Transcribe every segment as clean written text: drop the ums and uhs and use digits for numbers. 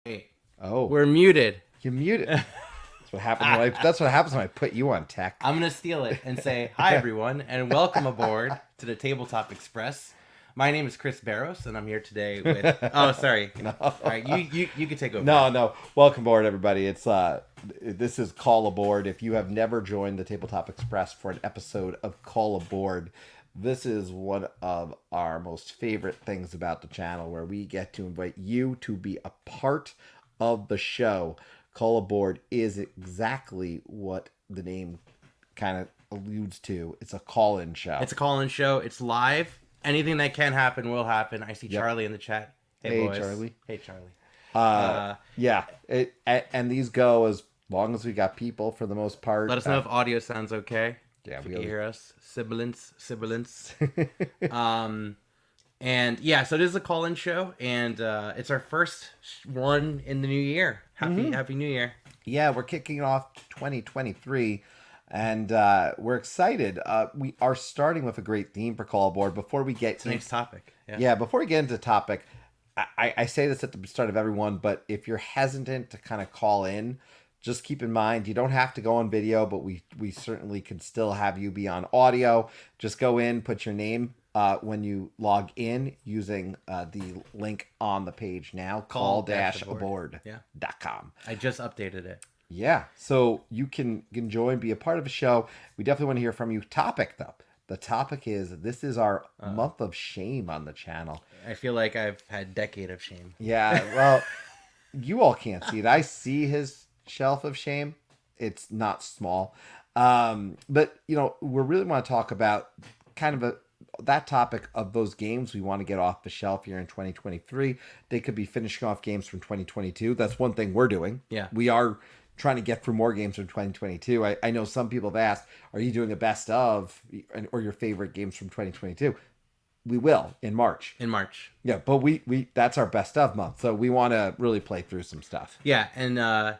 Wait, Oh, we're muted. you muted. That's what happens when I put you on tech. I'm gonna steal it and say hi everyone and welcome aboard to the Tabletop Express. My name is Chris Barros and I'm here today with. Oh, sorry. No. All right, you can take over. No. Welcome aboard, everybody. This is Call Aboard. If you have never joined the Tabletop Express for an episode of Call Aboard, this is one of our most favorite things about the channel, where we get to invite you to be a part of the show. Call Aboard is exactly what the name kind of alludes to. It's a call-in show. It's a call-in show. It's live. Anything that can happen will happen. I see Charlie in the chat. Hey, boys. Charlie. Hey, Charlie. Yeah. And these go as long as we got people for the most part. Let us know if audio sounds okay. Yeah, if you can hear us. Sibilance. And yeah, so it is a call-in show, and it's our first one in the new year. Happy New Year. Yeah, we're kicking off 2023, and we're excited. We are starting with a great theme for Call Aboard. Before we get Tonight's topic. Before we get into the topic, I say this at the start of everyone, but if you're hesitant to kind of call in, just keep in mind, you don't have to go on video, but we certainly can still have you be on audio. Just go in, put your name when you log in using the link on the page now, call-aboard.com. I just updated it. Yeah, so you can join, be a part of a show. We definitely want to hear from you. Topic, though. The topic is, this is our month of shame on the channel. I feel like I've had decade of shame. Yeah, well, you all can't see it. I see his shelf of shame. It's not small. But, we really want to talk about kind of that topic of those games we want to get off the shelf here in 2023. They could be finishing off games from 2022. That's one thing we're doing. Yeah. We are trying to get through more games from 2022. I know some people have asked, are you doing a best of or your favorite games from 2022? We will in March. Yeah, but we that's our best of month. So we want to really play through some stuff. Yeah, and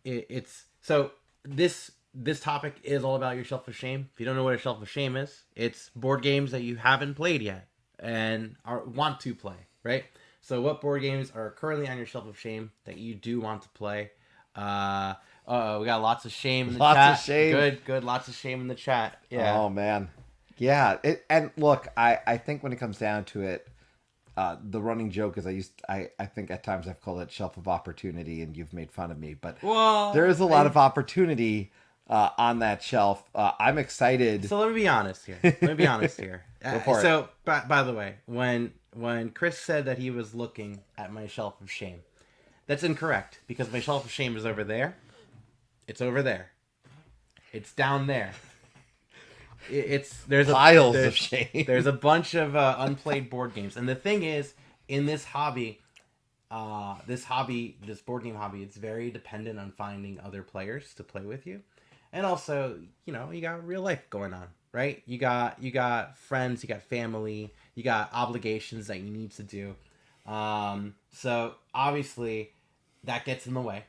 it's so this topic is all about your shelf of shame. If you don't know what a shelf of shame is, it's board games that you haven't played yet and want to play, right? So what board games are currently on your shelf of shame that you do want to play? We got lots of shame in the chat. Lots of shame. Good. Lots of shame in the chat. Yeah. Oh man. Yeah. And look, I think when it comes down to it, the running joke is I think at times I've called it shelf of opportunity, and you've made fun of me, but there is a lot of opportunity on that shelf. I'm excited. So let me be honest here. Go for it. By the way, when Chris said that he was looking at my shelf of shame, that's incorrect, because my shelf of shame is over there. It's over there. It's down there. There's piles of shame. There's a bunch of unplayed board games, and the thing is, in this hobby, this board game hobby, it's very dependent on finding other players to play with you, and also, you got real life going on, right? You got friends, you got family, you got obligations that you need to do. So obviously, that gets in the way,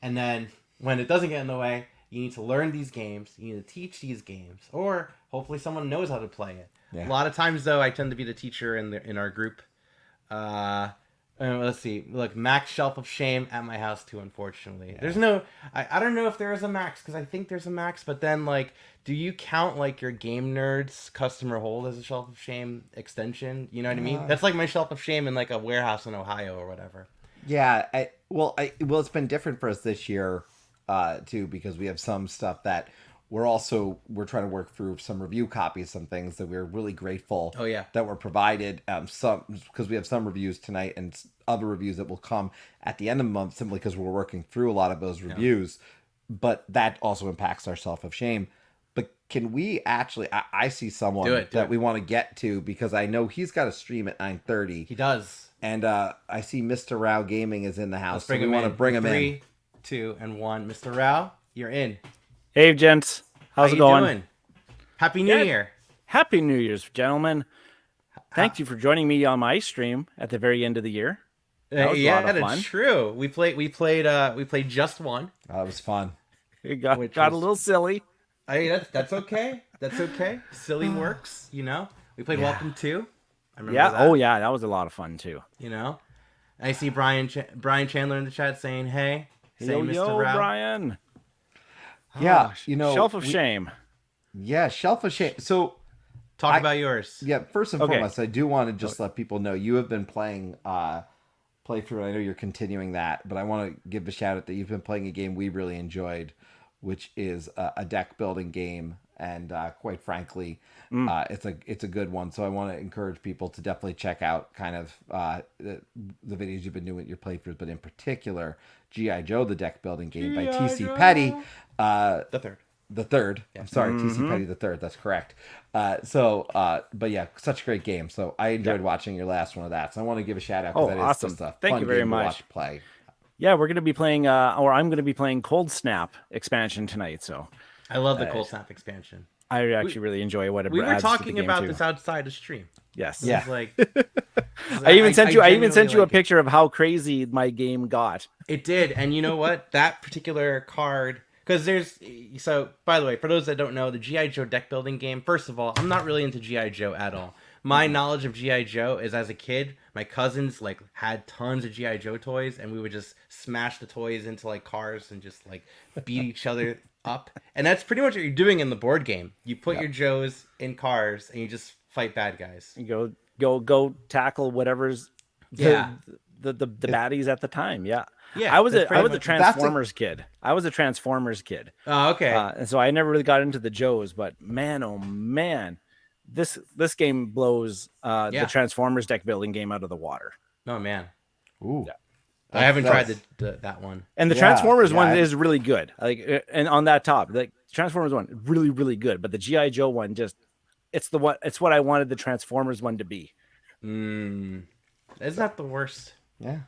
and then when it doesn't get in the way, you need to learn these games. You need to teach these games, or hopefully someone knows how to play it. Yeah. A lot of times, though, I tend to be the teacher in our group. Let's see. Look, max shelf of shame at my house too. Unfortunately, yeah. There's no. I don't know if there is a max, because I think there's a max. But then, do you count your Game Nerds customer hold as a shelf of shame extension? You know what I mean? That's like my shelf of shame in a warehouse in Ohio or whatever. Yeah. Well, it's been different for us this year. Too, because we have some stuff that we're trying to work through, some review copies, some things that we're really grateful that were provided, some because we have some reviews tonight and other reviews that will come at the end of the month, simply because we're working through a lot of those reviews. But that also impacts our self of shame. But can we actually, I see someone that we want to get to, because I know he's got a stream at 9:30. He does. And I see Mr. Rao Gaming is in the house, so we want to bring him in. 3, 2, and 1. Mr. Rao, you're in. Hey, gents. How's it going? Doing? Happy New Year. Happy New Year's, gentlemen. Thank you for joining me on my stream at the very end of the year. That was a lot of fun. That's true. We played just one. That was fun. It got a little silly. That's okay. That's okay. Silly works, We played Welcome to. I remember that. Oh yeah, that was a lot of fun too. I see Brian Chandler in the chat saying, "Hey, yo, Mr. Rao. Brian." Yeah, Shelf of Shame. Yeah, Shelf of Shame. So talk about yours. Yeah, first and foremost, I do want to just let people know you have been playing playthrough. I know you're continuing that, but I want to give a shout out that you've been playing a game we really enjoyed, which is a deck building game, and quite frankly, it's a good one. So I want to encourage people to definitely check out kind of the videos you've been doing with your playthroughs, but in particular, G.I. Joe, the deck building game by T.C. Petty, the third. Yeah. I'm sorry, T.C. Petty the third. That's correct. But yeah, such a great game. So I enjoyed watching your last one of that. So I want to give a shout out. Oh, awesome! Thank you very much. Play. Yeah, we're going to be playing, or I'm going to be playing Cold Snap expansion tonight. So I love the Cold Snap expansion. I actually really enjoy what it we were adds talking to the game about too. this outside of stream. Yes. Yeah. Like, I even sent you a picture of how crazy my game got. It did, and you know what? That particular card. Because by the way, for those that don't know, the G.I. Joe deck building game, first of all, I'm not really into G.I. Joe at all. My knowledge of G.I. Joe is as a kid, my cousins had tons of G.I. Joe toys, and we would just smash the toys into cars and just beat each other up. And that's pretty much what you're doing in the board game. You put your Joes in cars and you just fight bad guys. You go tackle whatever's the baddies at the time. Yeah. Yeah, I was a Transformers kid. I was a Transformers kid. Oh, okay. And so I never really got into the Joes, but man, oh man, this game blows the Transformers deck building game out of the water. Oh man. Ooh. Yeah. I haven't tried that one. And the Transformers one is really good. And on that top, the Transformers one really, really good. But the G.I. Joe one it's what I wanted the Transformers one to be. Isn't that the worst? Yeah.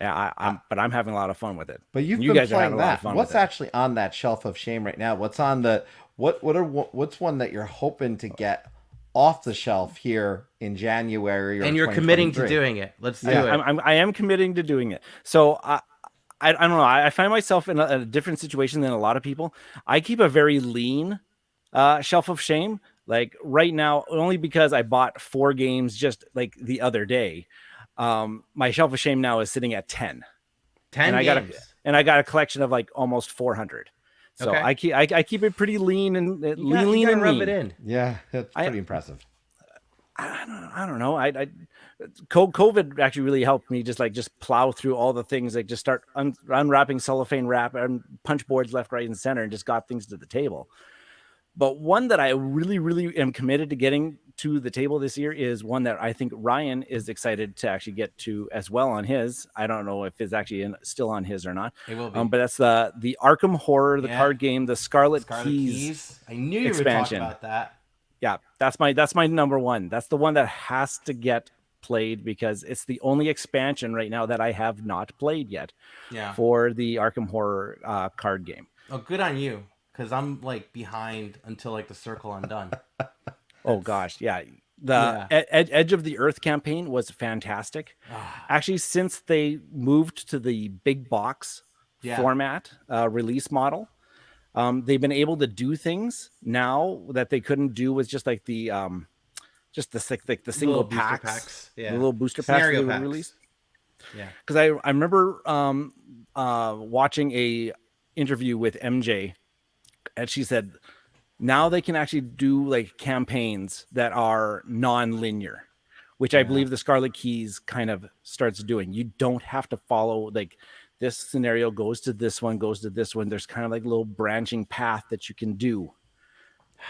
Yeah, but I'm having a lot of fun with it. But you guys playing are having a lot of fun. What's actually on that Shelf of Shame right now? What's on the what's one that you're hoping to get off the shelf here in January? And you're committing to doing it. Let's do it. I am committing to doing it. So I don't know. I find myself in a different situation than a lot of people. I keep a very lean Shelf of Shame. Right now, only because I bought 4 games just the other day. My Shelf of Shame now is sitting at 10. 10 games. I got a collection of almost 400. So okay. I keep it pretty lean and lean and rub mean. it in. Yeah, that's pretty impressive. I don't know. COVID actually really helped me just plow through all the things, just start unwrapping cellophane wrap and punch boards left, right, and center, and just got things to the table. But one that I really, really am committed to getting to the table this year is one that I think Ryan is excited to actually get to as well on his. I don't know if it's actually still on his or not. It will be. But that's the Arkham Horror, the card game, the Scarlet Keys. I knew you expansion. would talk about that. Yeah, that's my number one. That's the one that has to get played because it's the only expansion right now that I have not played yet. Yeah. For the Arkham Horror card game. Oh, good on you. Because I'm behind until the Circle Undone. Oh gosh, yeah. The Edge of the Earth campaign was fantastic. Actually, since they moved to the big box format release model, they've been able to do things now that they couldn't do with just the single packs, the little booster packs they would release. Yeah, because I remember watching a interview with MJ. And she said, now they can actually do campaigns that are non-linear, which I believe the Scarlet Keys kind of starts doing. You don't have to follow this scenario goes to this one, goes to this one. There's kind of a little branching path that you can do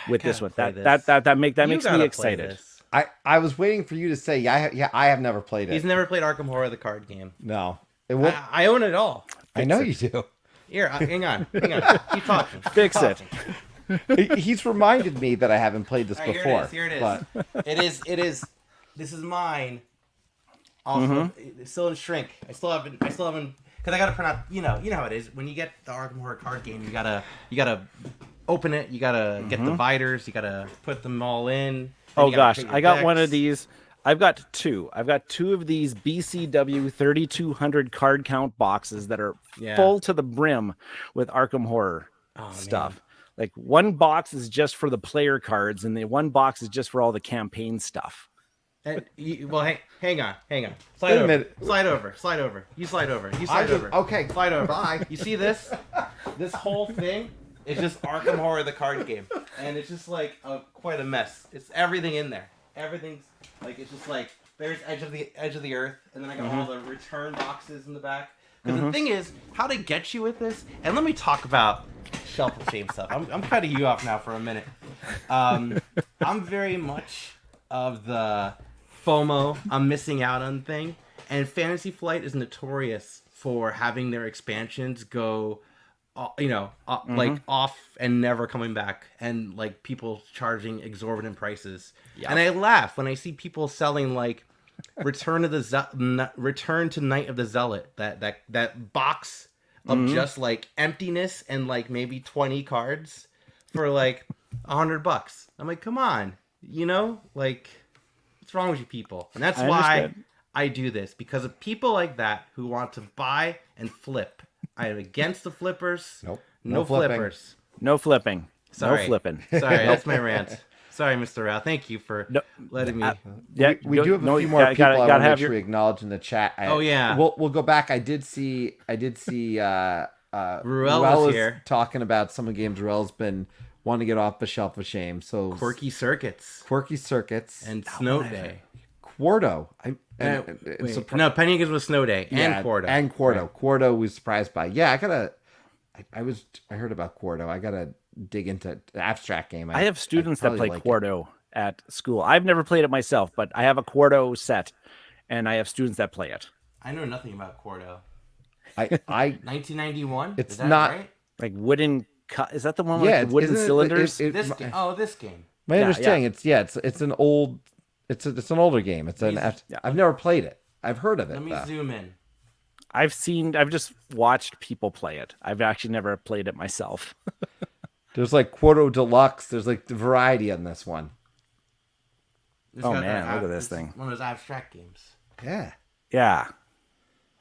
with this one. That makes me excited. I was waiting for you to say, I have never played it. He's never played Arkham Horror, the card game. No. I own it all. I know you do. Here, hang on. Keep talking. Fix it. He's reminded me that I haven't played this before. Here it is. But... It is. This is mine. Also, it's still in shrink. I still haven't. Because I gotta print out. You know how it is. When you get the Arkham Horror card game, you gotta open it. You gotta get dividers. You gotta put them all in. Oh gosh, I got one of these. I've got 2. I've got 2 of these BCW 3200 card count boxes that are full to the brim with Arkham Horror stuff. Man. One box is just for the player cards, and the one box is just for all the campaign stuff. Well, hang on. Slide over. You slide over. Okay. Slide over. Bye. You see this? This whole thing is just Arkham Horror, the card game, and it's just like quite a mess. It's everything in there. Everything's like it's just like there's edge of the earth, and then I got all the return boxes in the back. Because the thing is, how to get you with this, and let me talk about shelf of shame stuff. I'm cutting you off now for a minute. I'm very much of the FOMO, I'm missing out on thing, and Fantasy Flight is notorious for having their expansions go, like off and never coming back, and like people charging exorbitant prices. Yep. And I laugh when I see people selling like Return to Night of the Zealot, that box of just like emptiness and like maybe 20 cards for like $100. I'm like, come on, like. What's wrong with you people? And that's why I do this, because of people like that who want to buy and flip. I am against the flippers. Nope. No flippers. No flipping. Sorry. No flipping. Sorry, that's my rant. Sorry, Mr. Rao. Thank you for letting me. We do have a few more people I want to make sure we acknowledge in the chat. We'll go back. I did see Ruel is here talking about some of the games Ruel's been wanting to get off the shelf of shame. So Quirky Circuits and Snow Day. Quarto. No, Penny was Snow Day and Quarto. Right. Quarto was surprised by. Yeah, I heard about Quarto. I gotta dig into the abstract game. I have students that play Quarto at school. I've never played it myself, but I have a Quarto set, and I have students that play it. I know nothing about Quarto. I 1991. It's not right? Like wooden. Is that the one with the wooden cylinders? This game. My understanding, it's an old, it's an older game. I've never played it. I've heard of it. Let me zoom in. I've just watched people play it. I've actually never played it myself. There's like Quarto Deluxe. There's like the variety on this one. Oh man, look at this thing. One of those abstract games. Yeah. Yeah.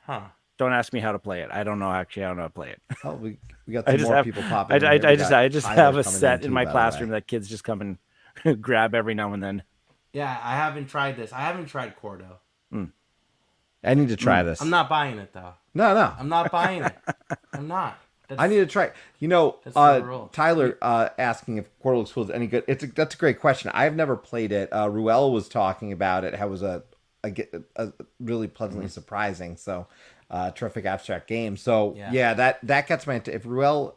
Huh. Don't ask me how to play it. I don't know how to play it. Oh, we got some more people popping. I just have a set in my classroom that kids just come and grab every now and then. Yeah, I haven't tried this. I haven't tried Quarto. I need to try this. I'm not buying it though. No. I'm not buying it. I'm not. I need to try. Tyler asking if Quarto looks cool is any good. That's a great question. I've never played it. Ruel was talking about it. How it was a really pleasantly surprising. So. Terrific abstract game. So that gets my. If Ruel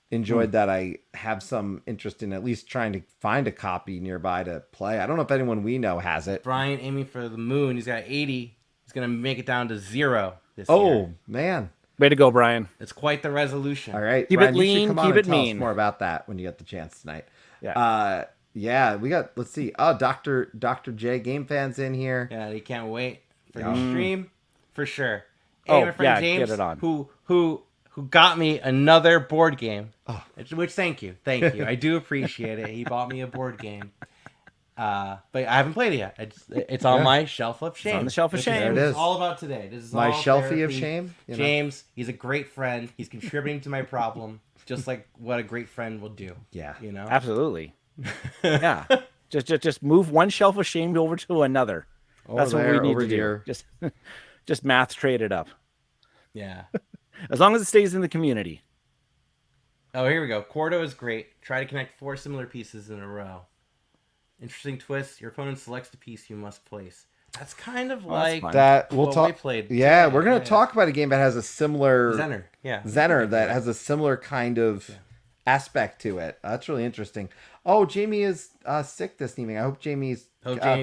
enjoyed that, I have some interest in at least trying to find a copy nearby to play. I don't know if anyone we know has it. Brian aiming for the moon. He's got 80. He's gonna make it down to 0 this year. Oh man, way to go, Brian! It's quite the resolution. All right, keep Brian, it lean, keep it mean. Tell us more about that when you get the chance tonight. Yeah. We got. Let's see. Oh, Dr. J Game Fans in here. Yeah, he can't wait for the stream for sure. Hey, my friend James, get it on. Who got me another board game. Which thank you. I do appreciate it. He bought me a board game. But I haven't played it yet. It's on my shelf of shame. It's on the shelf of shame. There it is. It's all about today. This is my all shelfie therapy. of shame. James, he's a great friend. He's contributing to my problem, just like what a great friend will do. Yeah, absolutely. Yeah, just move one shelf of shame over to another. That's what we need to do. Just math trade it up. Yeah. As long as it stays in the community. Oh, here we go. Quarto is great. Try to connect 4 similar pieces in a row. Interesting twist. Your opponent selects the piece you must place. That's kind of like that. We'll talk. We played. Yeah, we're going to talk about a game that has a similar Zener. Yeah. Zener that has a similar kind of aspect to it. That's really interesting. Oh, Jamie is sick this evening. I hope Jamie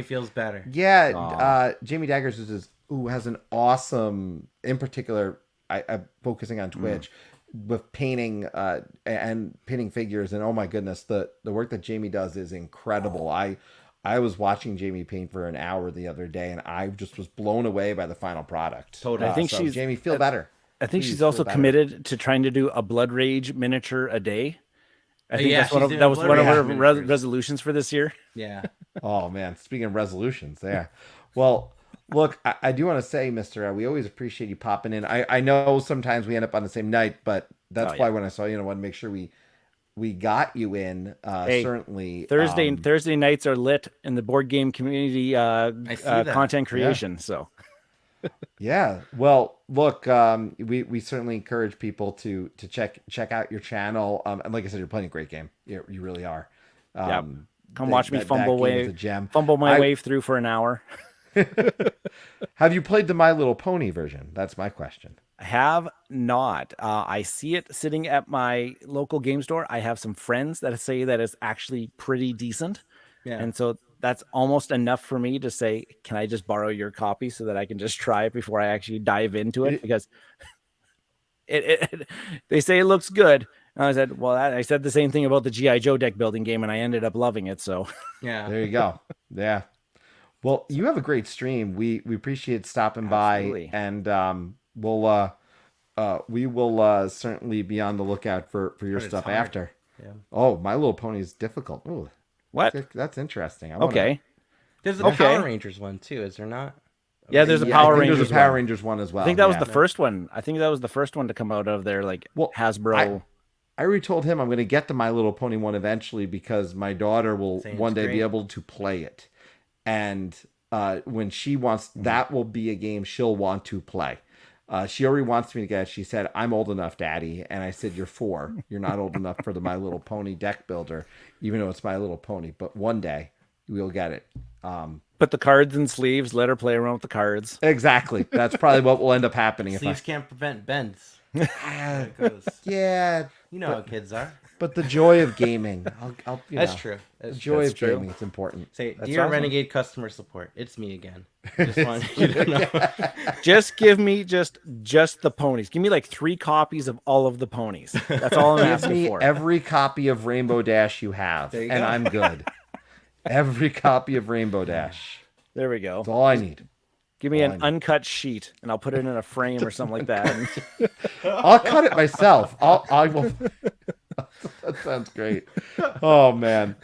feels better. Yeah. Jamie Daggers has an awesome, in particular, I'm focusing on Twitch, with painting and painting figures. And oh my goodness, the work that Jamie does is incredible. I was watching Jamie paint for an hour the other day, and I just was blown away by the final product. Totally. I think Jamie, feel better. I think she's also committed to trying to do a Blood Rage miniature a day. I think that was one of her resolutions for this year. Yeah. Oh man, speaking of resolutions, there. Well, look, I do want to say, Mr. We always appreciate you popping in. I know sometimes we end up on the same night, but that's why when I saw you, I want to make sure we we got you in. Certainly Thursday nights are lit in the board game community content creation. So yeah, well, look, we certainly encourage people to check out your channel. And like I said, you're playing a great game. You really are. Come watch me fumble my way through for an hour. Have you played the My Little Pony version? That's my question. I have not. I see it sitting at my local game store. I have some friends that say that it's actually pretty decent. Yeah. And so that's almost enough for me to say, can I just borrow your copy so that I can just try it before I actually dive into it? Because they say it looks good. And I said, well, I said the same thing about the G.I. Joe deck building game, and I ended up loving it. So yeah, there you go. Yeah. Well, you have a great stream. We appreciate stopping by, and we will certainly be on the lookout for your stuff after. Yeah. Oh, My Little Pony is difficult. Ooh, what? That's interesting. Okay. There's a Power Rangers one too, is there not? Yeah, there's a Power Rangers. There's a Power Rangers one as well. I think that was the first one. I think that was the first one to come out of their Hasbro. I already told him I'm going to get the My Little Pony one eventually because my daughter will one day be able to play it. And when she wants, that will be a game she'll want to play. She already wants me to get it. She said, I'm old enough, Daddy. And I said, you're 4. You're not old enough for the My Little Pony deck builder, even though it's My Little Pony. But one day, we'll get it. Put the cards in sleeves. Let her play around with the cards. Exactly. That's probably what will end up happening. Sleeves can't prevent bends. Yeah. You know how kids are. But the joy of gaming. That's true. The joy of gaming. It's important. Say, dear Renegade customer support, it's me again. Just want you to know. Just give me just the ponies. Give me like 3 copies of all of the ponies. That's all I'm asking for. Every copy of Rainbow Dash you have, and go. I'm good. Every copy of Rainbow Dash. There we go. That's all I need. Give me an uncut sheet, and I'll put it in a frame or something like that. I'll cut it myself. I will. That sounds great. Oh man.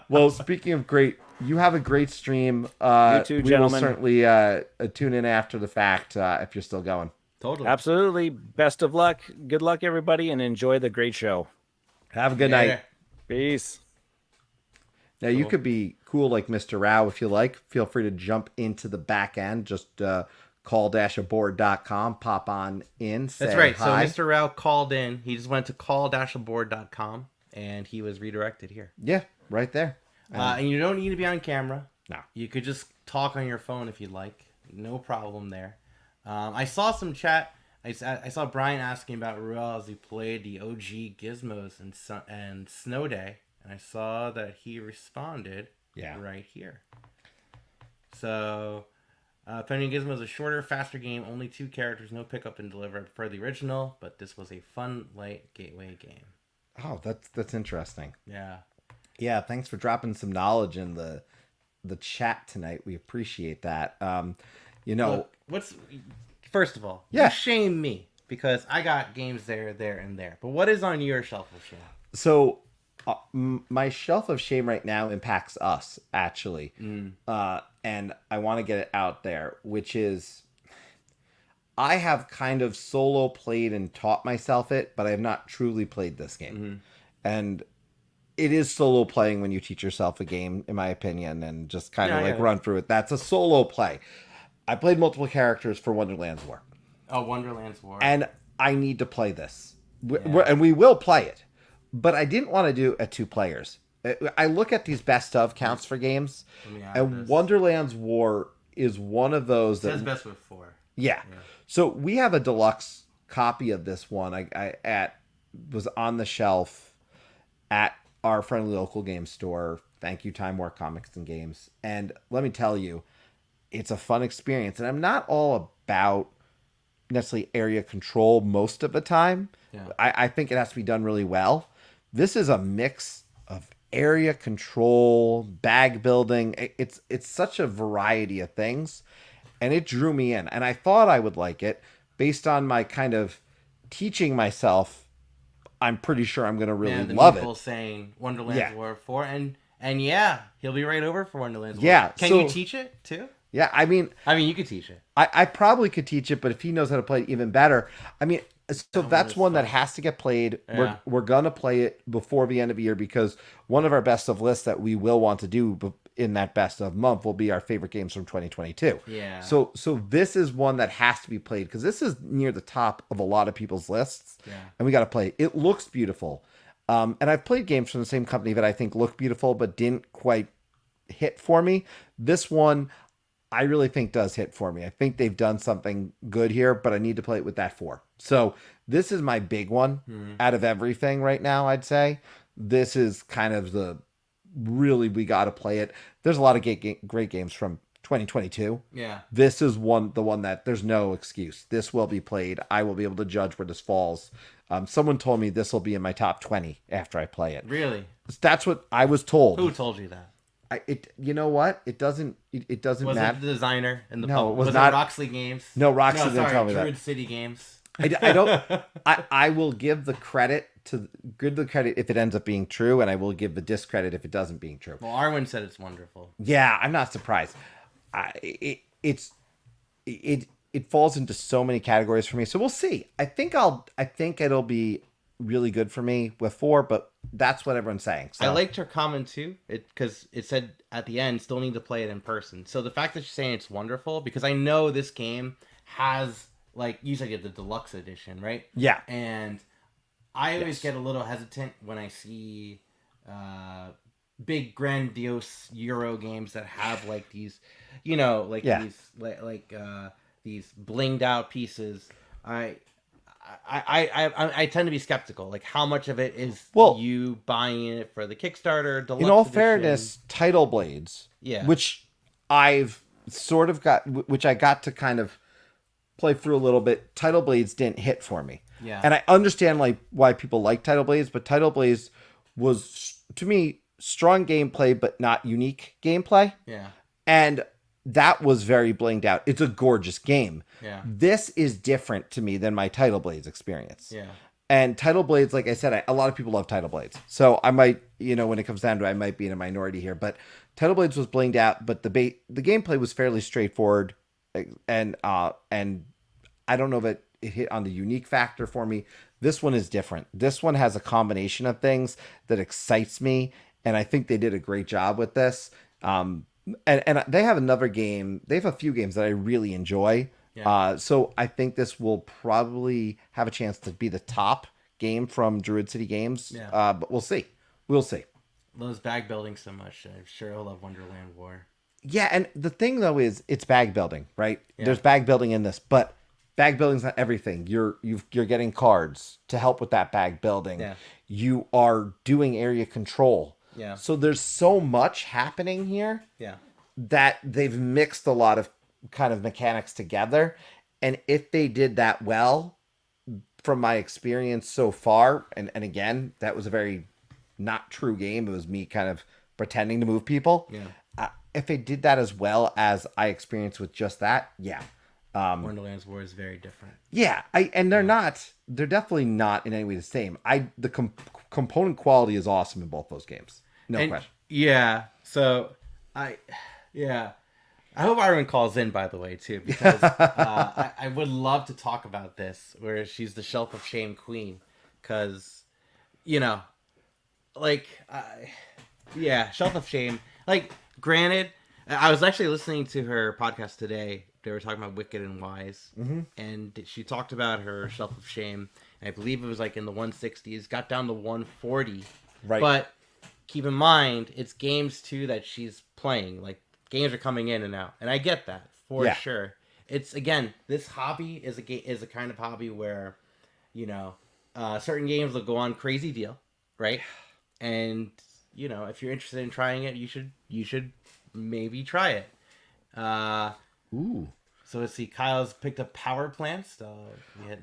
Well, speaking of great, you have a great stream. You too, gentlemen. We will certainly tune in after the fact if you're still going. Totally. Absolutely. Best of luck. Good luck, everybody, and enjoy the great show. Have a good night. Peace. Now, you could be cool like Mr. Rao if you like. Feel free to jump into the back end. Just call-aboard.com. Pop on in. Say That's right. hi. So Mr. Rao called in. He just went to call-aboard.com, and he was redirected here. Yeah, right there. And you don't need to be on camera. No. You could just talk on your phone if you'd like. No problem there. I saw some chat. I saw Brian asking about Ruel as he played the OG Gizmos and Snow Day. And I saw that he responded right here. So, Penny Gizmo is a shorter, faster game. Only 2 characters, no pickup and deliver. I prefer the original, but this was a fun, light gateway game. Oh, that's interesting. Yeah. Yeah, thanks for dropping some knowledge in the chat tonight. We appreciate that. Look, first of all, you shame me because I got games there, and there. But what is on your shelf of shame? So... my shelf of shame right now impacts us, actually. And I want to get it out there, which is I have kind of solo played and taught myself it, but I have not truly played this game. Mm-hmm. And it is solo playing when you teach yourself a game, in my opinion, and just kind of run through it. That's a solo play. I played multiple characters for Wonderland's War. Oh, Wonderland's War. And I need to play this. And we will play it. But I didn't want to do it at 2 players. I look at these best of counts for games, and Wonderland's War is one of those that... It says best with 4. Yeah. So we have a deluxe copy of this one. I was on the shelf at our friendly local game store. Thank you, Time War Comics and Games. And let me tell you, it's a fun experience. And I'm not all about necessarily area control most of the time. Yeah. I think it has to be done really well. This is a mix of area control, bag building. It's such a variety of things, and it drew me in. And I thought I would like it based on my kind of teaching myself. I'm pretty sure I'm going to really love it. People saying Wonderland's War 4, and he'll be right over for Wonderland's War. Yeah, can you teach it too? Yeah, I mean, you could teach it. I probably could teach it, but if he knows how to play it even better, I mean, So that's one that has to get played. Yeah. We're gonna play it before the end of the year because one of our best of lists that we will want to do in that best of month will be our favorite games from 2022. Yeah. So this is one that has to be played because this is near the top of a lot of people's lists. Yeah. And we got to play it. It looks beautiful. And I've played games from the same company that I think look beautiful but didn't quite hit for me. This one I really think does hit for me. I think they've done something good here, but I need to play it with that 4. So this is my big one out of everything right now, I'd say. This is kind of the really we got to play it. There's a lot of great games from 2022. Yeah. This is the one that there's no excuse. This will be played. I will be able to judge where this falls. Someone told me this will be in my top 20 after I play it. Really? That's what I was told. Who told you that? You know what? It doesn't matter. Was it the designer in the no, it was not Roxley Games? No, Roxley didn't tell me that. Druid City Games. I don't. I will give the credit if it ends up being true, and I will give the discredit if it doesn't being true. Well, Arwen said it's wonderful. Yeah, I'm not surprised. It falls into so many categories for me, so we'll see. I think it'll be really good for me with 4, but that's what everyone's saying. So. I liked her comment too, because it said at the end, still need to play it in person. So the fact that she's saying it's wonderful, because I know this game has, like, you said you have the deluxe edition, right? Yeah. And I always get a little hesitant when I see big grandiose Euro games that have like these, these blinged out pieces. I tend to be skeptical. Like, how much of it is you buying it for the Kickstarter? In all fairness, Title Blades, which I've sort of which I got to kind of play through a little bit. Title Blades didn't hit for me. Yeah, and I understand like why people like Title Blades, but Title Blades was to me strong gameplay, but not unique gameplay. Yeah, and that was very blinged out. It's a gorgeous game. Yeah. This is different to me than my Title Blades experience. Yeah. And Title Blades, like I said, a lot of people love Title Blades. So I might, when it comes down to it, I might be in a minority here. But Title Blades was blinged out, but the gameplay was fairly straightforward. And I don't know that it hit on the unique factor for me. This one is different. This one has a combination of things that excites me. And I think they did a great job with this. And they have another game. They have a few games that I really enjoy. Yeah. So I think this will probably have a chance to be the top game from Druid City Games. Yeah. But we'll see. We'll see. Loves bag building so much. I'm sure he'll love Wonderland War. Yeah, and the thing though is it's bag building, right? Yeah. There's bag building in this, but bag building's not everything. You're getting cards to help with that bag building. Yeah. You are doing area control. Yeah. So there's so much happening here. Yeah. That they've mixed a lot of kind of mechanics together. And if they did that well, from my experience so far, and again, that was a very not true game. It was me kind of pretending to move people. Yeah. If they did that as well as I experienced with just that, yeah. Wonderland's War is very different. Yeah. They're definitely not in any way the same. The component quality is awesome in both those games. No question. Yeah. So I hope Arwen calls in, by the way, too, because I would love to talk about this, where she's the Shelf of Shame queen, because, Shelf of Shame. Like, granted, I was actually listening to her podcast today. They were talking about Wicked and Wise, and she talked about her Shelf of Shame. And I believe it was like in the 160s, got down to 140. Right. But keep in mind, it's games too that she's playing. Like, games are coming in and out, and I get that for sure. It's, again, this hobby is a kind of hobby where, certain games will go on crazy deal, right? And if you're interested in trying it, you should maybe try it. Ooh. So let's see. Kyle's picked up Power Plants.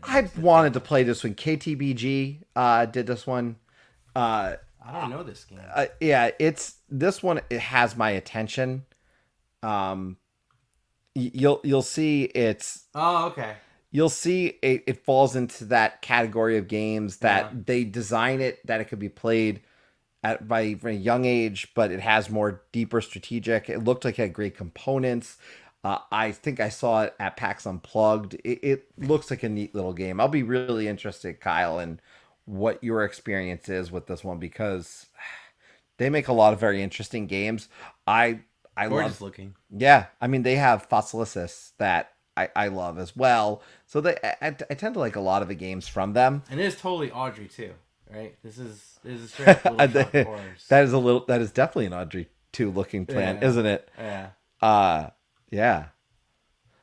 I wanted to play this one. KTBG did this one. I don't know this game. This one. It has my attention. You'll see it's. Oh, okay. You'll see it falls into that category of games that they design it that it could be played by a young age, but it has more deeper strategic. It looked like it had great components. I think I saw it at PAX Unplugged. It looks like a neat little game. I'll be really interested, Kyle, in what your experience is with this one, because they make a lot of very interesting games. I Gorgeous looking. Yeah, I mean, they have Fossilisis that I love as well. So I tend to like a lot of the games from them. And it is totally Audrey too, right? This is straight up Little Shop Horrors. That is definitely an Audrey 2 looking plan, isn't it? Yeah. Yeah.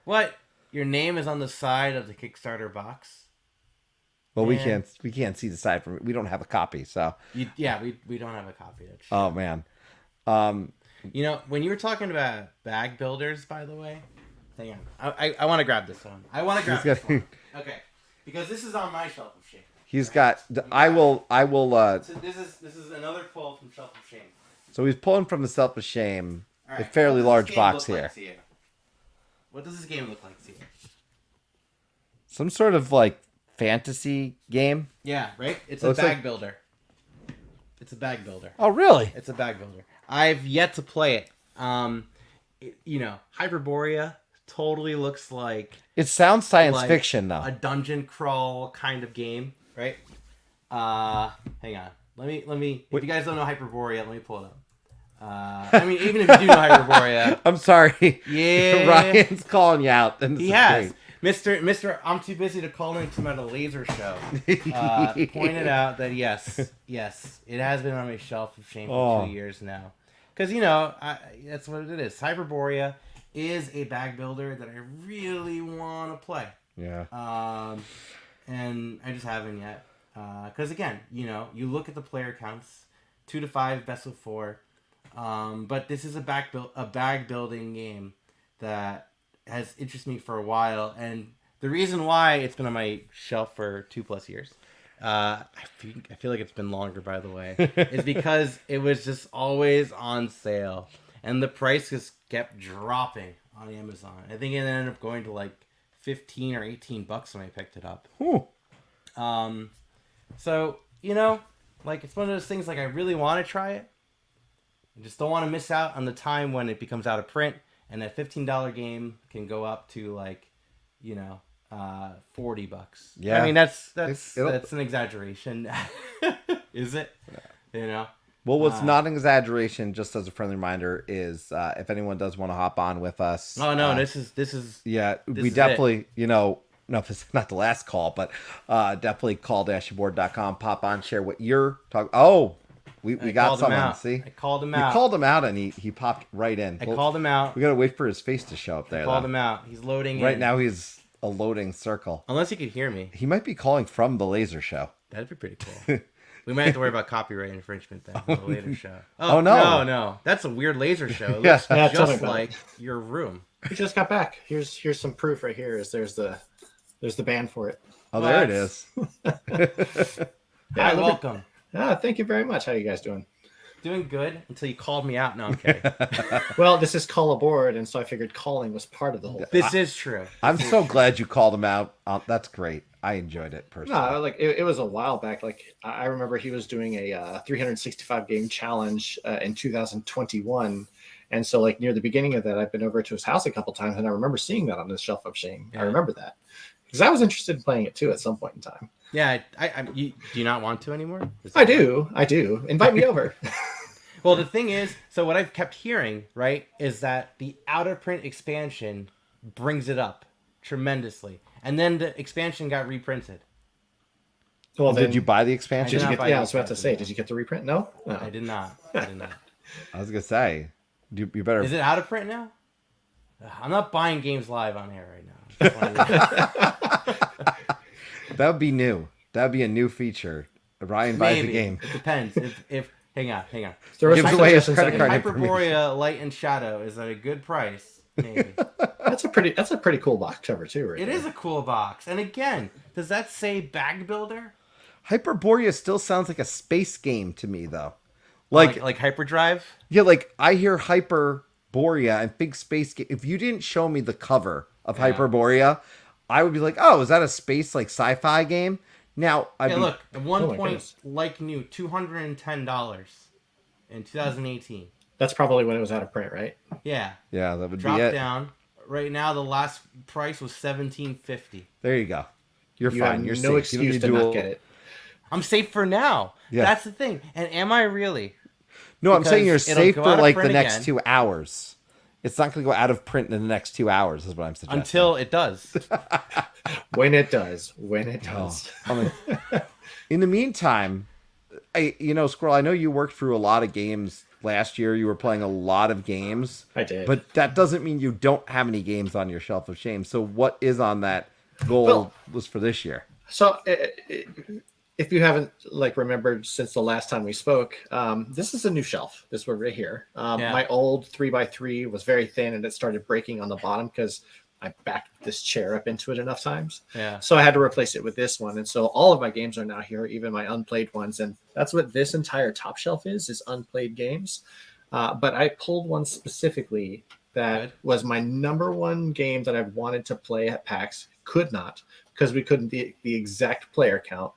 What? Your name is on the side of the Kickstarter box? Well, we can't see the side from it. We don't have a copy, so. We don't have a copy. That's true. Oh man. You know, when you were talking about bag builders, by the way, hang on. I want to grab this one. This one. Okay, because this is on my shelf of shame. He's got. I will. So this is another pull from shelf of shame. So he's pulling from the shelf of shame. Right. A fairly large box here. What does this game look like to you? Some sort of like fantasy game. Yeah, right? It's a bag builder. It's a bag builder. Oh, really? It's a bag builder. I've yet to play it. You know, Hyperborea totally looks like... It sounds science fiction, though. A dungeon crawl kind of game, right? Hang on. Let me... If you guys don't know Hyperborea, let me pull it up. I mean, even if you do know Hyperborea... I'm sorry. Yeah. Ryan's calling you out. He has. Mr. I'm too busy to call him at a laser show. Pointed out that yes, it has been on my shelf of shame for 2 years now. Because, you know, that's what it is. Hyperborea is a bag builder that I really want to play. Yeah. And I just haven't yet. Because, again, you know, you look at the player counts, 2 to 5, best of 4. But this is a bag building game that has interested me for a while, and the reason why it's been on my shelf for 2+ years, I feel like it's been longer, by the way, is because it was just always on sale, and the price just kept dropping on Amazon. I think it ended up going to like $15 or $18 when I picked it up. Ooh. So, you know, like, it's one of those things, like, I really want to try it. I just don't want to miss out on the time when it becomes out of print. And that $15 game can go up to, like, you know, $40. Yeah. I mean, that's an exaggeration. Is it? Yeah. You know? Well, what's not an exaggeration, just as a friendly reminder, is if anyone does want to hop on with us. Oh, no, this is. Yeah, we definitely, you know, no, this is not the last call, but definitely call dashboard.com, pop on, share what you're talking. Oh, we got someone. See, I called him out. You called him out, and he popped right in. I called him out. We gotta wait for his face to show up there. I called him out. He's loading. Right now, he's a loading circle. Unless he could hear me, he might be calling from the laser show. That'd be pretty cool. We might have to worry about copyright infringement then for the laser show. Oh no, no, that's a weird laser show. It looks just like your room. We just got back. Here's some proof right here. There's the band for it. Oh, there it is. Hi, welcome. Thank you very much. How are you guys doing? Doing good until you called me out. No, I'm kidding. Well, this is call aboard, and so I figured calling was part of the whole thing. This is true. I'm so glad you called him out. That's great. I enjoyed it personally. No, like it was a while back. Like I remember he was doing a 365 game challenge in 2021, and so like near the beginning of that, I've been over to his house a couple times, and I remember seeing that on the shelf of shame. Yeah. I remember that because I was interested in playing it too at some point in time. Yeah, do you not want to anymore? I do. Invite me over. Well, the thing is, so what I've kept hearing, right, is that the out-of-print expansion brings it up tremendously. And then the expansion got reprinted. Well, did you buy the expansion? I was about to say, did you get the reprint? No? I did not. I was going to say, you better... Is it out of print now? I'm not buying games live on here right now. That would be new. That would be a new feature. Ryan buys the game. It depends. If hang on. Gives away his credit card Hyperborea Light and Shadow is at a good price. Maybe. That's a pretty cool box cover too, right? It is a cool box. And again, does that say bag builder? Hyperborea still sounds like a space game to me, though. Like Hyperdrive? Yeah, like I hear Hyperborea and big space game. If you didn't show me the cover of Hyperborea, I would be like, oh, is that a space like sci-fi game? Now, look, at one point, like new, $210 in 2018. That's probably when it was out of print, right? Yeah. Yeah, that would Dropped be it. Down, right now the last price was $17.50. There you go. You're fine. You're no safe. excuse to not get it. I'm safe for now. Yeah. That's the thing. And am I really? No, I'm saying you're safe for like the next 2 hours. It's not going to go out of print in the next 2 hours, is what I'm suggesting. Until it does. When it does. Oh. In the meantime, Squirrel, I know you worked through a lot of games last year. You were playing a lot of games. I did. But that doesn't mean you don't have any games on your shelf of shame. So what is on that goal list for this year? So if you haven't remembered since the last time we spoke, this is a new shelf. This one right here. My old 3x3 was very thin and it started breaking on the bottom because I backed this chair up into it enough times. Yeah. So I had to replace it with this one. And so all of my games are now here, even my unplayed ones. And that's what this entire top shelf is unplayed games. But I pulled one specifically that was my number one game that I wanted to play at PAX. Could not, because we couldn't be the exact player count.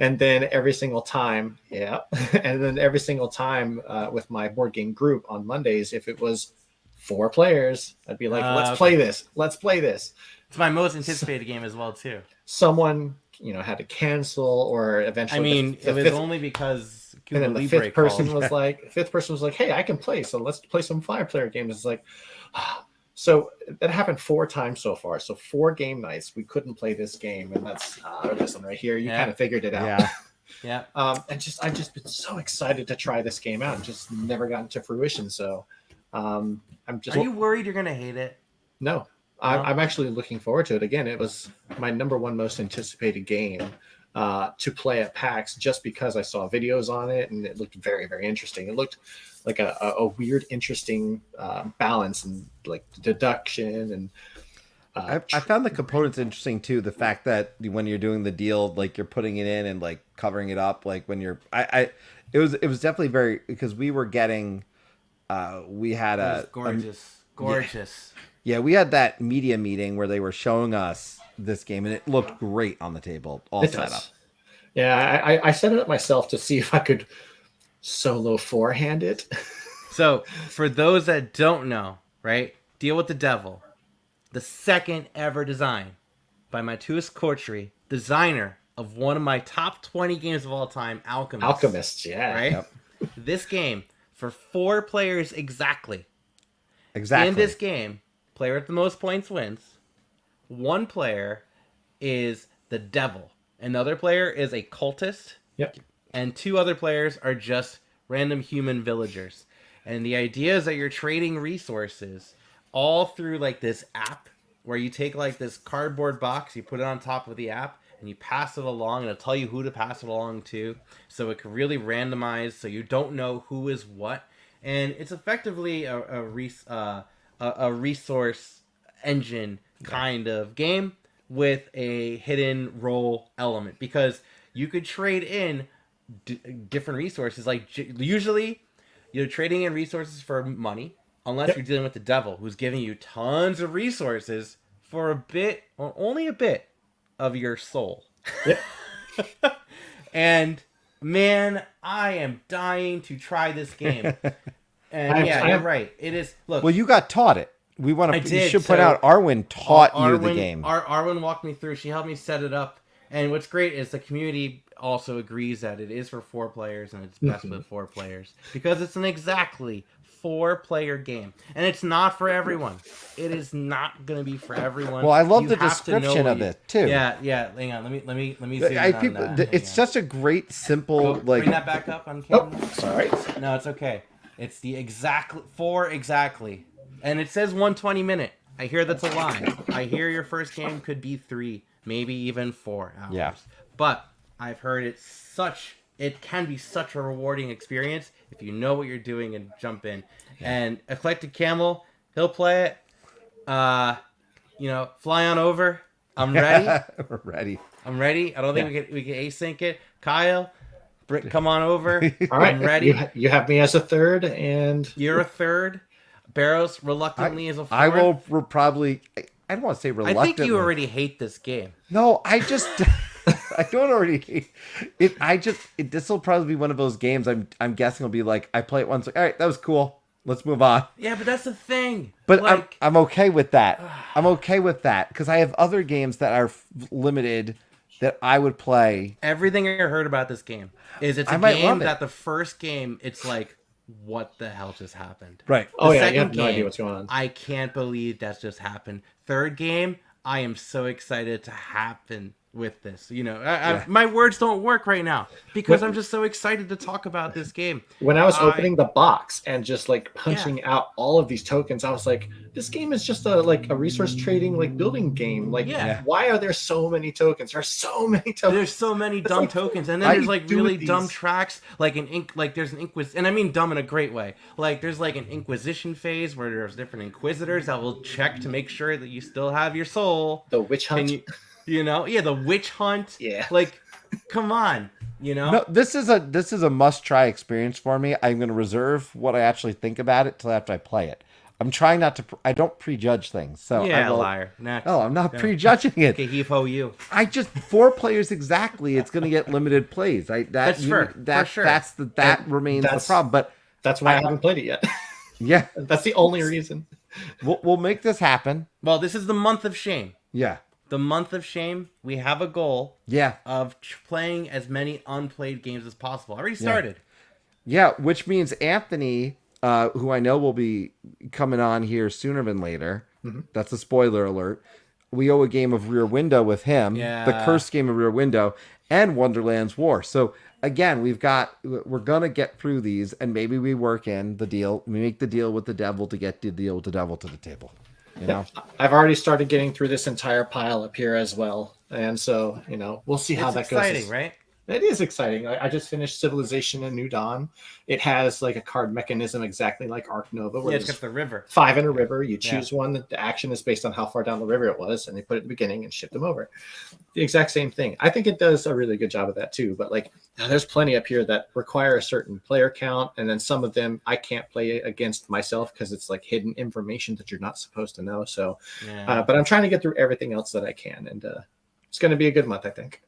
And then every single time, with my board game group on Mondays, if it was 4 players, I'd be like, let's play this. It's my most anticipated game as well, too. Someone, had to cancel or eventually. It was only because and then the fifth person was like, hey, I can play. So let's play some 5-player games. It's like, so that happened 4 times so far. So 4 game nights, we couldn't play this game. And that's this one right here. You kind of figured it out. Yeah. I've just been so excited to try this game out and just never gotten to fruition. So Are you worried you're going to hate it? No. I'm actually looking forward to it. Again, it was my number one most anticipated game to play at PAX just because I saw videos on it and it looked very, very interesting. It looked like a weird, interesting balance and like deduction and. I found the components interesting too. The fact that when you're doing the deal, like you're putting it in and like covering it up, like when you're, it was definitely very, because we were getting, we had gorgeous. Yeah, we had that media meeting where they were showing us this game and it looked great on the table, all set up. Yeah, I set it up myself to see if I could solo forehand it. So for those that don't know, right, Deal with the Devil, the second ever design by Matthias Kortri, designer of one of my top 20 games of all time, Alchemists, yeah. Right? Yep. This game, for 4 players exactly. Exactly. In this game, player with the most points wins. 1 player is the devil. Another player is a cultist. Yep. And 2 other players are just random human villagers. And the idea is that you're trading resources all through like this app where you take like this cardboard box, you put it on top of the app and you pass it along and it'll tell you who to pass it along to. So it can really randomize so you don't know who is what. And it's effectively a resource engine kind of game with a hidden role element because you could trade in different resources. Like usually you're trading in resources for money. Unless you're dealing with the devil, who's giving you tons of resources for a bit, or only a bit, of your soul. Yep. And, man, I am dying to try this game. And, you're right. It is, look. Well, you got taught it. You should point out Arwen taught you the game. Arwen walked me through. She helped me set it up. And what's great is the community also agrees that it is for 4 players, and it's best with 4 players. Because it's an exactly 4-player game, and it's not for everyone. It is not going to be for everyone. Well, I love the description of it too. Yeah. Hang on, let me zoom in on that. It's such a great, simple bring that back up on camera. Oh, sorry. No, it's okay. It's the exactly, and it says 120 minute. I hear that's a lie. I hear your first game could be 3, maybe even 4 hours. Yeah. But I've heard it can be such a rewarding experience if you know what you're doing and jump in. And Eclectic Camel, he'll play it. Fly on over. I'm ready. We're ready. I'm ready. I don't think we can async it. Kyle, come on over. All right. I'm ready. You have me as a 3rd, and you're a 3rd. Barrows reluctantly is a 4th. I will probably. I don't want to say reluctantly. I think you already hate this game. No, I just. I don't already hate it. This will probably be one of those games. I'm guessing will be like I play it once. Like, all right, that was cool. Let's move on. Yeah, but that's the thing. But like... I'm okay with that. I'm okay with that because I have other games that are limited that I would play. Everything I heard about this game is it's a game that the first game, it's like, what the hell just happened? Right. You have no idea what's going on. I can't believe that's just happened. Third game, I am so excited to happen with this. You know, my words don't work right now because I'm just so excited to talk about this game. When I was opening the box and just like punching out all of these tokens, I was like, this game is just a resource trading like building game. Like, why are there so many tokens? There's so many tokens. There's so many dumb tokens, and then there's like really dumb tracks, like there's an Inquisition, and I mean dumb in a great way. Like there's like an Inquisition phase where there's different Inquisitors that will check to make sure that you still have your soul. The witch hunt. You know, the witch hunt. Yeah, like, come on, you know. No, this is a must try experience for me. I'm going to reserve what I actually think about it till after I play it. I'm trying not to. I don't prejudge things. So liar. Next. No, I'm not prejudging it. Okay, heave-ho you. I just 4 players exactly. It's going to get limited plays. That's for sure. That remains the problem. But that's why I haven't played it yet. Yeah, that's the only reason. We'll make this happen. Well, this is the month of shame. Yeah. The month of shame, we have a goal of playing as many unplayed games as possible. I already started. Yeah, which means Anthony, who I know will be coming on here sooner than later. Mm-hmm. That's a spoiler alert. We owe a game of Rear Window with him, the cursed game of Rear Window, and Wonderland's War. So again, we're going to get through these, and maybe we work in the deal. We make the deal with the devil to get the deal with the devil to the table. You know? I've already started getting through this entire pile up here as well. And so, we'll see how that goes. It's exciting, right? It is exciting. I just finished Civilization: A New Dawn. It has like a card mechanism exactly like Ark Nova. Where it's got the river. 5 in a river. You choose one. The action is based on how far down the river it was, and they put it at the beginning and ship them over. The exact same thing. I think it does a really good job of that too. But like, there's plenty up here that require a certain player count, and then some of them I can't play against myself because it's like hidden information that you're not supposed to know. So, but I'm trying to get through everything else that I can, and it's going to be a good month, I think.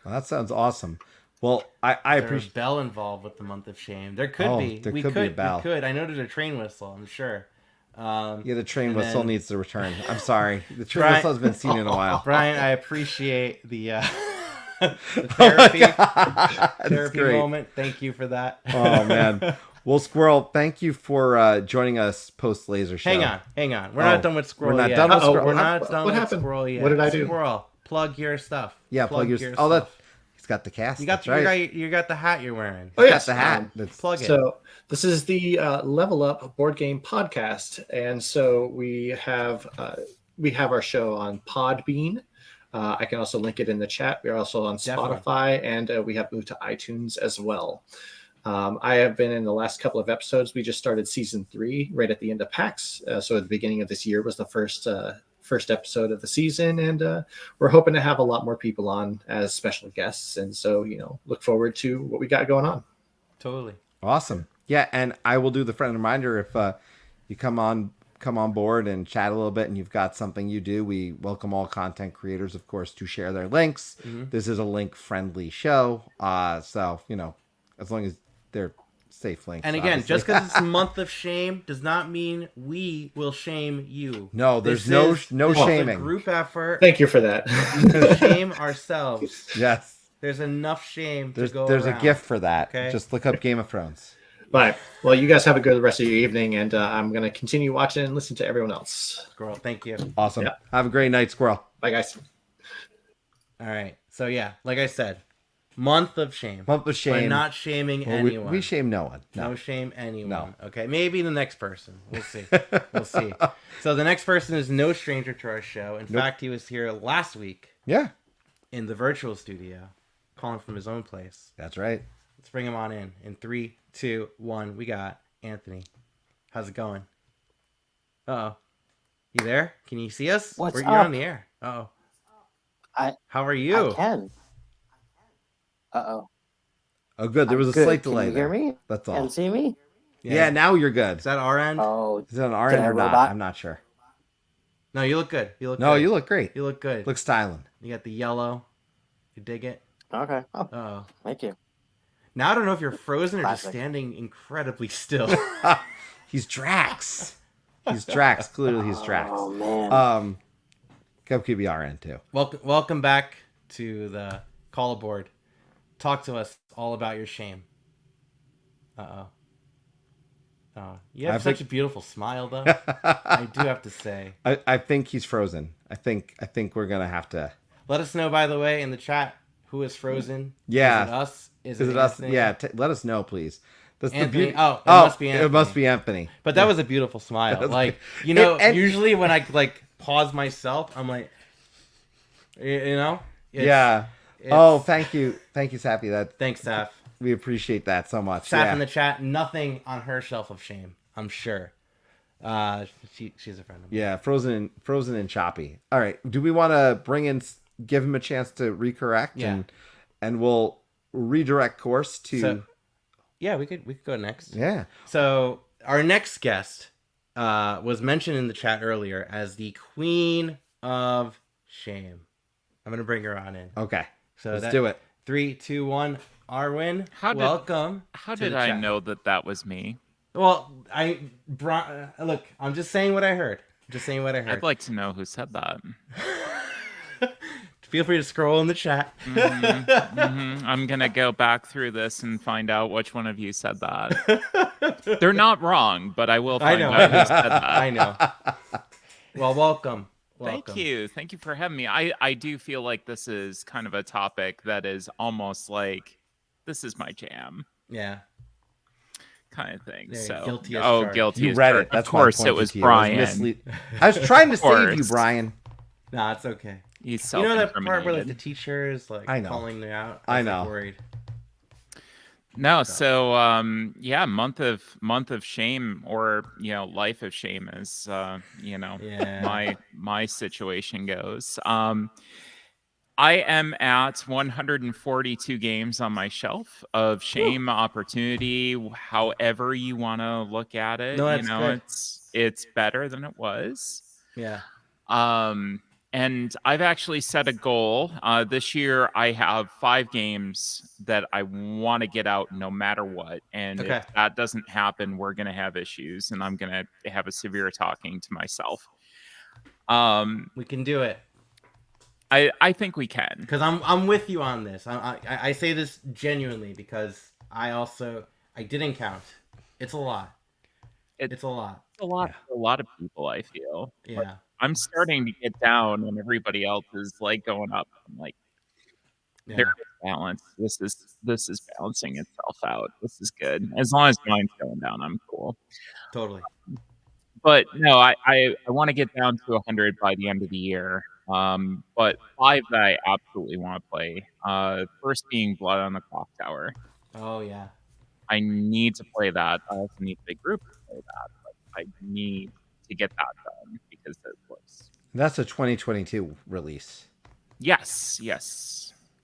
Well, that sounds awesome. Well, I appreciate Bell involved with the month of shame. There could be. There could be a bell. We could. I know there's a train whistle. I'm sure. The train whistle needs to return. I'm sorry. The train whistle has been seen in a while. Brian, I appreciate the therapy moment. Thank you for that. Oh man. Well, Squirrel, thank you for joining us post Laser Show. Hang on. We're not done with Squirrel yet. We're not done with Squirrel yet. What did I do? Squirrel, plug your stuff. Yeah, plug your stuff. Oh, that's... He's got the cast. You got the hat you're wearing. Oh, yes. The hat. Plug it. So this is the Level Up board game podcast. And so we have our show on Podbean. I can also link it in the chat. We're also on Spotify, and we have moved to iTunes as well. I have been in the last couple of episodes. We just started season 3 right at the end of PAX. So at the beginning of this year was the first episode of the season, and we're hoping to have a lot more people on as special guests. And so, look forward to what we got going on. Totally. Awesome. Yeah. And I will do the friend reminder. If you come on board and chat a little bit and you've got something you do, we welcome all content creators, of course, to share their links. Mm-hmm. This is a link friendly show. So, as long as they're safe links. And again, just because it's a month of shame does not mean we will shame you. No, there's no shaming. It's a group effort. Thank you for that. We shame ourselves. Yes. There's enough shame to go There's around. A gift for that. Okay? Just look up Game of Thrones. Bye. Well, you guys have a good rest of your evening, and I'm going to continue watching and listen to everyone else. Squirrel, thank you. Awesome. Yeah. Have a great night, Squirrel. Bye, guys. All right. So, yeah, like I said, month of shame. We're not shaming anyone. We shame no one. No shame anyone. No. Okay, maybe the next person. We'll see. So the next person is no stranger to our show. In fact, he was here last week. Yeah. In the virtual studio, calling from his own place. That's right. Let's bring him on in. In 3, 2, 1, we got Anthony. How's it going? Uh-oh. You there? Can you see us? What's up? You're on the air. Uh-oh. How are you? I can. Uh-oh. Oh, good. There was a slight delay. Can you hear me? That's all. And see me? Yeah, now you're good. Is that our end? Oh. Is that on our end or not? I'm not sure. No, you look good. You look great. You look good. Look styling. You got the yellow. You dig it? Okay. Oh, uh-oh. Thank you. Now I don't know if you're frozen or just standing incredibly still. He's Drax. He's Drax. Clearly, he's Drax. Oh man. BoardGameArena too. Welcome back to the call aboard. Talk to us all about your shame. You have such a beautiful smile, though. I do have to say. I think he's frozen. I think we're gonna have to. Let us know, by the way, in the chat who is frozen. Yeah. Is it us? Is it us? Yeah. Let us know, please. That's Anthony. It must be Anthony. It must be Anthony. But that was a beautiful smile. Like, usually when I like pause myself, I'm like, Yeah. Oh, thank you, Sappy. Thanks, Saf. We appreciate that so much. Saf in the chat. Nothing on her shelf of shame. I'm sure. She's a friend of mine. Yeah, frozen and choppy. All right. Do we want to give him a chance to recorrect? Yeah. And we'll redirect course to. So, yeah, we could go next. Yeah. So our next guest was mentioned in the chat earlier as the Queen of Shame. I'm gonna bring her on in. Okay. So let's do it. 3, 2, 1. Arwen, welcome. How did I know that was me? Well, look, I'm just saying what I heard. I'd like to know who said that. Feel free to scroll in the chat. I'm going to go back through this and find out which one of you said that. They're not wrong, but I will find out who said that. I know. Well, welcome. Thank you for having me. I do feel like this is kind of a topic that is almost like, this is my jam. Yeah. Kind of thing. Yeah, so guilty as charged. Guilty you as read charged. it. That's of course it was Brian. I was trying to save you, Brian. Nah, it's okay. He's that part where like the teacher is like calling me out? I know. Worried. No, so month of shame, or life of shame, as my situation goes. I am at 142 games on my shelf of shame, opportunity, however you want to look at it. No, that's good. It's better than it was. Yeah. And I've actually set a goal. This year, I have 5 games that I want to get out no matter what. And if that doesn't happen, we're going to have issues. And I'm going to have a severe talking to myself. We can do it. I think we can. Because I'm with you on this. I say this genuinely because I didn't count. It's a lot. It's a lot. It's a lot for a lot of people, I feel. Yeah. But I'm starting to get down when everybody else is like going up. I'm like, there's balance. This is balancing itself out. This is good. As long as mine's going down, I'm cool. Totally. But no, I want to get down to 100 by the end of the year. But 5 that I absolutely want to play. First being Blood on the Clocktower. Oh yeah. I need to play that. I also need a big group to play that. But I need to get that done because it looks. That's a 2022 release. Yes.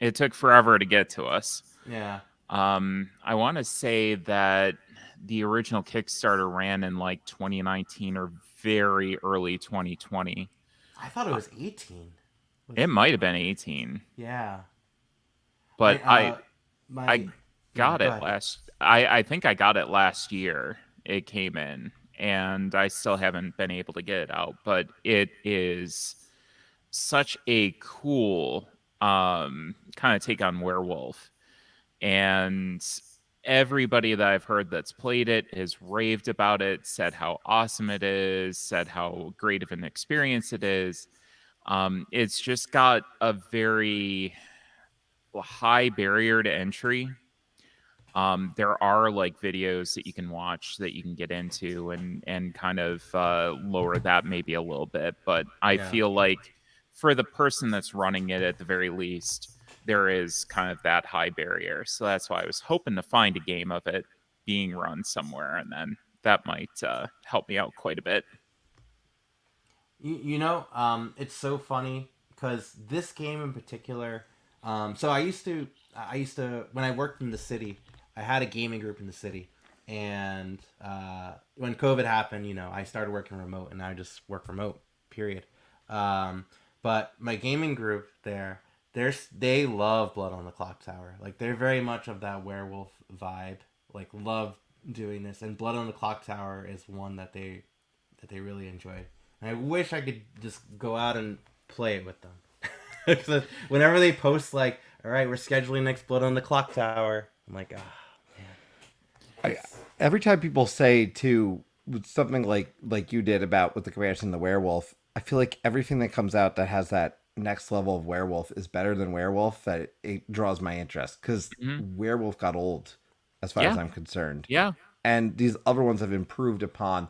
It took forever to get to us. Yeah. I want to say that the original Kickstarter ran in like 2019 or very early 2020. I thought it was 18. It might have been 18. Yeah. But I got it last. I think I got it last year. It came in, and I still haven't been able to get it out. But it is such a cool kind of take on Werewolf, and everybody that I've heard that's played it has raved about it, said how awesome it is, said how great of an experience it is. It's just got a very high barrier to entry. There are like videos that you can watch that you can get into and kind of lower that maybe a little bit. But I feel like for the person that's running it, at the very least, there is kind of that high barrier. So that's why I was hoping to find a game of it being run somewhere, and then that might help me out quite a bit. It's so funny because this game in particular. So I used to when I worked in the city, I had a gaming group in the city, and when COVID happened, I started working remote, and I just work remote. Period. But my gaming group there. They love Blood on the Clocktower. Like, they're very much of that werewolf vibe. Like, love doing this, and Blood on the Clocktower is one that they really enjoy. And I wish I could just go out and play it with them. Because whenever they post like, all right, we're scheduling next Blood on the Clocktower, I'm like, man. Every time people say too something like you did about with the comparison to werewolf, I feel like everything that comes out that has that next level of werewolf is better than werewolf. That it draws my interest because werewolf got old, as far as I'm concerned. Yeah, and these other ones have improved upon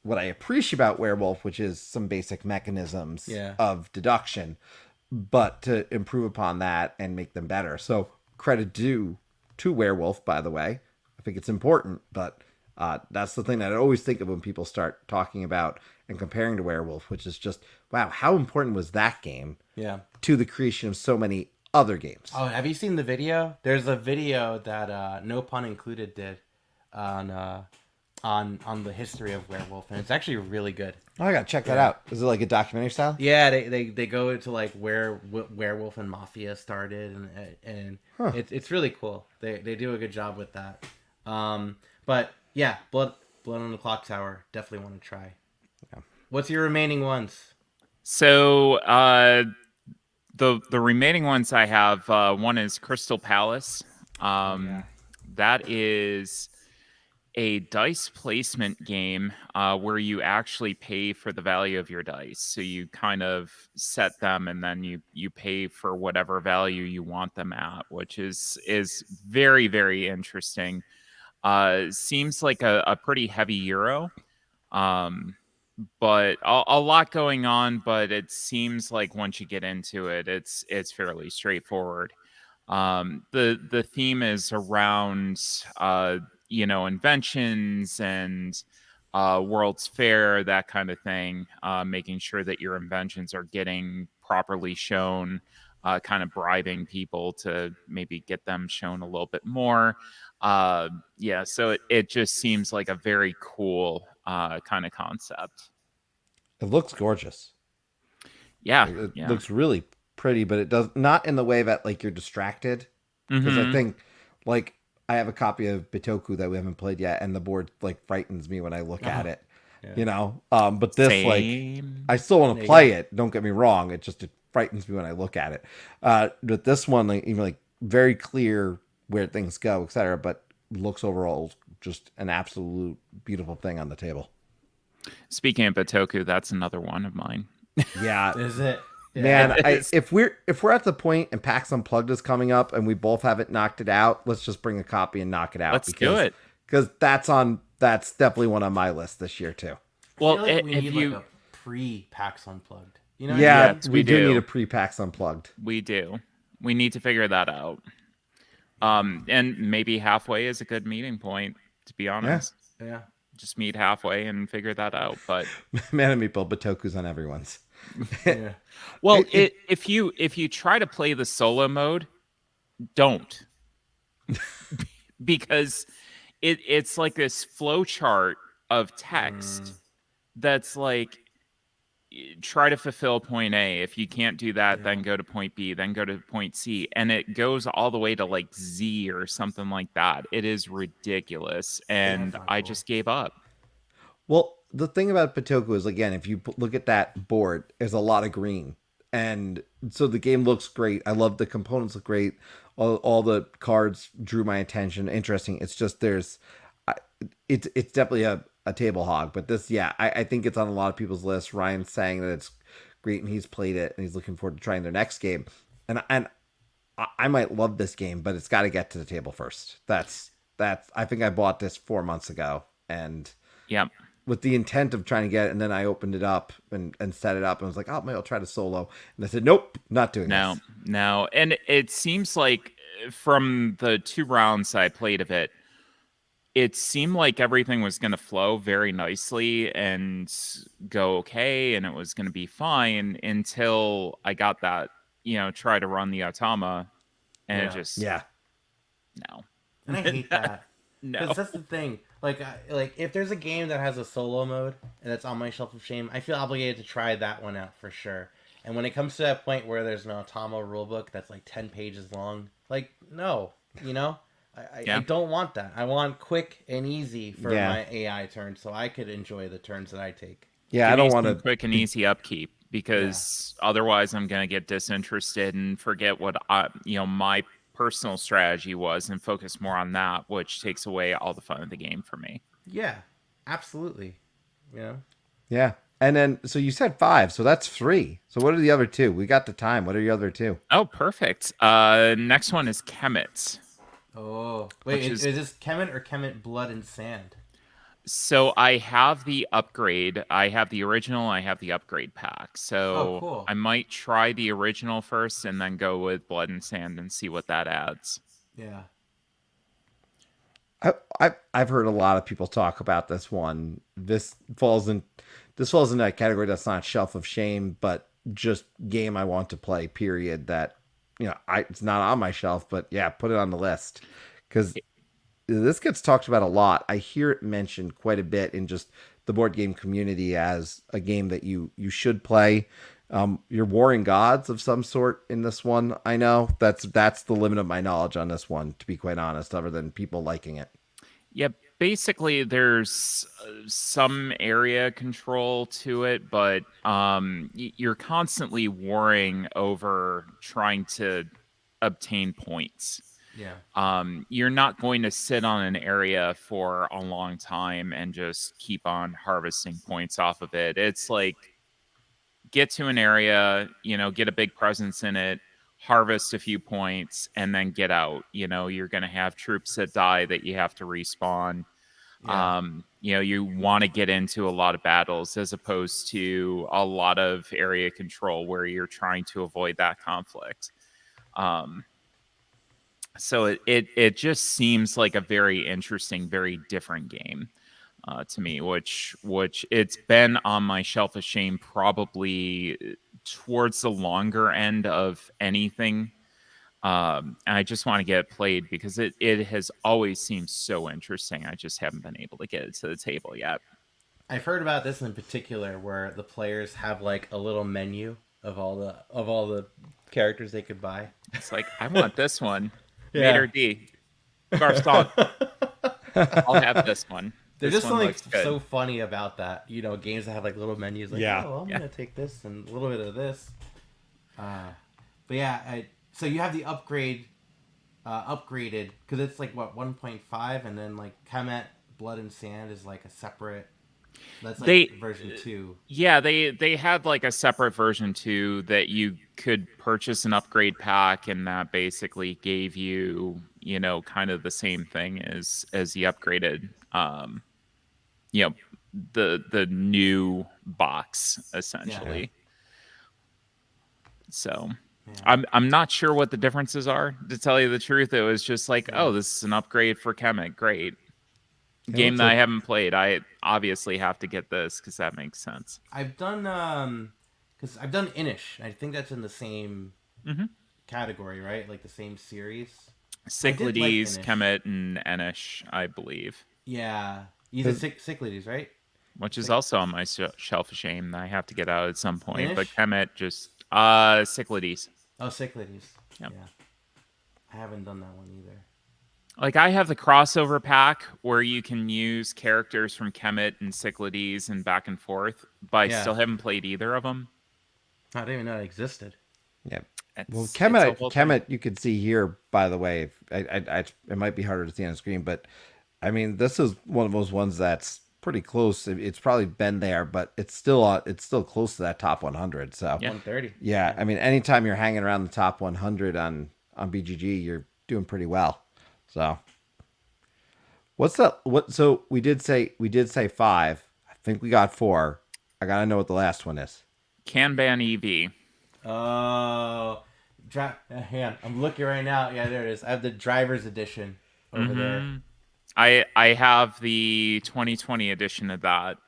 what I appreciate about werewolf, which is some basic mechanisms of deduction, but to improve upon that and make them better. So credit due to werewolf, by the way. I think it's important, but that's the thing that I always think of when people start talking about and comparing to werewolf, which is just, wow, how important was that game to the creation of so many other games? Oh, have you seen the video? There's a video that No Pun Included did on the history of werewolf, and it's actually really good. Oh, I gotta check that out. Is it like a documentary style? Yeah, they go into like where werewolf and mafia started, and it's really cool. They do a good job with that. But yeah, Blood on the Clocktower, definitely want to try. Yeah. What's your remaining ones? So the remaining ones I have, one is Crystal Palace. That is a dice placement game where you actually pay for the value of your dice. So you kind of set them and then you pay for whatever value you want them at, which is very, very interesting. Seems like a pretty heavy Euro, but a lot going on, but it seems like once you get into it, it's fairly straightforward. The theme is around inventions and World's Fair, that kind of thing, making sure that your inventions are getting properly shown, kind of bribing people to maybe get them shown a little bit more. So it just seems like a very cool kind of concept. It looks gorgeous. It looks really pretty, but it does not in the way that like you're distracted. Because I think like I have a copy of Bitoku that we haven't played yet, and the board like frightens me when I look at it. Yeah. But this like I still want to play it. Don't get me wrong. It frightens me when I look at it. But this one, like even like very clear where things go, etc. But looks overall just an absolute beautiful thing on the table. Speaking of Bitoku, that's another one of mine. Yeah, is it? Yeah, man, if we're at the point and PAX Unplugged is coming up and we both haven't knocked it out, let's just bring a copy and knock it out. Let's do it, because that's definitely one on my list this year too. Well, like we need like a pre-PAX Unplugged. You know? Yeah, yes, we do need a pre-PAX Unplugged. We do. We need to figure that out. And maybe halfway is a good meeting point, to be honest. Yeah. Just meet halfway and figure that out. But Man and Meeple, Bitoku's on everyone's. Yeah. Well, if you try to play the solo mode, don't. Because it's like this flow chart of text that's like, try to fulfill point A. If you can't do that, then go to point B, then go to point C. And it goes all the way to like Z or something like that. It is ridiculous. And I just gave up. Well, the thing about Bitoku is, again, if you look at that board, there's a lot of green. And so the game looks great. I love the components look great. All the cards drew my attention. Interesting. It's just it's definitely a table hog, but this, I think it's on a lot of people's lists. Ryan's saying that it's great and he's played it and he's looking forward to trying their next game. And I might love this game, but it's got to get to the table first. That's I think I bought this 4 months ago, and with the intent of trying to get it, and then I opened it up and set it up and was like, oh, maybe I'll try to solo. And I said, nope, not doing this. No. And it seems like from the 2 rounds I played of it, it seemed like everything was going to flow very nicely and go okay, and it was going to be fine until I got that, try to run the Automa, and it just no. And I hate that. No, because that's the thing. Like if there's a game that has a solo mode and that's on my shelf of shame, I feel obligated to try that one out for sure. And when it comes to that point where there's an Automa rulebook that's like 10 pages long, like no, I don't want that. I want quick and easy for my AI turn, so I could enjoy the turns that I take. Yeah, I don't want to quick and easy upkeep, because otherwise I'm going to get disinterested and forget what my personal strategy was and focus more on that, which takes away all the fun of the game for me. Yeah, absolutely. Yeah. And then, so you said 5, so that's 3. So what are the other 2? We got the time. What are the other 2? Oh, perfect. Next one is Kemet. Oh, wait, is this Kemet or Kemet Blood and Sand? So I have the upgrade. I have the original. I have the upgrade pack. So cool. I might try the original first and then go with Blood and Sand and see what that adds. Yeah. I've heard a lot of people talk about this one. This falls in that category that's not Shelf of Shame, but just game I want to play, period. That, it's not on my shelf, but yeah, put it on the list. Because this gets talked about a lot. I hear it mentioned quite a bit in just the board game community as a game that you should play. You're warring gods of some sort in this one. I know that's the limit of my knowledge on this one, to be quite honest, other than people liking it. Yeah, basically there's some area control to it, but you're constantly warring over trying to obtain points. Yeah. You're not going to sit on an area for a long time and just keep on harvesting points off of it. It's like, get to an area, get a big presence in it, harvest a few points, and then get out. You're going to have troops that die that you have to respawn. Yeah. You want to get into a lot of battles as opposed to a lot of area control where you're trying to avoid that conflict. So it just seems like a very interesting, very different game to me, which it's been on my shelf of shame probably towards the longer end of anything. And I just want to get it played because it has always seemed so interesting. I just haven't been able to get it to the table yet. I've heard about this in particular where the players have like a little menu of all the characters they could buy. It's like, I want this one. Mater D. Carson. I'll have this one. There's just something so funny about that. Games that have like little menus like, I'm going to take this and a little bit of this. But yeah, so you have the upgraded, because it's like, what, 1.5? And then like Kemet, Blood and Sand is like a separate... That's like version 2. Yeah, they had like a separate version 2 that you could purchase an upgrade pack, and that basically gave you, kind of the same thing as the upgraded, the new box essentially. Yeah. So I'm not sure what the differences are, to tell you the truth. It was just like, oh, this is an upgrade for Kemet, great. Game that I haven't played. I obviously have to get this because that makes sense. I've done Inish. I think that's in the same category, right? Like the same series. Cyclades, Kemet, and Inish, I believe. Yeah, you said Cyclades, right? Which is also on my shelf of shame that I have to get out at some point. Inish? But Kemet just Cyclades. Oh, Cyclades. Yep. Yeah, I haven't done that one either. Like, I have the crossover pack where you can use characters from Kemet and Cyclades and back and forth, but I still haven't played either of them. I didn't even know it existed. Yeah. Well, Kemet, you could see here, by the way. It might be harder to see on the screen, but I mean, this is one of those ones that's pretty close. It's probably been there, but it's still close to that top 100. So 130. Yeah, I mean, anytime you're hanging around the top 100 on BGG, you're doing pretty well. So, what's that? So we did say 5. I think we got 4. I gotta know what the last one is. Kanban EV. Oh, I'm looking right now. Yeah, there it is. I have the driver's edition over there. I have the 2020 edition of that.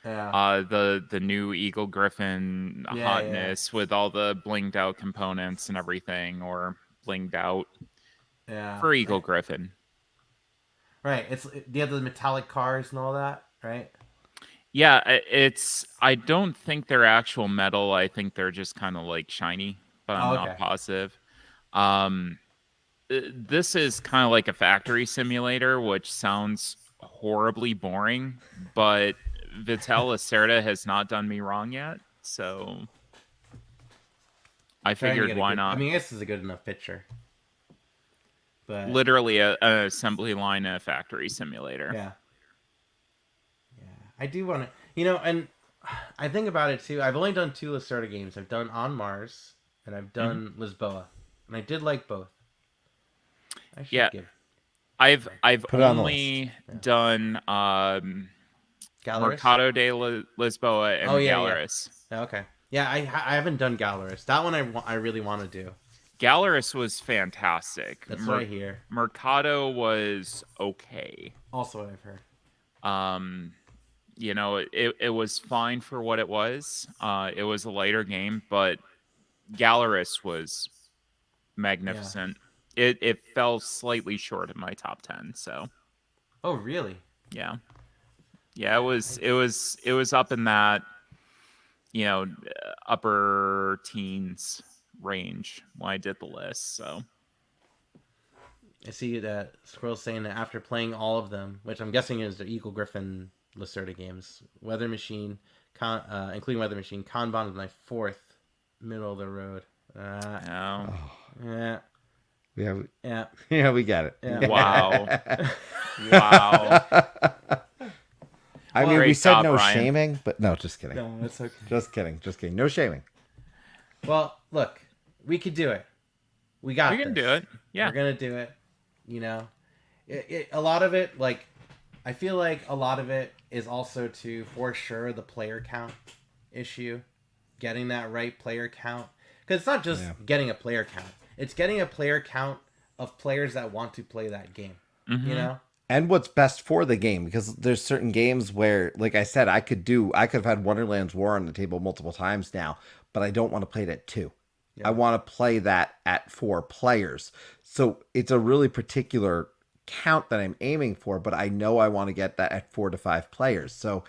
Yeah. The new Eagle Griffin hotness with all the blinged out components and everything, or blinged out. Yeah. For Eagle Griffin. Right. You have the metallic cars and all that, right? Yeah, I don't think they're actual metal. I think they're just kind of like shiny, but I'm not positive. this is kind of like a factory simulator, which sounds horribly boring, but Vital Lacerda has not done me wrong yet, so I figured why not. I mean, this is a good enough picture. But literally an assembly line in a factory simulator. Yeah. I do want to, and I think about it too. I've only done 2 Lacerda games. I've done On Mars and I've done Lisboa, and I did like both. I've only done Mercado de Lisboa and Galeras. Yeah. Okay. Yeah, I haven't done Galeras. That one I really want to do. Galeras was fantastic. That's what I hear. Mercado was okay. Also what I've heard. It was fine for what it was. It was a lighter game, but Galeras was magnificent. Yeah. It fell slightly short of my top 10. So. Oh really? Yeah. Yeah, it was up in that, upper teens range when I did the list. So I see that Squirrel's saying that after playing all of them, which I'm guessing is the Eagle Griffin Lacerda games, Weather Machine, including Weather Machine, Kanban is my 4th, middle of the road. Yeah. Yeah, we got it. Yeah. Wow. I mean, we said no shaming, but no, just kidding. No, that's okay. Just kidding. No shaming. Well, look, we could do it. We got this. We can do it. Yeah. We're going to do it. A lot of it, I feel like a lot of it is also for sure, the player count issue. Getting that right player count. Because it's not just getting a player count. It's getting a player count of players that want to play that game. Mm-hmm. And what's best for the game, because there's certain games where, like I said, I could have had Wonderland's War on the table multiple times now, but I don't want to play it at 2. Yeah. I want to play that at 4 players. So it's a really particular count that I'm aiming for, but I know I want to get that at 4 to 5 players. So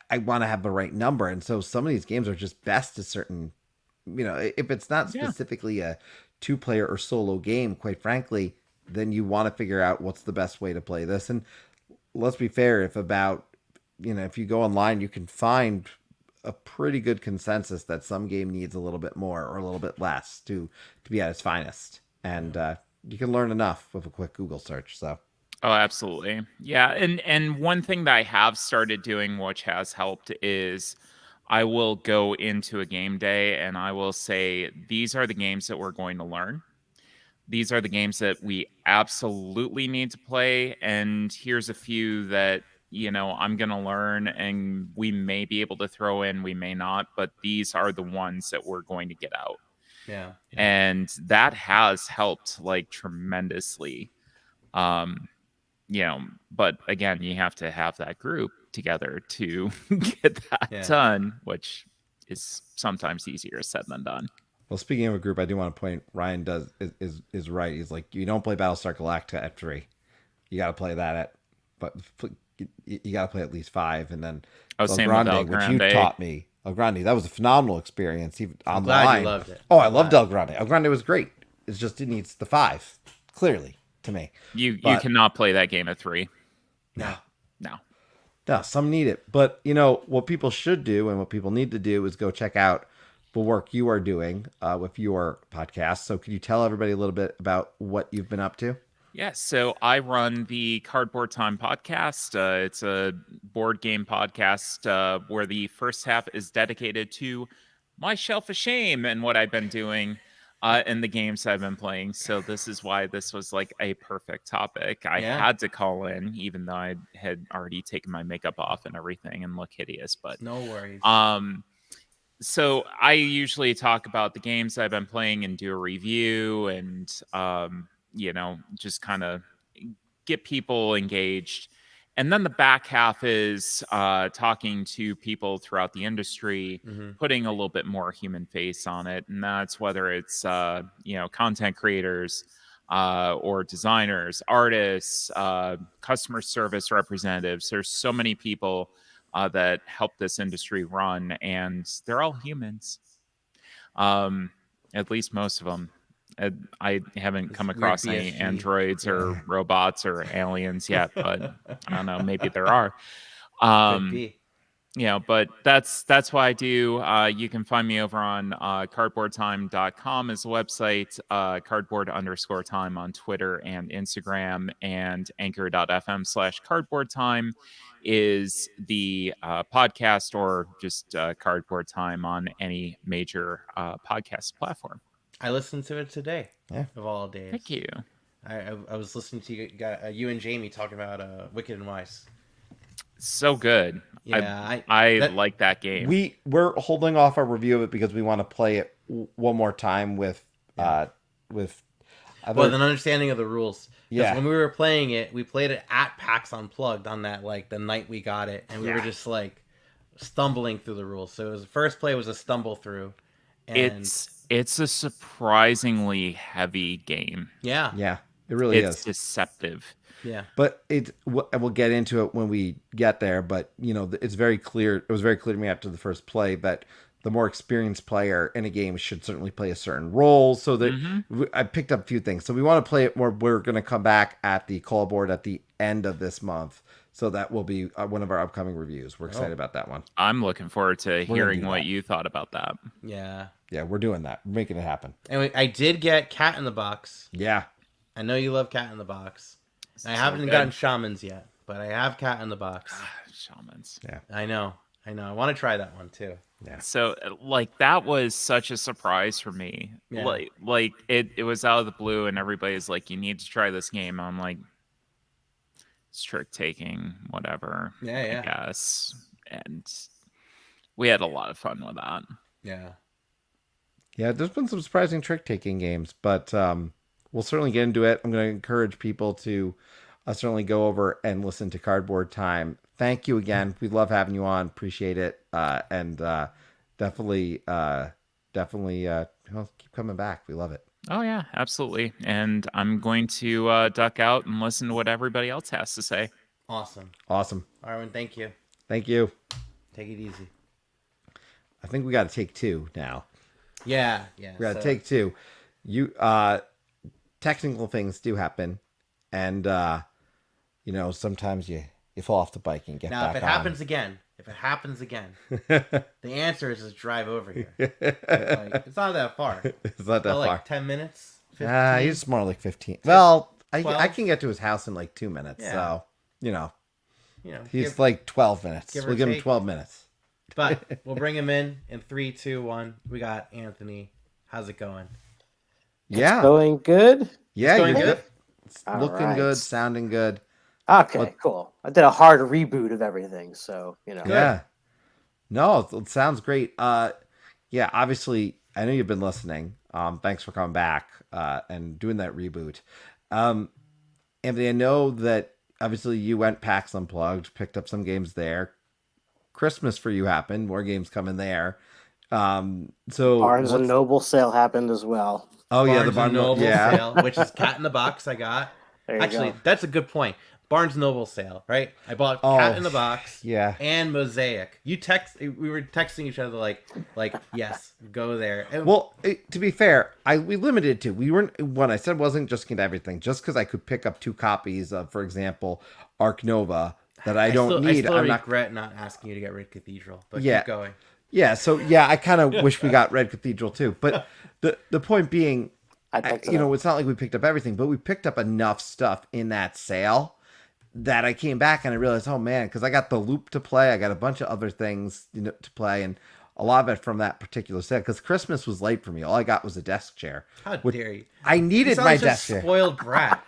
I want to have the right number. And so some of these games are just best to certain, if it's not specifically a 2-player or solo game, quite frankly, then you want to figure out what's the best way to play this. And let's be fair, if you go online, you can find a pretty good consensus that some game needs a little bit more or a little bit less to be at its finest. And you can learn enough with a quick Google search. So. Oh, absolutely. Yeah. And one thing that I have started doing, which has helped, is I will go into a game day and I will say, these are the games that we're going to learn. These are the games that we absolutely need to play. And here's a few that, I'm going to learn, and we may be able to throw in, we may not, but these are the ones that we're going to get out. Yeah. And that has helped tremendously. But again, you have to have that group together to get that done, which is sometimes easier said than done. Well, speaking of a group, I do want to point, Ryan is right. He's like, you don't play Battlestar Galactica at 3. You got to play that you got to play at least 5. And then El Grande, which you taught me. El Grande, that was a phenomenal experience. Even I'm online. Glad you loved it. Oh, I loved El Grande. El Grande was great. It just needs the 5, clearly, to me. You cannot play that game at 3. No. No, some need it. But, what people should do and what people need to do is go check out the work you are doing with your podcast. So can you tell everybody a little bit about what you've been up to? Yes. So I run the Cardboard Time podcast. It's a board game podcast where the first half is dedicated to my shelf of shame and what I've been doing in the games I've been playing. So this is why this was a perfect topic. I had to call in, even though I had already taken my makeup off and everything and look hideous. But no worries. So I usually talk about the games I've been playing and do a review and, just kind of get people engaged. And then the back half is talking to people throughout the industry, putting a little bit more human face on it. And that's whether it's, content creators or designers, artists, customer service representatives. There's so many people that help this industry run, and they're all humans. At least most of them. I haven't come across any androids or robots or aliens yet, but I don't know, maybe there are. Could be. But that's what I do. You can find me over on cardboardtime.com as a website, cardboard_time on Twitter and Instagram, and anchor.fm/cardboardtime is the podcast, or just Cardboard Time on any major podcast platform. I listened to it today, of all days. Thank you. I was listening to you and Jamie talking about Wicked and Wise. So good. Yeah, I like that game. We're holding off our review of it because we want to play it one more time with an understanding of the rules. Yeah. When we were playing it, we played it at PAX Unplugged on that the night we got it, and we were just stumbling through the rules. So the first play was a stumble through. And it's a surprisingly heavy game. Yeah. Yeah. It really is. It's deceptive. Yeah. But we'll get into it when we get there, but it's very clear. It was very clear to me after the first play that the more experienced player in a game should certainly play a certain role. So that I picked up a few things. So we want to play it more. We're going to come back at the call board at the end of this month. So that will be one of our upcoming reviews. We're excited about that one. I'm looking forward to hearing what you thought about that. Yeah. Yeah, we're doing that. We're making it happen. And I did get Cat in the Box. Yeah. I know you love Cat in the Box. I haven't gotten Shamans yet, but I have Cat in the Box. Shamans. Yeah. I know. I want to try that one too. Yeah. So that was such a surprise for me. Yeah. It was out of the blue, and everybody's like, you need to try this game. I'm like, it's trick taking, whatever. Yeah. I guess. And we had a lot of fun with that. Yeah. Yeah, there's been some surprising trick taking games, but we'll certainly get into it. I'm going to encourage people to certainly go over and listen to Cardboard Time. Thank you again. We love having you on. Appreciate it. And definitely keep coming back. We love it. Oh, yeah, absolutely. And I'm going to duck out and listen to what everybody else has to say. Awesome. Arwen, thank you. Thank you. Take it easy. I think we got to take two now. Yeah. We got to take two. Technical things do happen, and sometimes you fall off the bike and get back on. If it happens again, the answer is just drive over here. It's not that far. It's not that far. Like 10 minutes. 15? He's more like 15. Well, I can get to his house in like 2 minutes. Yeah. So he's like 12 minutes. We'll give him 12 minutes. But we'll bring him in 3, 2, 1. We got Anthony. How's it going? Yeah. It's going good? Yeah, going good. It's looking good, sounding good. Okay, cool. I did a hard reboot of everything, so, Yeah. No, it sounds great. Yeah, obviously, I know you've been listening. Thanks for coming back and doing that reboot. Anthony, I know that obviously you went PAX Unplugged, picked up some games there. Christmas for you happened. More games coming there. So Barnes and Noble sale happened as well. Oh, Barnes the Barnes and Noble sale, which is Cat in the Box I got. Actually, that's a good point. Barnes Noble sale, right? I bought Cat in the Box, and Mosaic. We were texting each other like yes, go there. And, well, to be fair, we limited to. We weren't. What I said wasn't just get everything, just because I could pick up 2 copies of, for example, Ark Nova that I don't need. I regret not asking you to get Red Cathedral, but keep going. Yeah, so I kind of wish we got Red Cathedral too. But the point being, it's not like we picked up everything, but we picked up enough stuff in that sale that I came back and I realized, oh man, because I got the Loop to play, I got a bunch of other things to play, and a lot of it from that particular set. Because Christmas was late for me, all I got was a desk chair. How dare you? I needed my desk chair. Spoiled brat.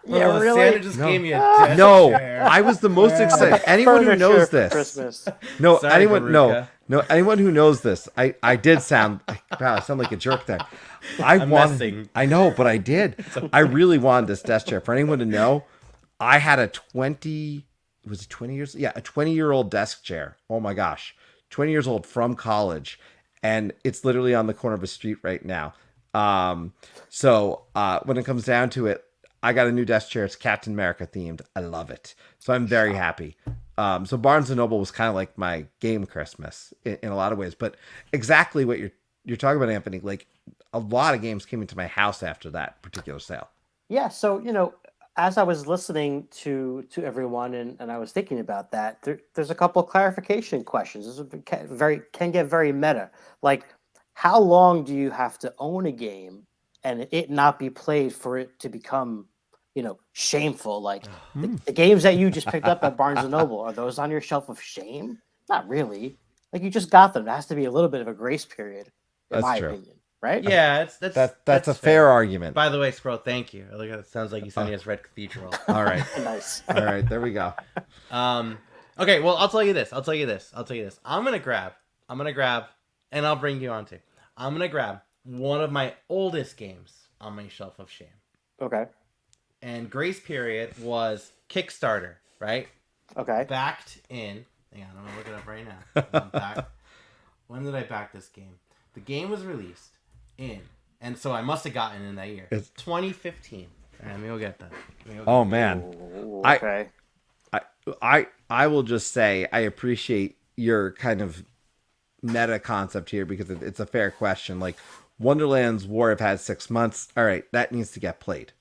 Yeah, really? Santa just gave me a desk chair. I was the most excited. Anyone who knows this, Christmas. No, Sorry, anyone, Veruca. no, anyone who knows this, I did sound. Wow, I sound like a jerk there. I'm messing. I know, but I did. Okay. I really wanted this desk chair. For anyone to know, I had a 20-year-old desk chair. Oh my gosh, 20 years old from college, and it's literally on the corner of a street right now. So when it comes down to it, I got a new desk chair. It's Captain America themed. I love it. So I'm very happy. So Barnes & Noble was kind of like my game Christmas in a lot of ways. But exactly what you're talking about, Anthony, like a lot of games came into my house after that particular sale. Yeah, so as I was listening to everyone and I was thinking about that, there's a couple of clarification questions. This can get very meta. Like, how long do you have to own a game and it not be played for it to become, shameful? Like the games that you just picked up at Barnes and Noble, are those on your shelf of shame? Not really. Like, you just got them. There has to be a little bit of a grace period, in my opinion. Right? Yeah, that's a fair argument. By the way, Scroll, thank you. I look at it sounds like you sent us Red Cathedral. All right. Nice. All right, there we go. Okay, well, I'll tell you this. I'm gonna grab, and I'll bring you on too. I'm gonna grab one of my oldest games on my shelf of shame. Okay. And grace period was Kickstarter, right? Okay. Backed in. Hang on, I'm gonna look it up right now. When did I back this game? The game was released and so I must have gotten in that year. It's 2015. And we'll get that. Man. Okay. I will just say I appreciate your kind of meta concept here because it's a fair question. Like, Wonderland's War have had 6 months. All right, that needs to get played,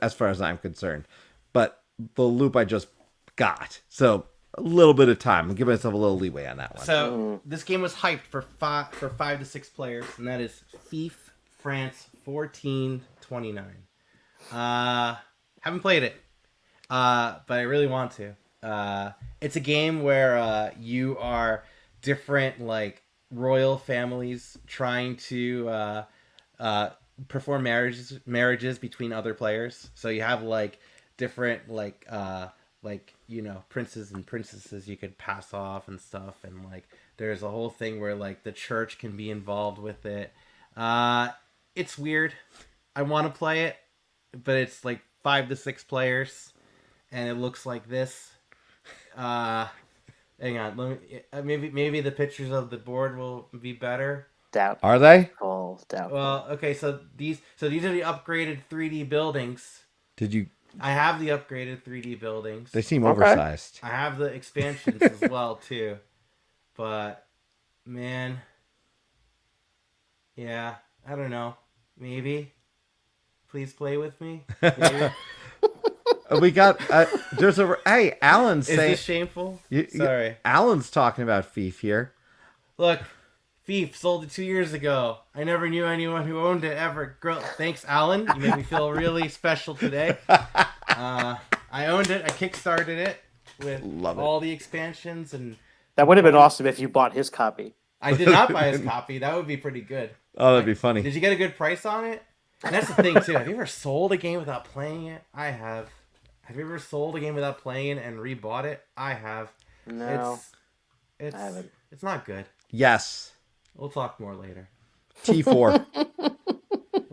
as far as I'm concerned. But the loop I just got, so a little bit of time. I'll give myself a little leeway on that one. So this game was hyped for 5 to 6 players, and that is Fief, France 1429. Haven't played it, but I really want to. It's a game where you are different like royal families trying to perform marriages between other players. So you have like different princes and princesses you could pass off and stuff, and like there's a whole thing where like the church can be involved with it. It's weird. I want to play it, but it's like 5 to 6 players, and it looks like this. Hang on, let me maybe the pictures of the board will be better. Doubt. Are they? Oh, doubt. Well, okay, so these are the upgraded 3D buildings. Did you? I have the upgraded 3D buildings. They seem oversized. I have the expansions as well too, but man, yeah, I don't know. Maybe, please play with me. We got there's a hey Alan's saying. Is this shameful? Sorry, Alan's talking about Fief here. Look, Fief sold it 2 years ago. I never knew anyone who owned it ever. Thanks, Alan. You made me feel really special today. I owned it. I kickstarted it with all the expansions, and that would have been awesome if you bought his copy. I did not buy his copy. That would be pretty good. Oh, that'd be funny. Did you get a good price on it? And that's the thing too. Have you ever sold a game without playing it? I have. Have you ever sold a game without playing it and rebought it? I have. No, I haven't. It's not good. Yes. We'll talk more later. T4.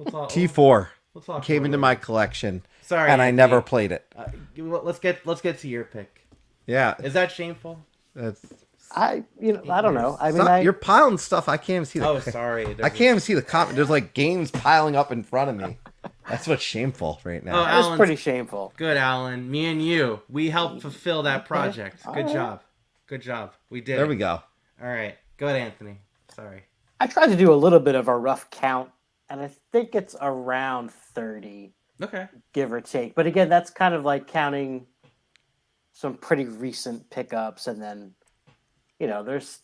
T4 came into my collection. Sorry, and I never played it. Let's get to your pick. Yeah. Is that shameful? I don't know. I mean, you're piling stuff. I can't even see. Sorry. I can't even see the comment. There's like games piling up in front of me. That's what's shameful right now. It's pretty shameful. Good, Alan. Me and you, we helped fulfill that project. Good job. Good job. We did. There we go. All right. Go ahead, Anthony. Sorry. I tried to do a little bit of a rough count, and I think it's around 30. Okay. Give or take. But again, that's kind of like counting some pretty recent pickups, and then, there's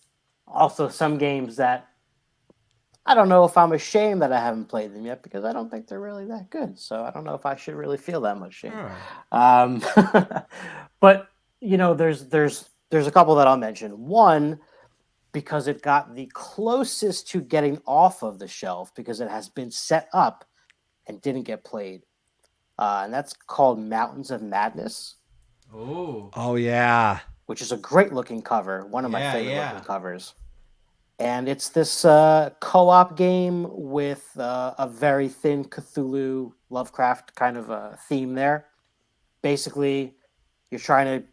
also some games that I don't know if I'm ashamed that I haven't played them yet because I don't think they're really that good. So I don't know if I should really feel that much shame. But there's a couple that I'll mention. One, because it got the closest to getting off of the shelf because it has been set up and didn't get played. And that's called Mountains of Madness. Oh yeah. Which is a great looking cover. One of my favorite looking covers. And it's this co-op game with a very thin Cthulhu Lovecraft kind of a theme there. Basically, you're trying to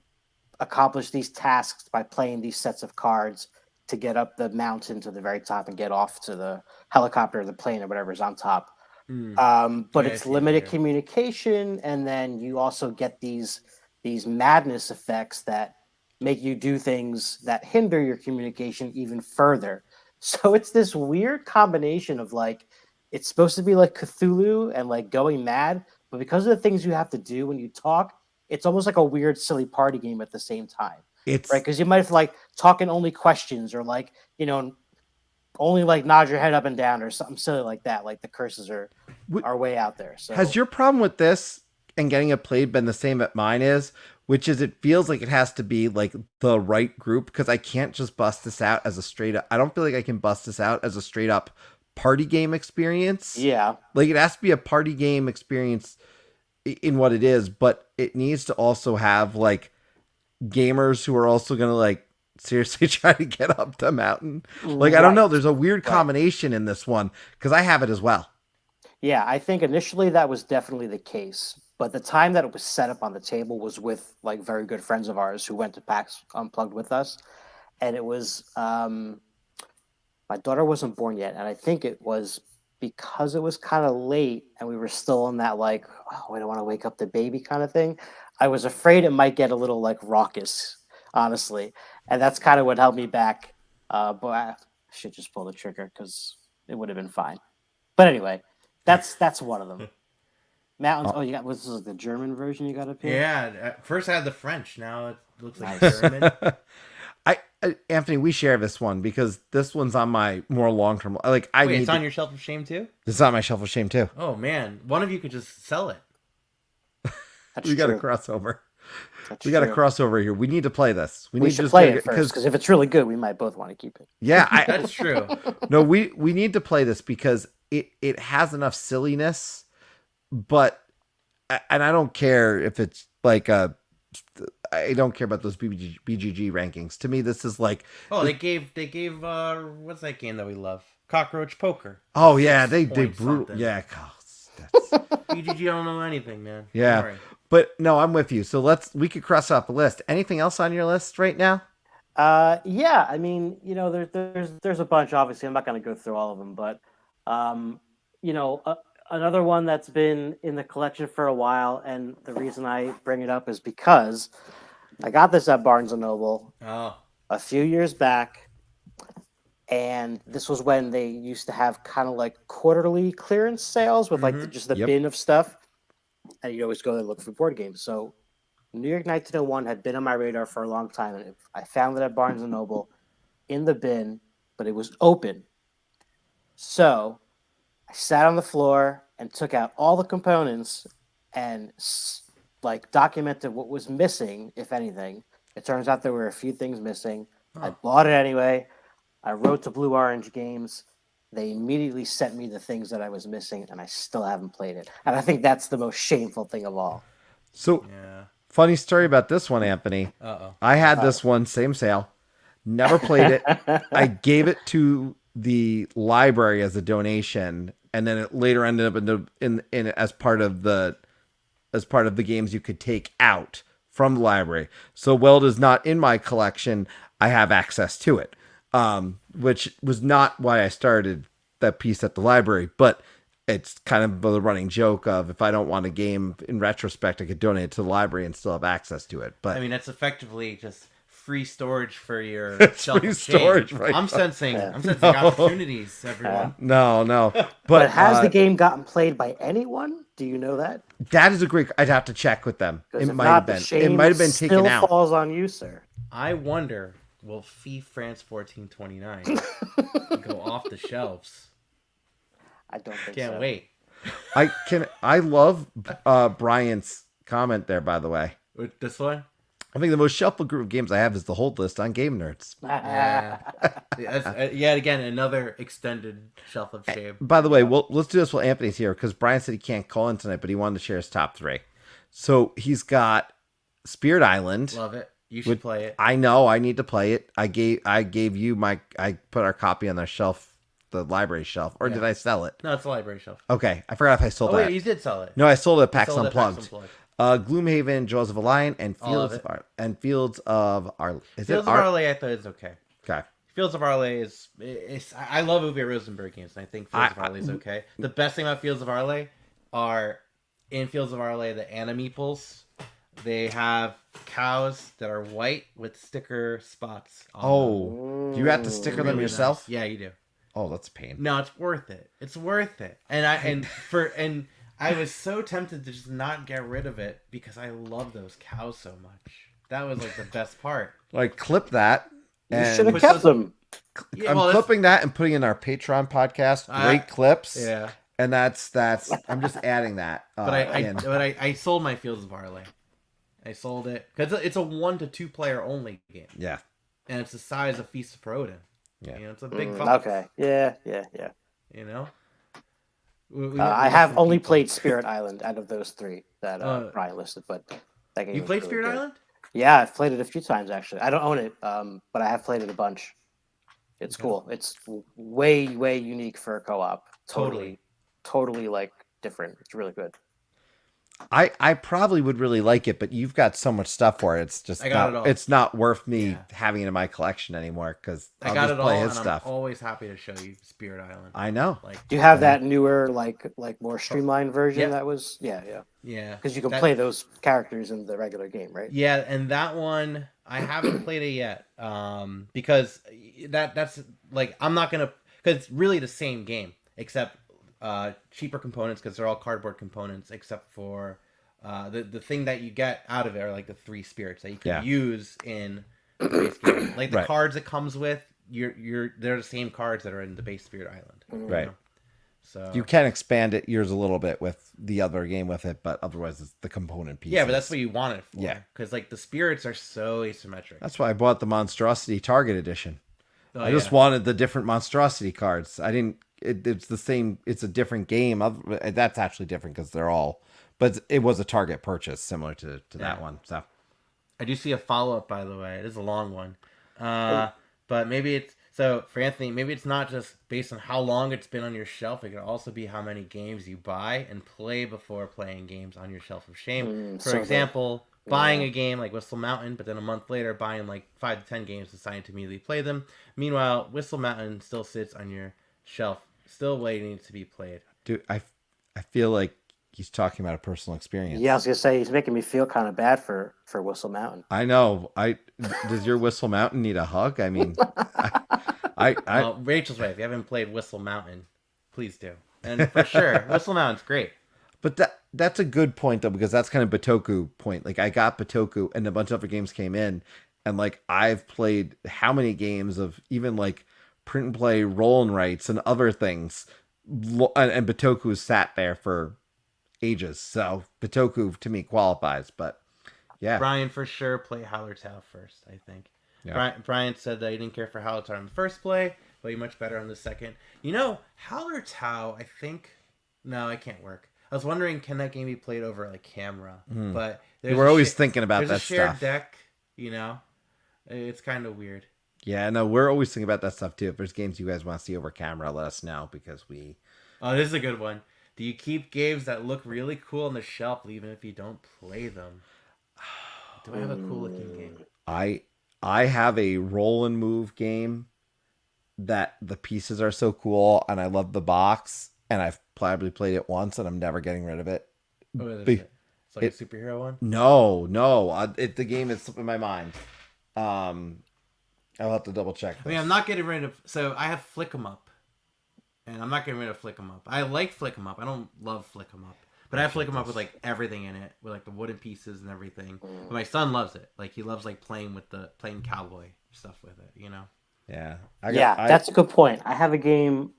accomplish these tasks by playing these sets of cards to get up the mountain to the very top and get off to the helicopter or the plane or whatever's on top. But it's limited communication, and then you also get these madness effects that make you do things that hinder your communication even further. So it's this weird combination of like, it's supposed to be like Cthulhu and like going mad, but because of the things you have to do when you talk, it's almost like a weird, silly party game at the same time. It's right, because you might have like talking only questions, or like, you know, only like nod your head up and down or something silly like that. Like the curses are way out there. So has your problem with this and getting it played been the same that mine is, which is it feels like it has to be like the right group, because I can't just bust this out as a straight up. I don't feel like I can bust this out as a straight up party game experience. Yeah, like it has to be a party game experience in what it is, but it needs to also have like gamers who are also going to like seriously try to get up the mountain. Like, I don't know. There's a weird combination in this one because I have it as well. Yeah, I think initially that was definitely the case. But the time that it was set up on the table was with like very good friends of ours who went to PAX Unplugged with us. And it was, my daughter wasn't born yet. And I think it was because it was kind of late and we were still in that like, oh, we don't want to wake up the baby kind of thing. I was afraid it might get a little like raucous, honestly. And that's kind of what held me back. But I should just pull the trigger because it would have been fine. But anyway, that's one of them. Mountains. Oh, you got what's this, the German version you got up here? Yeah, first I had the French. Now it looks like German. Anthony, we share this one because this one's on my more long term. Like, Wait, it's on your shelf of shame too. It's on my shelf of shame too. Oh man, one of you could just sell it. We got a crossover. We got a crossover here. We need to play this. We should play it first because if it's really good, we might both want to keep it. Yeah, that's true. No, we need to play this because it has enough silliness, but and I don't care if it's like I don't care about those BGG rankings. To me, this is like they gave what's that game that we love? Cockroach Poker. Oh yeah, they brutal. Yeah, BGG don't know anything, man. Yeah. Sorry. But no, I'm with you. So we could cross off the list. Anything else on your list right now? Yeah. I mean, you know, there's a bunch. Obviously, I'm not going to go through all of them, but you know, another one that's been in the collection for a while, and the reason I bring it up is because I got this at Barnes and Noble a few years back, and this was when they used to have kind of like quarterly clearance sales with like just the bin of stuff. And you'd always go there and look for board games. So New York 1901 had been on my radar for a long time. And I found it at Barnes & Noble in the bin, but it was open. So I sat on the floor and took out all the components and like documented what was missing, if anything. It turns out there were a few things missing. I bought it anyway. I wrote to Blue Orange Games. They immediately sent me the things that I was missing, and I still haven't played it. And I think that's the most shameful thing of all. So, funny story about this one, Anthony. I had this one, same sale. Never played it. I gave it to the library as a donation, and then it later ended up in as part of the games you could take out from the library. So, while it is not in my collection, I have access to it. Which was not why I started that piece at the library, but it's kind of the running joke of if I don't want a game in retrospect, I could donate it to the library and still have access to it. But I mean, that's effectively just free storage for your free storage. Right? I'm sensing opportunities, everyone. No. But has the game gotten played by anyone? Do you know that? That is a great. I'd have to check with them. It might have been. It might have been taken out. Falls on you, sir. I wonder. Will Fief France 1429 go off the shelves? I don't think Can't so. wait. I love Brian's comment there, by the way. With this one? I think the most shuffle group of games I have is the Hold List on Game Nerds. Yet again, another extended shelf of shame. By the way, let's do this while Anthony's here, because Brian said he can't call in tonight, but he wanted to share his top 3. So he's got Spirit Island. Love it. You should play it. I know. I need to play it. I gave you I put our copy on the shelf, the library shelf, or did I sell it? No, it's a library shelf. Okay, I forgot if I sold that. Wait, you did sell it. No, I sold it at PAX Unplugged. Gloomhaven, Jaws of Allion, and Fields of Arley. Fields of Arley, I thought is okay. Okay. Fields of Arley is I love Uwe Rosenberg games, and I think Fields of Arley is okay. The best thing about Fields of Arley are in Fields of Arley the animeeples. They have cows that are white with sticker spots. Do you have to sticker them yourself? Nice. Yeah, you do. Oh, that's a pain. No, it's worth it. It's worth it. And I was so tempted to just not get rid of it because I love those cows so much. That was like the best part. Like, clip that. You should have kept them. I'm clipping that and putting in our Patreon podcast. Great clips. Yeah. And that's I'm just adding that. But I sold my Fields of Arley. I sold it because it's a 1 to 2 player only game. Yeah. And it's the size of Feast for Odin. Yeah. You know, it's a big box. Okay. Yeah. You know? I have only played Spirit Island out of those 3 that Brian listed, but that game. You played Spirit Island? Yeah, I've played it a few times actually. I don't own it, but I have played it a bunch. It's cool. It's way unique for a co-op. Totally like different. It's really good. I probably would really like it, but you've got so much stuff for it. It's just it's not worth me having it in my collection anymore because I got it all, and I'm always happy to show you Spirit Island. I know. Do you have that newer, like more streamlined version? That was yeah. Because you can play those characters in the regular game, right? Yeah, and that one I haven't played it yet because that's like I'm not gonna because it's really the same game except cheaper components because they're all cardboard components except for the thing that you get out of it are like the 3 spirits that you can use in the base game. Like the cards it comes with, they're the same cards that are in the base Spirit Island. Right. You know? So you can expand it yours a little bit with the other game with it, but otherwise it's the component piece. Yeah, but that's what you want it for. Yeah. Because like the spirits are so asymmetric. That's why I bought the Monstrosity Target Edition. I just wanted the different Monstrosity cards. I didn't. It's the same. It's a different game. That's actually different because they're all. But it was a Target purchase, similar to that one. So I do see a follow up, by the way. It is a long one, but maybe it's so for Anthony. Maybe it's not just based on how long it's been on your shelf. It could also be how many games you buy and play before playing games on your shelf of shame. For example, buying a game like Whistle Mountain, but then a month later buying like 5 to 10 games, deciding to immediately play them. Meanwhile, Whistle Mountain still sits on your shelf, still waiting to be played. Dude, I feel like he's talking about a personal experience. Yeah, I was gonna say he's making me feel kind of bad for Whistle Mountain. I know. Does your Whistle Mountain need a hug? I mean, Rachel's right. If you haven't played Whistle Mountain, please do. And for sure, Whistle Mountain's great. But that's a good point though, because that's kind of Bitoku point. Like I got Bitoku, and a bunch of other games came in, and like I've played how many games of even like print and play roll and writes and other things, and Bitoku sat there for ages. So Bitoku to me qualifies, but yeah. Brian for sure play Hallertau first, I think. Yeah. Brian said that he didn't care for Hallertau on the first play, but he much better on the second. You know, Hallertau, I think no, it can't work. I was wondering, can that game be played over like camera? But we're always thinking about that stuff. There's a shared deck, you know. It's kind of weird. Yeah, no, we're always thinking about that stuff too. If there's games you guys want to see over camera, let us know because we. Oh, this is a good one. Do you keep games that look really cool on the shelf even if you don't play them? Do I have a cool looking game? I have a roll and move game that the pieces are so cool and I love the box and I've probably played it once and I'm never getting rid of it. Oh, it's like a superhero one? No. The game is slipping my mind. I'll have to double check this. I mean, I'm not getting rid of. So I have Flick 'em Up, and I'm not getting rid of Flick 'em Up. I like Flick 'em Up. I don't love Flick 'em Up, but I have Flick 'em Up with like everything in it, with like the wooden pieces and everything. But my son loves it. Like he loves like playing cowboy stuff with it. You know? Yeah. That's a good point. I have a game.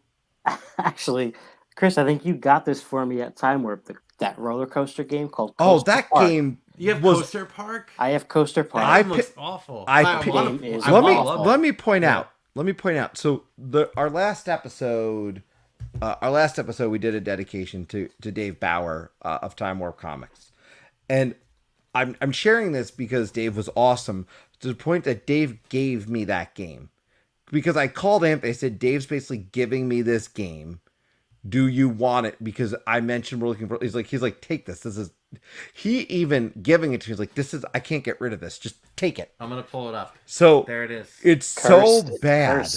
Actually, Chris, I think you got this for me at Time Warp. That roller coaster game called. Coaster Park. Game. You have Coaster Park? I have Coaster Park. That looks awful. Let me point out. So our last episode we did a dedication to Dave Bauer of Time Warp Comics, and I'm sharing this because Dave was awesome to the point that Dave gave me that game because I called him. I said Dave's basically giving me this game. Do you want it? Because I mentioned we're looking for. He's like, take this. This is. He even giving it to me. He's like, this is. I can't get rid of this. Just take it. I'm gonna pull it up. So there it is. It's so bad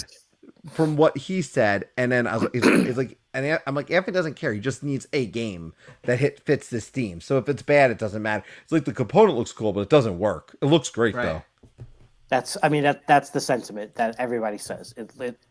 from what he said, and then I was he's like, and I'm like, Anthony doesn't care. He just needs a game that fits this theme. So if it's bad, it doesn't matter. It's like the component looks cool, but it doesn't work. It looks great though. That's the sentiment that everybody says.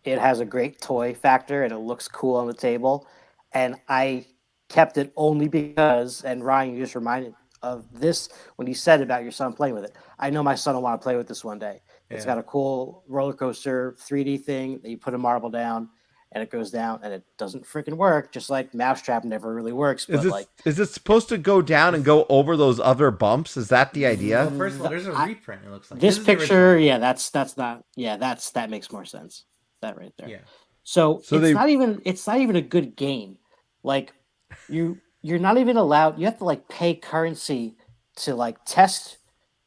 It has a great toy factor and it looks cool on the table, and I kept it only because. And Ryan, you just reminded of this when you said about your son playing with it. I know my son will want to play with this one day. It's got a cool roller coaster 3D thing that you put a marble down and it goes down and it doesn't freaking work. Just like Mousetrap never really works. But is it supposed to go down and go over those other bumps? Is that the idea? Well, first of all, there's a reprint. It looks like this picture. Yeah, that's not. Yeah, that makes more sense. That right there. Yeah. So it's not even a good game. Like you're not even allowed. You have to like pay currency to like test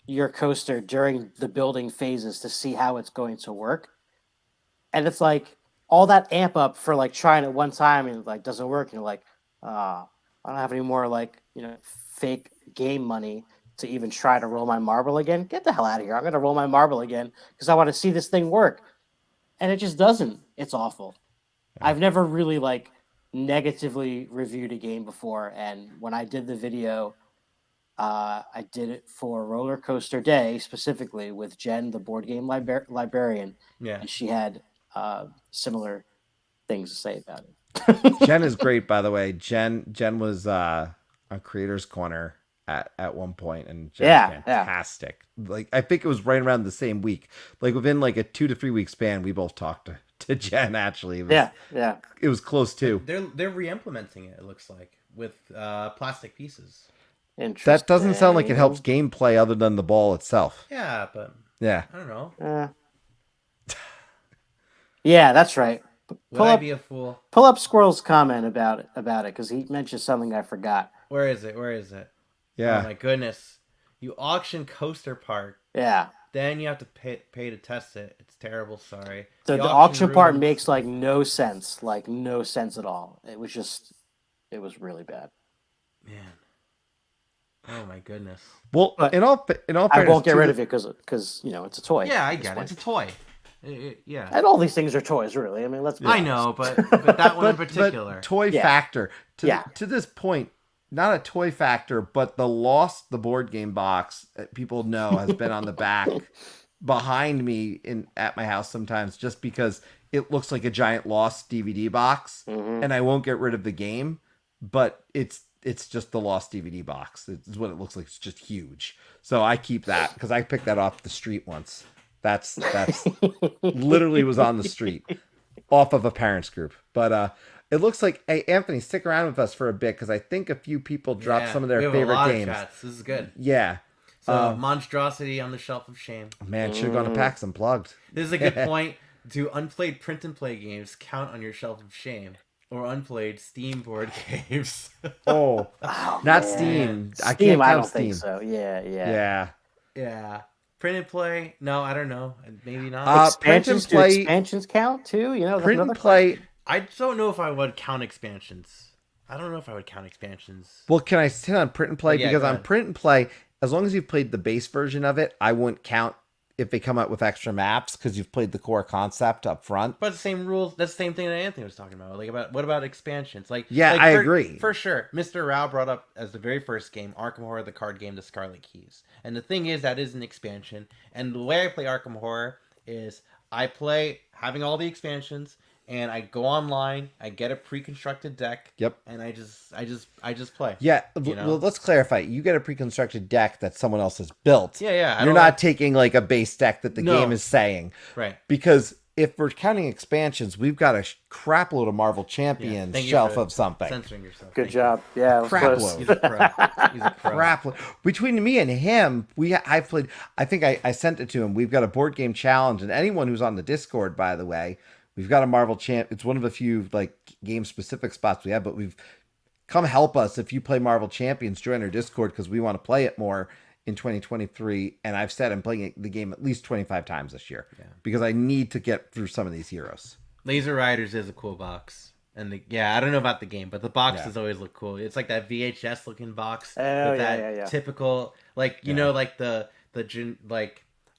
your coaster during the building phases to see how it's going to work, and it's like all that amp up for like trying it one time and like doesn't work, and you're like, I don't have any more like fake game money to even try to roll my marble again. Get the hell out of here! I'm gonna roll my marble again because I want to see this thing work, and it just doesn't. It's awful. I've never really like negatively reviewed a game before, and when I did the video, I did it for Roller Coaster Day specifically with Jen, the board game librarian. Yeah, and she had similar things to say about it. Jen is great, by the way. Jen was on Creators Corner at one point, and Jen's fantastic. Yeah. Like I think it was right around the same week, like within like a 2 to 3 week span, we both talked to Jen. Actually, it was close too. They're re-implementing it. It looks like with plastic pieces. That doesn't sound like it helps gameplay other than the ball itself. Yeah, but I don't know. Yeah, that's right. Would I be a fool? Pull up Squirrel's comment about it because he mentioned something I forgot. Where is it? Yeah. Oh my goodness! You auction coaster park. Yeah. Then you have to pay to test it. It's terrible. Sorry. The auction part makes like no sense. Like no sense at all. It was really bad. Man. Oh my goodness. Well, in all fairness, I won't get rid of it because it's a toy. Yeah, I get it. It's a toy. Yeah. And all these things are toys, really. I mean, let's be honest. I know, but that one in particular. But toy factor. To this point, not a toy factor, but the board game box, people know, has been on the back behind me at my house sometimes just because it looks like a giant Lost DVD box, and I won't get rid of the game, but it's just the Lost DVD box. It's what it looks like. It's just huge. So I keep that because I picked that off the street once. That's literally was on the street off of a parents group. But it looks like, hey, Anthony, stick around with us for a bit because I think a few people dropped some of their favorite games. This is good. Yeah. So Monstrosity on the Shelf of Shame. Man, should have gone to PAX Unplugged. This is a good point. Do unplayed print and play games count on your Shelf of Shame? Or unplayed Steam board games? Not Steam. I can't count I don't Steam. think so. Yeah. Print and play? No, I don't know. Maybe not. Expansions? Do expansions count too? Print and play. I don't know if I would count expansions. Well, can I sit on print and play? Because on print and play, as long as you've played the base version of it, I wouldn't count if they come out with extra maps because you've played the core concept up front. But the same rules. That's the same thing that Anthony was talking about. What about expansions? I agree for sure. Mr. Rao brought up as the very first game Arkham Horror, the card game, the Scarlet Keys. And the thing is that is an expansion. And the way I play Arkham Horror is I play having all the expansions. And I go online, I get a pre-constructed deck. Yep. And I just play. Yeah. Well, let's clarify. You get a pre-constructed deck that someone else has built. Yeah. You're not taking like a base deck that the game is saying. Right. Because if we're counting expansions, we've got a crap load of Marvel Champions shelf of something. Censoring yourself. Good job. Yeah. Crap load. He's a pro. Crap load. Between me and him, I've played. I think I sent it to him. We've got a board game challenge, and anyone who's on the Discord, by the way. We've got a Marvel Champ. It's one of the few like game specific spots we have, but we've come help us if you play Marvel Champions. Join our Discord because we want to play it more in 2023. And I've said I'm playing the game at least 25 times this year because I need to get through some of these heroes. Laser Riders is a cool box, and I don't know about the game, but the boxes always look cool. It's like that VHS looking box with that typical like like the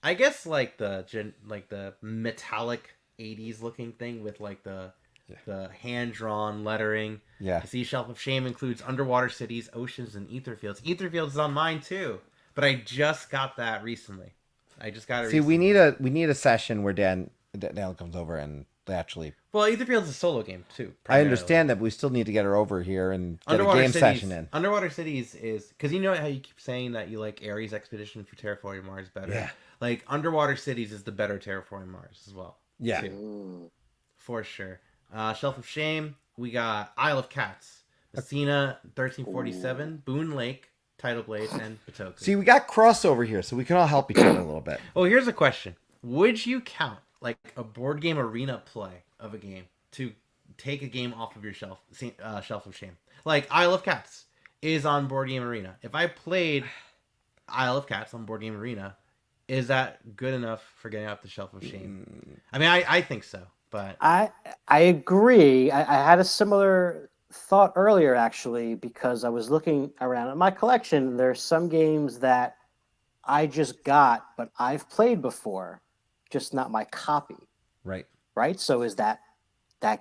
I guess like the metallic 80s looking thing with like the hand-drawn lettering. Yeah. The Sea Shelf of Shame includes underwater cities, oceans, and ether fields. Ether fields is on mine too, but I just got that recently. I just got it. See, we need a session where Dan comes over and actually. Well, Aetherfield's a solo game too. Primarily. I understand that, but we still need to get her over here and get a game session in. Underwater Cities is because you know how you keep saying that you like Ares Expedition for Terraforming Mars better. Yeah. Like Underwater Cities is the better Terraforming Mars as well. Yeah. For sure. Shelf of Shame. We got Isle of Cats, Messina 1347, Boone Lake, Tidal Blade, and Bitoku. See, we got crossover here, so we can all help each other a little bit. Oh, here's a question: would you count like a board game arena play of a game to take a game off of your shelf of shame? Like Isle of Cats is on Board Game Arena. If I played Isle of Cats on Board Game Arena, is that good enough for getting off the shelf of shame? I mean, I think so, but I agree. I had a similar thought earlier actually, because I was looking around at my collection. There's some games that I just got, but I've played before, just not my copy. Right. So is that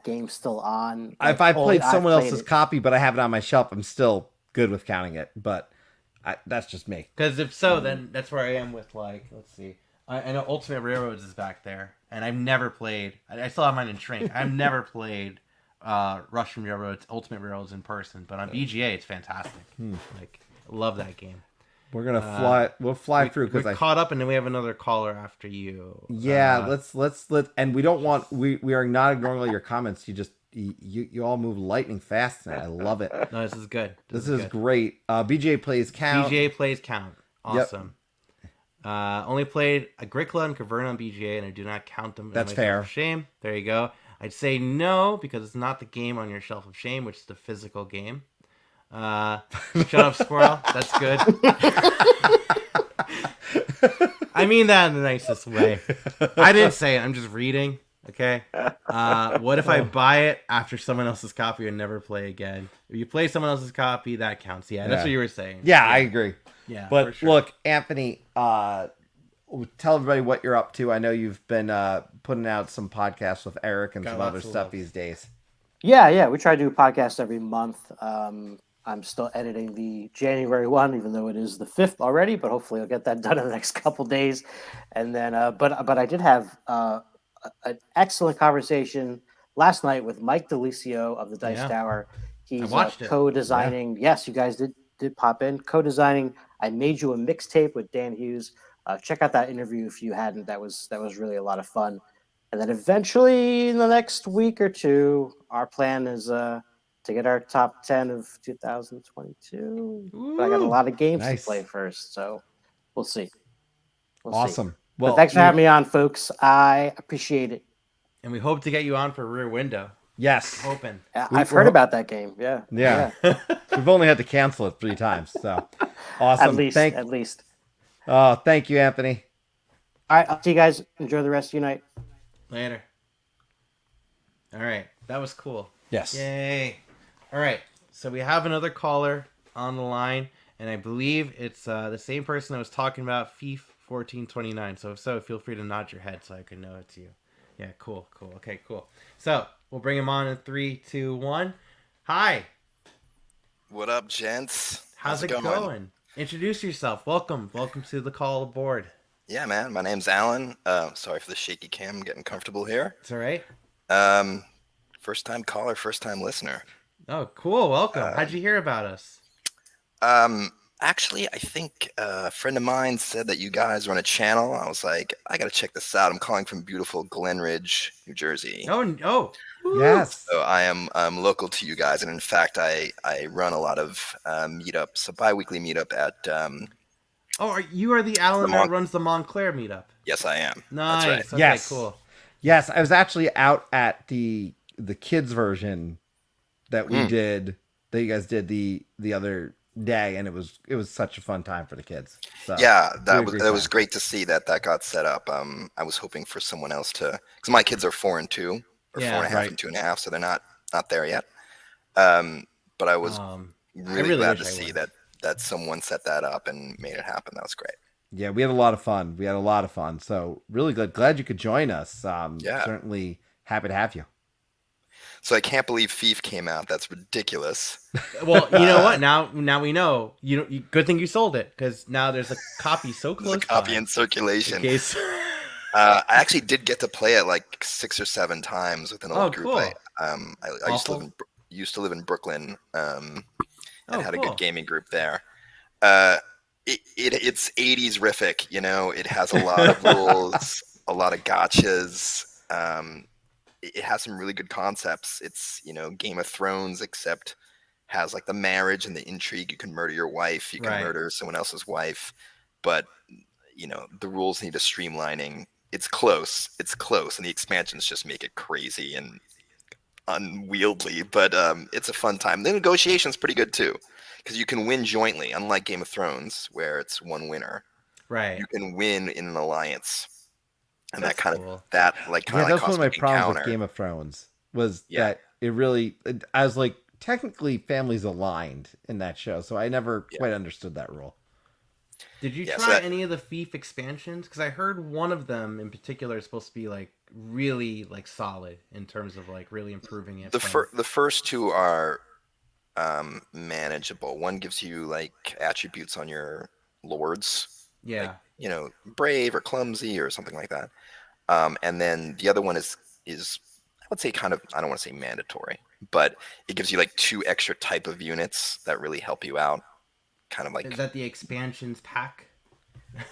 game still on? If I played someone else's copy, but I have it on my shelf, I'm still good with counting it. But that's just me. Because if so, then that's where I am with like, let's see. I know Ultimate Railroads is back there, and I've never played. I still have mine in shrink. I've never played Russian Railroads, Ultimate Railroads in person, but on BGA it's fantastic. Like, love that game. We're gonna fly. We'll fly through because we're caught up, and then we have another caller after you. Yeah, let's and we don't want we are not ignoring all your comments. You all move lightning fast, and I love it. No, this is good. This is great. BGA plays count. BGA plays count. Awesome. Yep. Only played Agricola and Caverna on BGA, and I do not count them. That's fair. Shame. There you go. I'd say no because it's not the game on your shelf of shame, which is the physical game. Shut up, squirrel. That's good. I mean that in the nicest way. I didn't say it. I'm just reading. Okay. What if I buy it after someone else's copy and never play again? If you play someone else's copy, that counts. Yeah, that's what you were saying. Yeah, I agree. Yeah. But look, Anthony, tell everybody what you're up to. I know you've been putting out some podcasts with Eric and some other stuff these days. Yeah. We try to do a podcast every month. I'm still editing the January one, even though it is the 5th already, but hopefully I'll get that done in the next couple days. And then, but I did have an excellent conversation last night with Mike Delisio of the Dice Tower. He's co-designing. Yeah. Yes, you guys did pop in. Co-designing I Made You a Mixtape with Dan Hughes. Check out that interview if you hadn't. That was really a lot of fun. And then eventually in the next week or two, our plan is to get our top 10 of 2022. But I got a lot of games to play first, so we'll see. Awesome. Well, thanks for having me on, folks. I appreciate it. And we hope to get you on for Rear Window. Yes. Hoping. I've heard about that game. Yeah. We've only had to cancel it 3 times, so awesome. At least. Oh, thank you, Anthony. All right, I'll see you guys. Enjoy the rest of your night. Later. All right, that was cool. Yes. Yay. All right, so we have another caller on the line, and I believe it's the same person that was talking about Fief 1429. So if so, feel free to nod your head so I can know it's you. Yeah, cool. Okay, cool. So we'll bring him on in 3, 2, 1. Hi. What up, gents? How's it going? Introduce yourself. Welcome to the call aboard. Yeah, man. My name's Alan. Sorry for the shaky cam. I'm getting comfortable here. It's all right. First time caller, first time listener. Oh, cool. Welcome. How'd you hear about us? Actually, I think a friend of mine said that you guys run a channel. I was like, I got to check this out. I'm calling from beautiful Glen Ridge, New Jersey. Oh. Yes. So I'm local to you guys. And in fact, I run a lot of meetups, a bi-weekly meetup at... you are the Alan that runs the Montclair meetup? Yes, I am. Nice. That's right. Yes. Cool. Yes, I was actually out at the kids version that we did, that you guys did the other day, and it was such a fun time for the kids. So, yeah, that was great to see that got set up. I was hoping for someone else to, because my kids are 4 and 2, or 4.5 and 2.5, so they're not there yet. But I was really glad to see that someone set that up and made it happen. That was great. Yeah, we had a lot of fun. So really glad you could join us. Certainly happy to have you. So I can't believe Fief came out. That's ridiculous. Well, you know what? Now we know. Good thing you sold it, because now there's a copy so close. There's a copy in circulation. I actually did get to play it like 6 or 7 times with an old group. Cool. I used to live in Brooklyn, and had a good gaming group there. It's 80s rific, It has a lot of rules, a lot of gotchas. It has some really good concepts. It's Game of Thrones, except has like the marriage and the intrigue. You can murder your wife, you can murder someone else's wife, but the rules need a streamlining. It's close, and the expansions just make it crazy and unwieldy, but it's a fun time. The negotiation's pretty good too, because you can win jointly, unlike Game of Thrones where it's one winner. Right. You can win in an alliance. And that's that cool. That's one of my problems with Game of Thrones was that I was like, technically families aligned in that show, so I never quite understood that rule. Did you try any of the Fief expansions? Because I heard one of them in particular is supposed to be like really like solid in terms of like really improving it. The first 2 are manageable. One gives you like attributes on your lords. Yeah. Like, brave or clumsy or something like that. And then the other one is I would say kind of, I don't want to say mandatory, but it gives you like 2 extra type of units that really help you out. Kind of like, is that the expansions pack?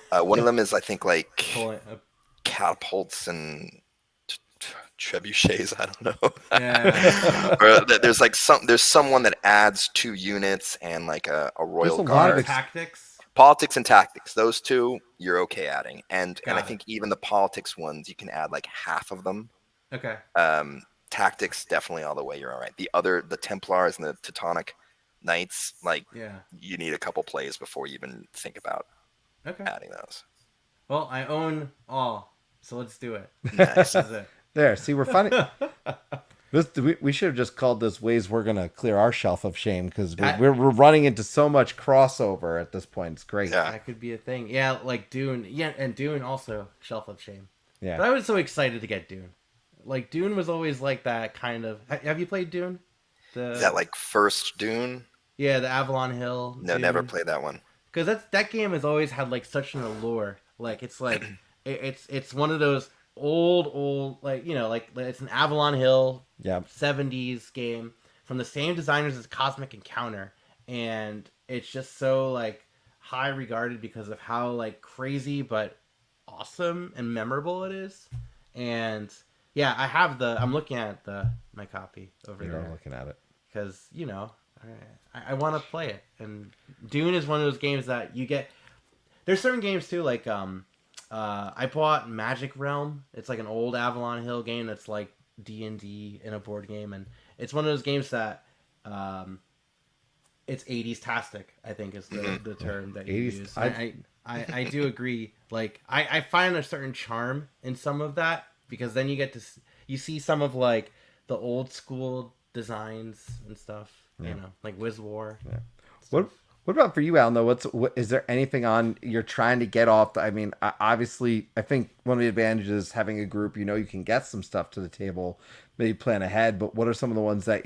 One of them is, I think, like catapults and trebuchets. I don't know. Yeah. Or there's someone that adds 2 units and like a royal guard. Tactics. Politics and tactics. Those 2 you're okay adding, and I think even the politics ones you can add like half of them. Okay. Tactics definitely all the way. You're all right. The Templars and the Teutonic Knights, you need a couple plays before you even think about adding those. Well, I own all, so let's do it. Nice. This is it. There, see, we're funny. We should have just called this ways we're gonna clear our shelf of shame, because we're running into so much crossover at this point. It's great. Yeah. That could be a thing. Yeah, like Dune. Yeah, and Dune also shelf of shame. Yeah. But I was so excited to get Dune. Like Dune was always like that kind of. Have you played Dune? Is that like first Dune? Yeah, the Avalon Hill. No, Dune. never played that one. Because that game has always had like such an allure. Like it's like it's one of those old like like it's an Avalon Hill 70s game from the same designers as Cosmic Encounter, and it's just so like high regarded because of how like crazy but awesome and memorable it is. And yeah, I'm looking at my copy over there. I'm looking at it because I want to play it. And Dune is one of those games that you get. There's certain games too, like I bought Magic Realm. It's like an old Avalon Hill game that's like D&D in a board game, and it's one of those games that it's 80s-tastic, I think is the term that you use. I do agree. Like I find a certain charm in some of that, because then you see some of like the old school designs and stuff. Like Wiz War. Yeah. What about for you, Alan, though? Is there anything on you're trying to get off? I mean, obviously, I think one of the advantages is having a group, you can get some stuff to the table, maybe plan ahead, but what are some of the ones that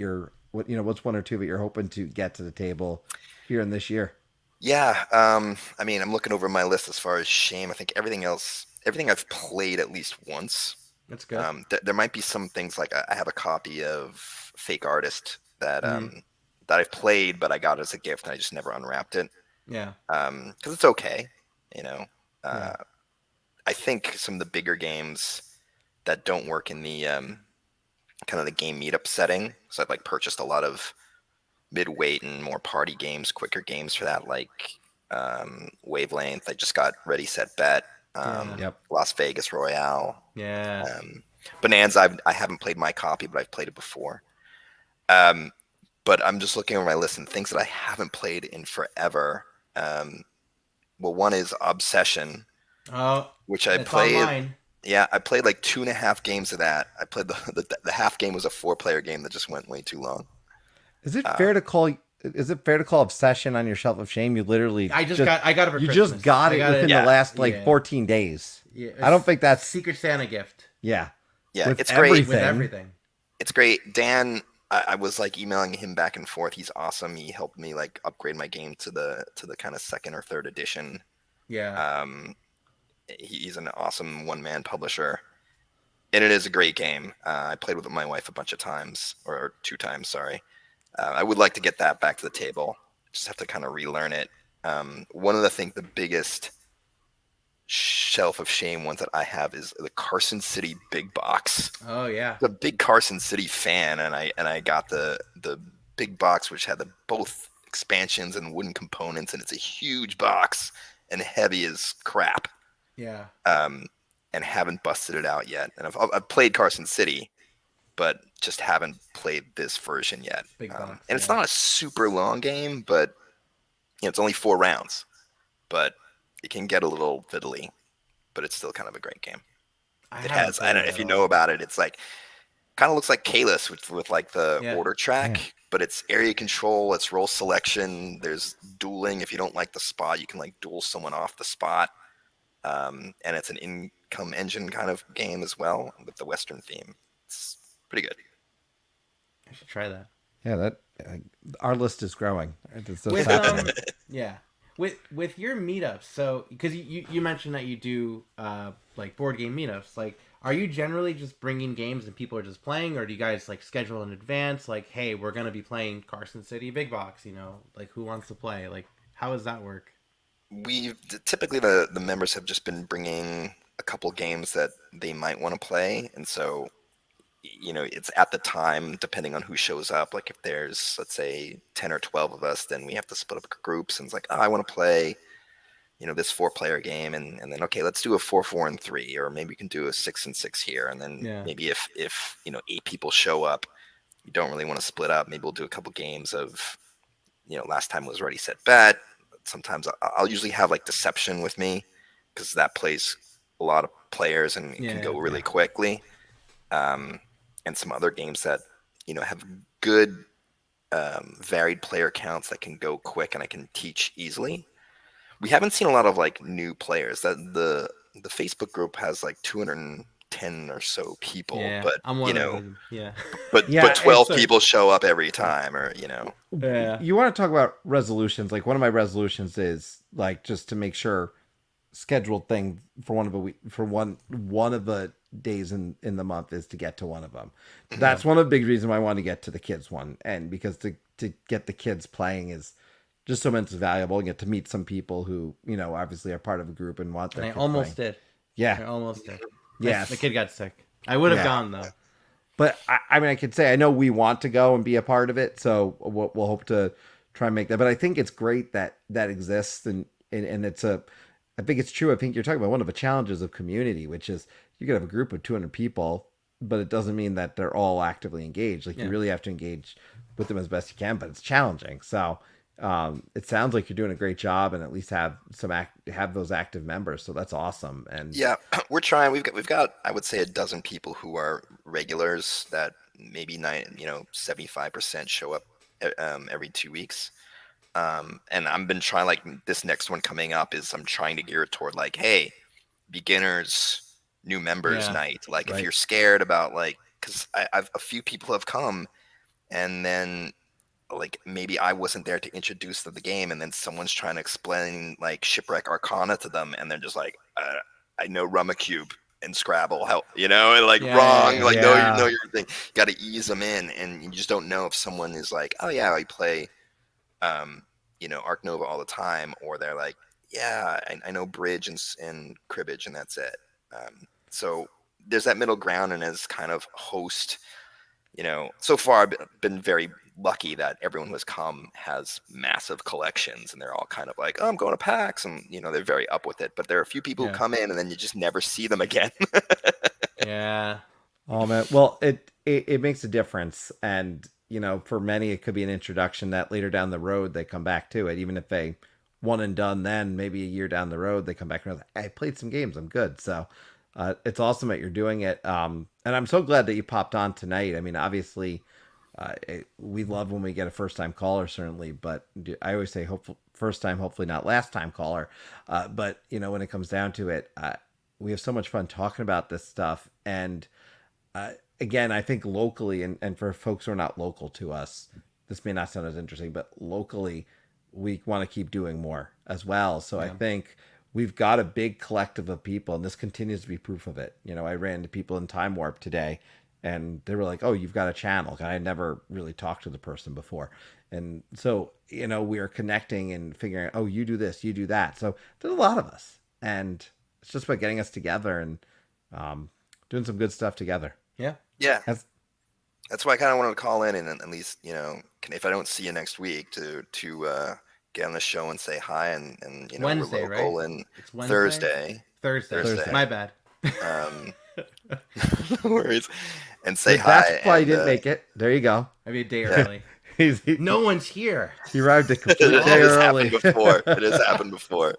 what's 1 or 2 that you're hoping to get to the table here in this year? Yeah. I mean, I'm looking over my list as far as shame. I think everything I've played at least once. That's good. There might be some things like I have a copy of Fake Artist that that I've played, but I got as a gift and I just never unwrapped it. Yeah. Because it's okay, I think some of the bigger games that don't work in the kind of the game meetup setting. So I've like purchased a lot of mid-weight and more party games, quicker games for that, like Wavelength. I just got Ready Set Bet. Las Vegas Royale. Yeah. Bonanza. I haven't played my copy, but I've played it before. But I'm just looking over my list and things that I haven't played in forever. Well, one is Obsession, which I played. Online. Yeah, I played like 2.5 games of that. I played the half game was a 4-player game that just went way too long. Is it fair to call? Is it fair to call Obsession on your shelf of shame? You literally I got it for you Christmas. Just got it within the last 14 days. Yeah, I don't think that's Secret Santa gift. Yeah. Yeah, with it's great with everything. It's great. Dan, I was like emailing him back and forth. He's awesome. He helped me like upgrade my game to the kind of second or third edition. Yeah. He's an awesome one-man publisher, and it is a great game. I played with my wife a bunch of times, or 2 times, sorry. I would like to get that back to the table. Just have to kind of relearn it. One of the biggest shelf of shame ones that I have is the Carson City big box. Oh yeah. I'm a big Carson City fan, and I got the big box, which had both expansions and wooden components, and it's a huge box and heavy as crap. Yeah. And haven't busted it out yet. And I've played Carson City, but just haven't played this version yet. Big box, and it's not a super long game, but it's only 4 rounds. But it can get a little fiddly, but it's still kind of a great game. I don't know if you know about it. It's like kind of looks like Kalis with like the order track, but it's area control, it's role selection. There's dueling. If you don't like the spot, you can like duel someone off the spot. And it's an income engine kind of game as well with the Western theme. It's pretty good. I should try that. Yeah, our list is growing. With your meetups, so because you mentioned that you do like board game meetups, like are you generally just bringing games and people are just playing, or do you guys like schedule in advance, like, hey, we're gonna be playing Carson City Big Box, like who wants to play? Like how does that work? Typically the members have just been bringing a couple games that they might want to play, and so it's at the time depending on who shows up. Like if there's, let's say, 10 or 12 of us, then we have to split up groups, and it's like, I want to play this 4-player game, and then okay, let's do a 4-4 and 3, or maybe we can do a 6 and 6 here, and then maybe if 8 people show up, we don't really want to split up, maybe we'll do a couple games of last time was Ready Set Bet. Sometimes I'll usually have like Deception with me because that plays a lot of players and can go really quickly. And some other games that have good varied player counts that can go quick and I can teach easily. We haven't seen a lot of like new players. That the Facebook group has like 210 or so people, but I'm one of them. but 12 people show up every time, or You want to talk about resolutions? Like one of my resolutions is like just to make sure scheduled thing for one of the days in the month is to get to one of them. That's one of the big reasons why I want to get to the kids one, and because to get the kids playing is just so immensely valuable, and get to meet some people who obviously are part of a group and want that. I almost did. Yeah, I almost did. Yeah, the kid got sick. I would have gone though. But I mean, I could say I know we want to go and be a part of it, so we'll hope to try and make that. But I think it's great that exists, and it's I think it's true. I think you're talking about one of the challenges of community, which is you could have a group of 200 people, but it doesn't mean that they're all actively engaged. Like you really have to engage with them as best you can, but it's challenging. So it sounds like you're doing a great job, and at least have those active members. So that's awesome. And we're trying. We've got I would say a dozen people who are regulars that maybe 75% show up every 2 weeks. And I've been trying, like this next one coming up is I'm trying to gear it toward like, hey, beginners, new members night. Like if you're scared about because I've a few people have come, and then like maybe I wasn't there to introduce them to the game, and then someone's trying to explain like Shipwreck Arcana to them, and they're just like, I know Rummacube and Scrabble, how wrong, know your thing. You got to ease them in, and you just don't know if someone is like, oh yeah, I play Arc Nova all the time, or they're like, yeah, I know Bridge and Cribbage, and that's it. So there's that middle ground, and as kind of host, so far I've been very lucky that everyone who has come has massive collections, and they're all kind of like, oh, I'm going to PAX, and they're very up with it. But there are a few people who come in, and then you just never see them again. Yeah. Oh man, well it makes a difference, and for many it could be an introduction that later down the road they come back to it, even if they one and done. Then maybe a year down the road they come back and like, I played some games, I'm good. So it's awesome that you're doing it, and I'm so glad that you popped on tonight. I mean, obviously we love when we get a first time caller, certainly, but I always say first time, hopefully not last time caller. But when it comes down to it, we have so much fun talking about this stuff, and again, I think locally, and for folks who are not local to us, this may not sound as interesting, but locally, we want to keep doing more as well. So I think we've got a big collective of people, and this continues to be proof of it. You know, I ran into people in Time Warp today, and they were like, "Oh, you've got a channel." I had never really talked to the person before. And so, you know, we are connecting and figuring out, oh, you do this, you do that. So there's a lot of us. And it's just about getting us together and doing some good stuff together. Yeah. Yeah. That's why I kind of wanted to call in and at least, you know, if I don't see you next week, to get on the show and say hi and you know, Wednesday, we're local, right? and it's Wednesday? Thursday. My bad. No worries. And say hi. That's why you didn't make it. There you go. Maybe a day early. No one's here. He arrived a complete day early. It has happened before.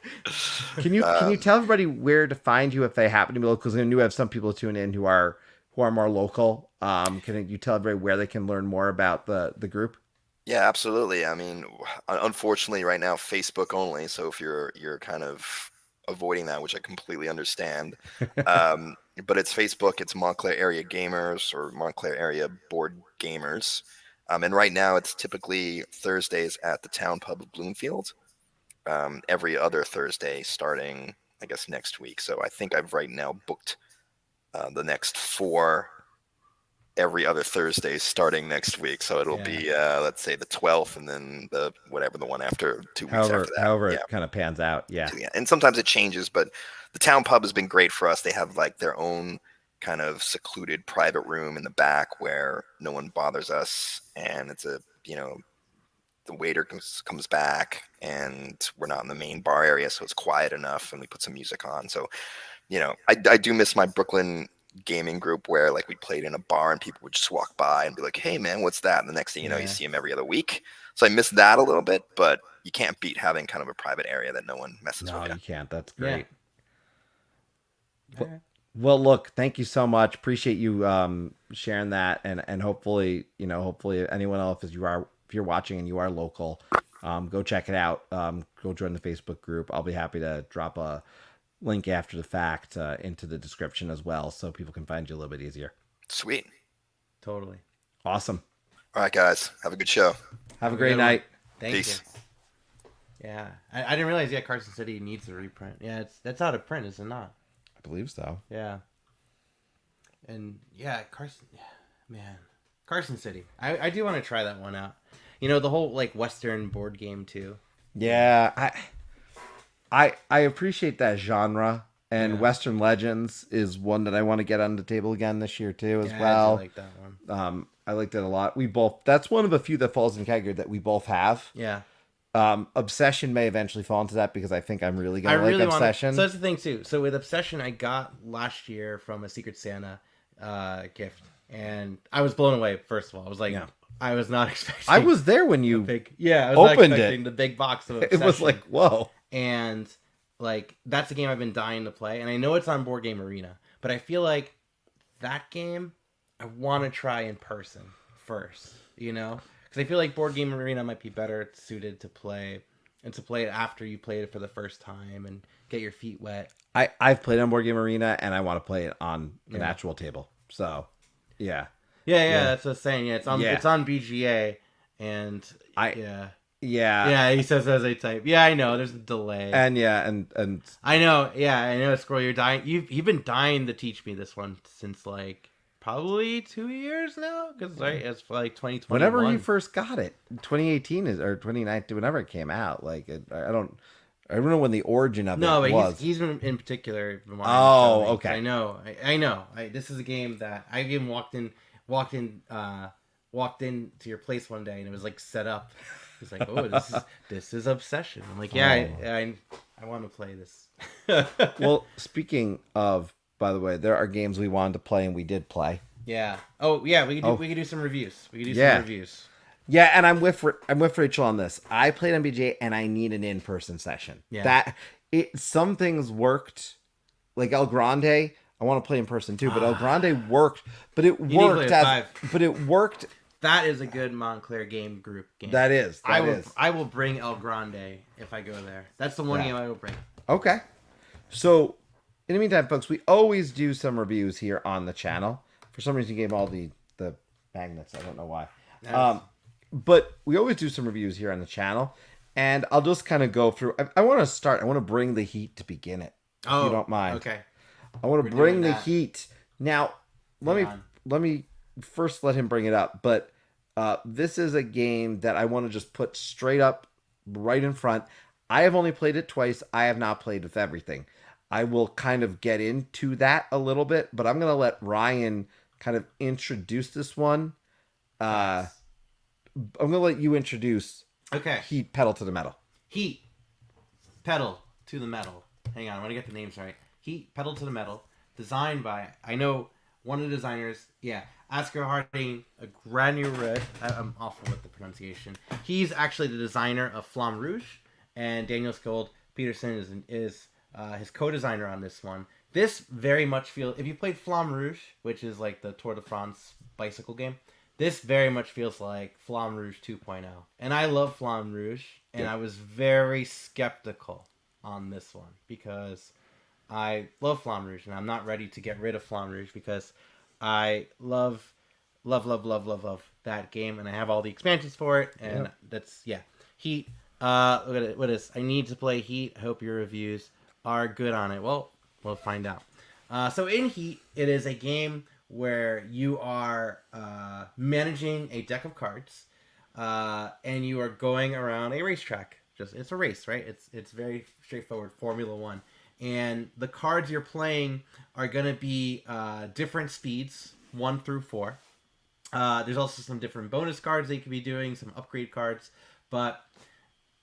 Can you tell everybody where to find you if they happen to be local? Because I knew we have some people tune in who are more local. Can you tell everybody where they can learn more about the group? Yeah, absolutely. I mean, unfortunately, right now Facebook only. So if you're kind of avoiding that, which I completely understand, but it's Facebook. It's Montclair Area Gamers or Montclair Area Board Gamers. And right now it's typically Thursdays at the Town Pub of Bloomfield. Every other Thursday starting, I guess, next week. So I think I've right now booked the next 4 every other Thursday starting next week. So it'll be, let's say, the 12th, and then the one after 2 weeks after that. However it kind of pans out. Yeah. And sometimes it changes, but the Town Pub has been great for us. They have like their own kind of secluded private room in the back where no one bothers us, and it's a, you know, the waiter comes back and we're not in the main bar area, so it's quiet enough, and we put some music on. So, you know, I do miss my Brooklyn gaming group where like we played in a bar and people would just walk by and be like, "Hey man, what's that?" And the next thing you know, you see them every other week. So I miss that a little bit, but you can't beat having kind of a private area that no one messes with. No, you can't. That's great. Well, look, thank you so much. Appreciate you sharing that, and hopefully anyone else, if you're watching and you are local, go check it out. Go join the Facebook group. I'll be happy to drop a link after the fact into the description as well, so people can find you a little bit easier. Sweet. Totally. Awesome. All right, guys. Have a good show. Have a great night. Peace. Yeah, I didn't realize. Yeah, Carson City needs a reprint. Yeah, that's out of print, is it not? I believe so. Yeah. And yeah, Carson. Yeah, man, Carson City. I do want to try that one out. You know, the whole like Western board game too. Yeah, I appreciate that genre, and Western Legends is one that I want to get on the table again this year too, as well. I like that one. I liked it a lot. That's one of the few that falls in category that we both have. Yeah. Obsession may eventually fall into that because I think I'm really gonna like Obsession. So that's the thing too. So with Obsession, I got last year from a Secret Santa gift, and I was blown away. First of all, I was like, I was not expecting. I was there when you I was opened expecting the big box of Obsession. It was like, whoa. And like that's a game I've been dying to play, and I know it's on BoardGameArena, but I feel like that game I want to try in person first, you know, because I feel like BoardGameArena might be better suited to play it after you played it for the first time and get your feet wet. I've played on BoardGameArena, and I want to play it on an actual table. So, yeah, that's what I'm saying. Yeah, it's on BGA, and he says as I type. Yeah, I know. There's a delay. And and I know. Yeah, I know. Scroll, you're dying. You've been dying to teach me this one since like probably 2 years now, because it's for like 2021. Whenever you first got it, 2018 or 2019, whenever it came out. Like I don't know when the origin of it was. No, but he's in particular. Okay. I know. This is a game that I even walked into your place one day, and it was like set up. It's like, oh, this is Obsession. I'm like, I want to play this. Well, speaking of, by the way, there are games we wanted to play and we did play. Yeah. Oh, yeah. We could do some reviews. Some reviews. Yeah, and I'm with Rachel on this. I played on BGA and I need an in-person session. Yeah. Some things worked, like El Grande. I want to play in person too, but El Grande worked. But it worked. That is a good Montclair game. That is. I will bring El Grande if I go there. That's the one game I will bring. Okay. So, in the meantime, folks, we always do some reviews here on the channel. For some reason, you gave all the magnets. I don't know why. Nice. But we always do some reviews here on the channel, and I'll just kind of go through. I want to start. I want to bring the heat to begin it. If you don't mind. Okay. I want to bring the heat. Now, let me first let him bring it up. But this is a game that I want to just put straight up right in front. I have only played it twice. I have not played with everything. I will kind of get into that a little bit, but I'm going to let Ryan kind of introduce this one. I'm going to let you introduce Heat Pedal to the Metal. Heat Pedal to the Metal. Hang on, I want to get the names right. Heat Pedal to the Metal. Designed by, I know one of the designers, Oscar Harding, a Granured. I'm awful with the pronunciation. He's actually the designer of Flamme Rouge, and Daniel Skold Peterson is his co-designer on this one. This very much feels, if you played Flamme Rouge, which is like the Tour de France bicycle game, this very much feels like Flamme Rouge 2.0. And I love Flamme Rouge, and I was very skeptical on this one because I love Flamme Rouge, and I'm not ready to get rid of Flamme Rouge because I love that game, and I have all the expansions for it, and that's, Heat. Look at it. What is? I need to play Heat. I hope your reviews are good on it. Well, we'll find out. So in Heat, it is a game where you are managing a deck of cards, and you are going around a racetrack. It's a race, right? It's very straightforward, Formula 1. And the cards you're playing are going to be different speeds, 1 through 4. There's also some different bonus cards that you could be doing, some upgrade cards. But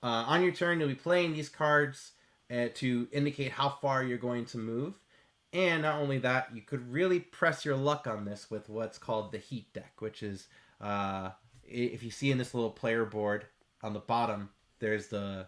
on your turn, you'll be playing these cards to indicate how far you're going to move. And not only that, you could really press your luck on this with what's called the Heat deck, which is, if you see in this little player board on the bottom, there's the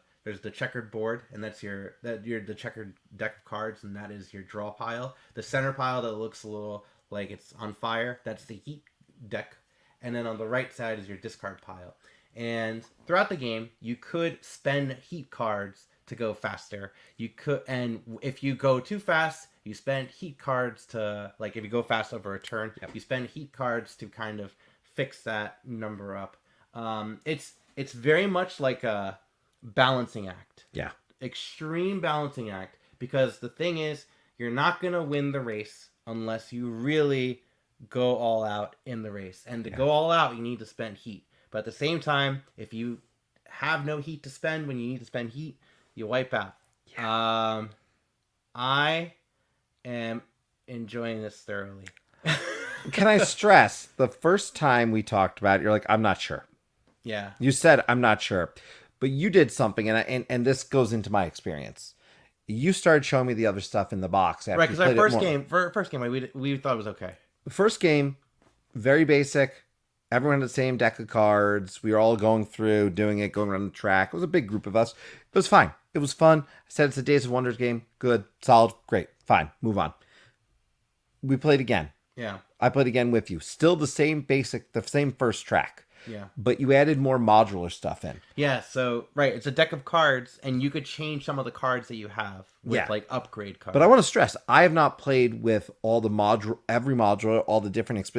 checkered board, and that's the checkered deck of cards, and that is your draw pile. The center pile that looks a little like it's on fire, that's the Heat deck, and then on the right side is your discard pile. And throughout the game, you could spend Heat cards to go faster. You could, and if you go too fast, you spend Heat cards to, like, if you go fast over a turn, you spend Heat cards to kind of fix that number up. It's very much like a balancing act. Yeah. Extreme balancing act, because the thing is, you're not going to win the race unless you really go all out in the race. And to go all out, you need to spend Heat. But at the same time, if you have no Heat to spend when you need to spend Heat, you wipe out. Yeah. I am enjoying this thoroughly. Can I stress, the first time we talked about it, you're like, I'm not sure. Yeah. You said, I'm not sure. But you did something, and this goes into my experience. You started showing me the other stuff in the box. After right, because our first game, we thought it was okay. The first game, very basic. Everyone had the same deck of cards. We were all going through, doing it, going around the track. It was a big group of us. It was fine. It was fun. I said it's a Days of Wonders game. Good, solid, great, fine. Move on. We played again. Yeah. I played again with you. Still the same first track. Yeah. But you added more modular stuff in. Yeah, so, right, it's a deck of cards, and you could change some of the cards that you have with, like, upgrade cards. But I want to stress, I have not played with all the every module, all the different...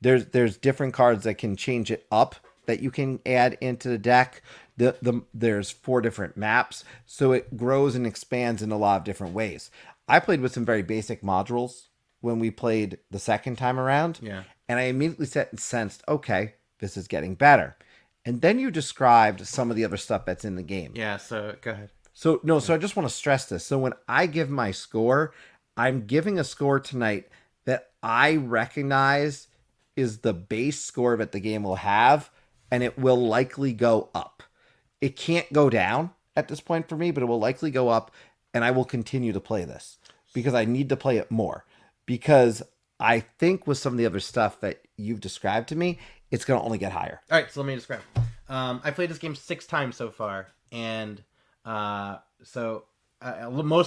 There's different cards that can change it up that you can add into the deck. There's 4 different maps, so it grows and expands in a lot of different ways. I played with some very basic modules when we played the second time around. Yeah. And I immediately sensed, okay, this is getting better. And then you described some of the other stuff that's in the game. Yeah, so go ahead. So I just want to stress this. So when I give my score, I'm giving a score tonight that I recognize is the base score that the game will have, and it will likely go up. It can't go down at this point for me, but it will likely go up, and I will continue to play this because I need to play it more. Because I think with some of the other stuff that you've described to me, it's going to only get higher. All right, so let me describe. I played this game 6 times so far, and most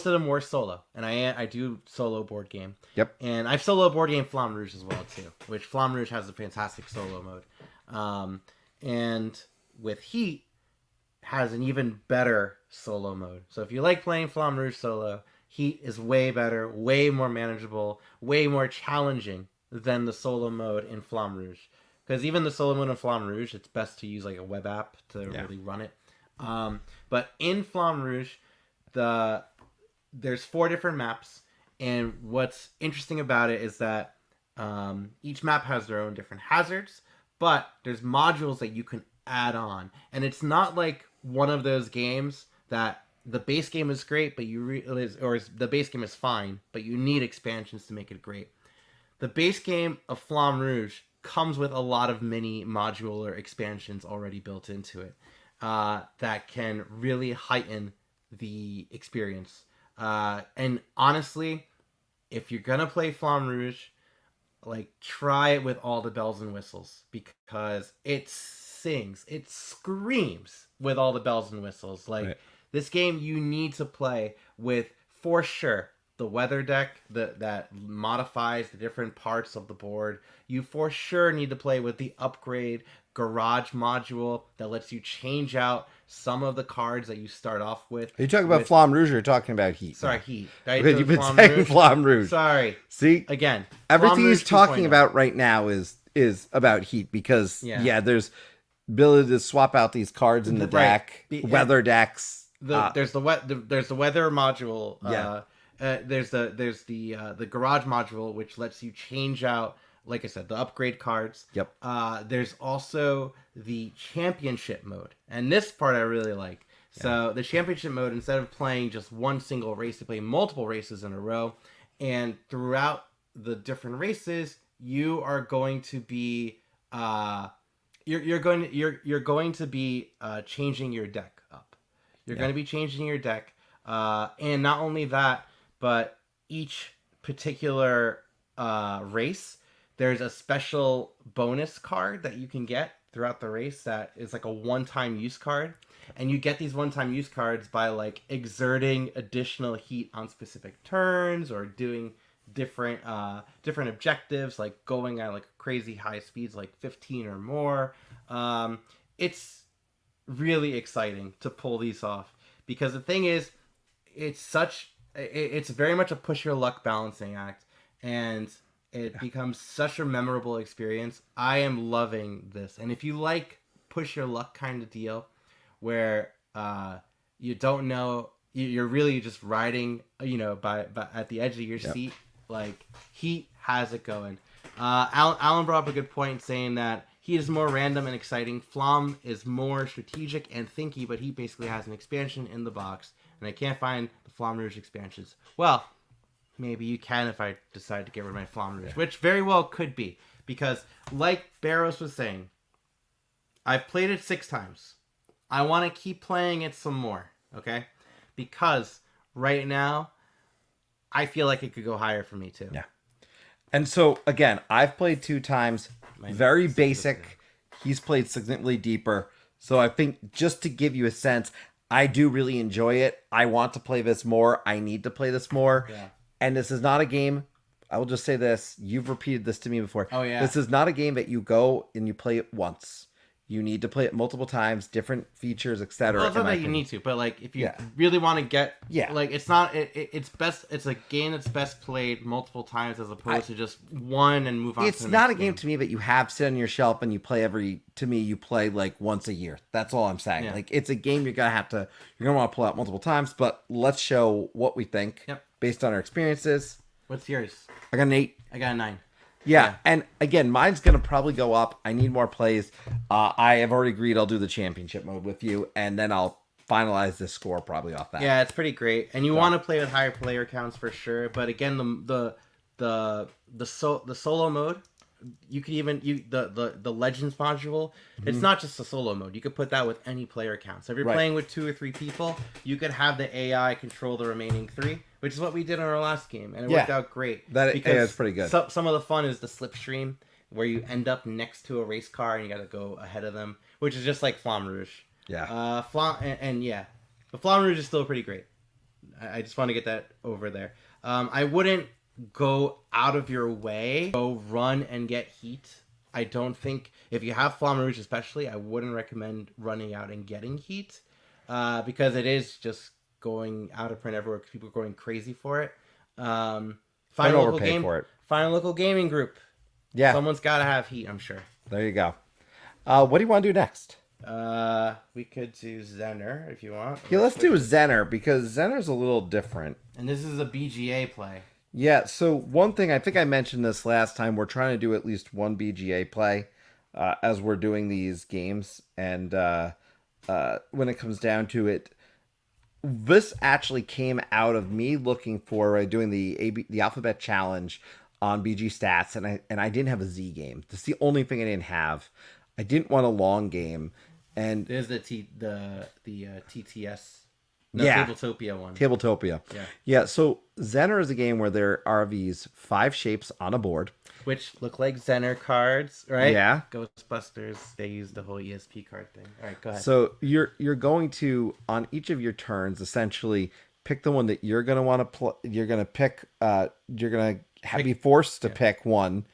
of them were solo, and I do solo board game. Yep. And I've solo board game Flamme Rouge as well too, which Flamme Rouge has a fantastic solo mode. And with Heat has an even better solo mode. So if you like playing Flamme Rouge solo, Heat is way better, way more manageable, way more challenging than the solo mode in Flamme Rouge. Because even the solo mode in Flamme Rouge, it's best to use like a web app to really run it. But in Flamme Rouge, there's 4 different maps, and what's interesting about it is that each map has their own different hazards, but there's modules that you can add on, and it's not like one of those games that the base game is great, but the base game is fine, but you need expansions to make it great. The base game of Flamme Rouge comes with a lot of mini modular expansions already built into it that can really heighten the experience. And honestly, if you're gonna play Flamme Rouge, like, try it with all the bells and whistles, because it screams with all the bells and whistles. Like, this game you need to play with, for sure, the weather deck that modifies the different parts of the board. You for sure need to play with the upgrade garage module that lets you change out some of the cards that you start off with. Are you talking about Flamme Rouge, or are you talking about Heat? Sorry, Heat. Because you've been saying Flamme Rouge. Sorry. See? Again. Everything he's talking about right now is about Heat, because, there's ability to swap out these cards in the deck, weather decks. There's the weather module. There's the garage module, which lets you change out, like I said, the upgrade cards. Yep. There's also the championship mode, and this part I really like. So the championship mode, instead of playing just one single race, you play multiple races in a row, and throughout the different races, you are going to be you're going to be changing your deck up. You're going to be changing your deck, and not only that, but each particular race, there's a special bonus card that you can get throughout the race that is like a one-time use card. And you get these one-time use cards by, like, exerting additional heat on specific turns, or doing different objectives, like going at like crazy high speeds, like 15 or more. It's really exciting to pull these off, because the thing is, it's very much a push your luck balancing act, and it becomes such a memorable experience. I am loving this. And if you like push your luck kind of deal, where you don't know, you're really just riding, by at the edge of your seat, like, Heat has it going. Alan brought up a good point, saying that Heat is more random and exciting. Flamme is more strategic and thinky, but Heat basically has an expansion in the box, and I can't find the Flamme Rouge expansions. Well, maybe you can if I decide to get rid of my Flamme Rouge, which very well could be, because, like Barros was saying, I've played it 6 times. I want to keep playing it some more, okay? Because right now, I feel like it could go higher for me too. Yeah. And so, again, I've played 2 times. Very basic. He's played significantly deeper. So I think, just to give you a sense, I do really enjoy it. I want to play this more. I need to play this more. Yeah. And this is not a game, I will just say this. You've repeated this to me before. Oh, yeah. This is not a game that you go and you play it once. You need to play it multiple times, different features, etc. Well, it's not that you need to, but, like, if you really want to get, like, it's not, it's best, it's a game that's best played multiple times, as opposed to just one and move on. It's not a game to me that you have sit on your shelf and you play you play like once a year. That's all I'm saying. Like, it's a game you're gonna want to pull out multiple times. But let's show what we think based on our experiences. What's yours? I got an 8. I got a 9. Yeah, and again, mine's going to probably go up. I need more plays. I have already agreed I'll do the championship mode with you, and then I'll finalize this score probably off that. Yeah, it's pretty great. And you want to play with higher player counts for sure. But again, the solo mode, you could even the Legends module. It's not just a solo mode. You could put that with any player count. So if you're playing with 2 or 3 people, you could have the AI control the remaining 3, which is what we did in our last game, and it worked out great. That is pretty good. Some of the fun is the slipstream, where you end up next to a race car and you got to go ahead of them, which is just like Flamme Rouge. Yeah. But Flamme Rouge is still pretty great. I just want to get that over there. I wouldn't go out of your way, go run and get Heat. I don't think, if you have Flamme Rouge especially, I wouldn't recommend running out and getting Heat, because it is just going out of print everywhere because people are going crazy for it. Find a local gaming group. Yeah. Someone's got to have heat, I'm sure. There you go. What do you want to do next? We could do Zener if you want. Yeah, let's do Zener because Zener's a little different. And this is a BGA play. Yeah, so one thing, I think I mentioned this last time, we're trying to do at least one BGA play as we're doing these games. And when it comes down to it, this actually came out of me looking for doing the alphabet challenge on BG Stats, and I didn't have a Z game. That's the only thing I didn't have. I didn't want a long game. And there's the TTS. No, yeah. Tabletopia one. Tabletopia. Yeah, so Zener is a game where there are these 5 shapes on a board. Which look like Zener cards, right? Yeah. Ghostbusters, they use the whole ESP card thing. All right, go ahead. So you're going to, on each of your turns, essentially pick the one that you're going to want to play. You're going to pick, you're going to be forced to pick one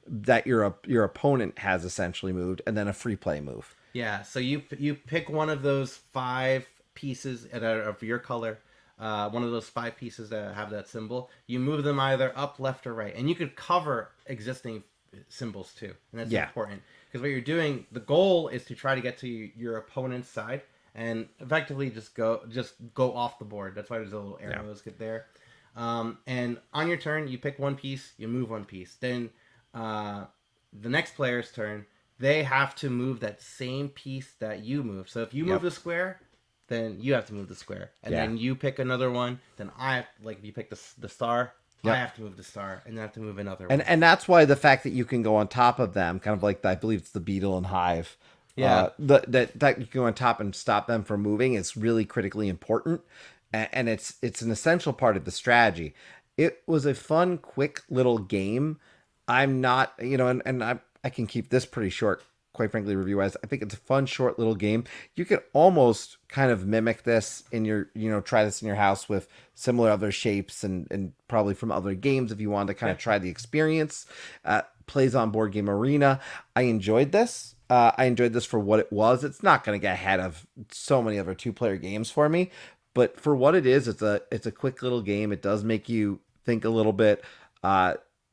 that your opponent has essentially moved, and then a free play move. Yeah, so you pick one of those 5 pieces of your color, one of those 5 pieces that have that symbol. You move them either up, left, or right, and you could cover existing symbols too, and that's important because what you're doing, the goal is to try to get to your opponent's side and effectively just go off the board. That's why there's a little arrows get there. And on your turn, you pick one piece, you move one piece. Then the next player's turn, they have to move that same piece that you move. So if you move the square, then you have to move the square. And then you pick another one. Then if you pick the star, I have to move the star. And then I have to move another one. And that's why the fact that you can go on top of them, kind of like, I believe it's the beetle and hive. Yeah. That you can go on top and stop them from moving is really critically important. And it's an essential part of the strategy. It was a fun, quick little game. I'm not, and I can keep this pretty short, quite frankly, review-wise. I think it's a fun, short little game. You could almost kind of mimic this in your, try this in your house with similar other shapes and probably from other games if you want to kind of try the experience. Plays on BoardGameArena. I enjoyed this. I enjoyed this for what it was. It's not going to get ahead of so many other 2-player games for me. But for what it is, it's a quick little game. It does make you think a little bit.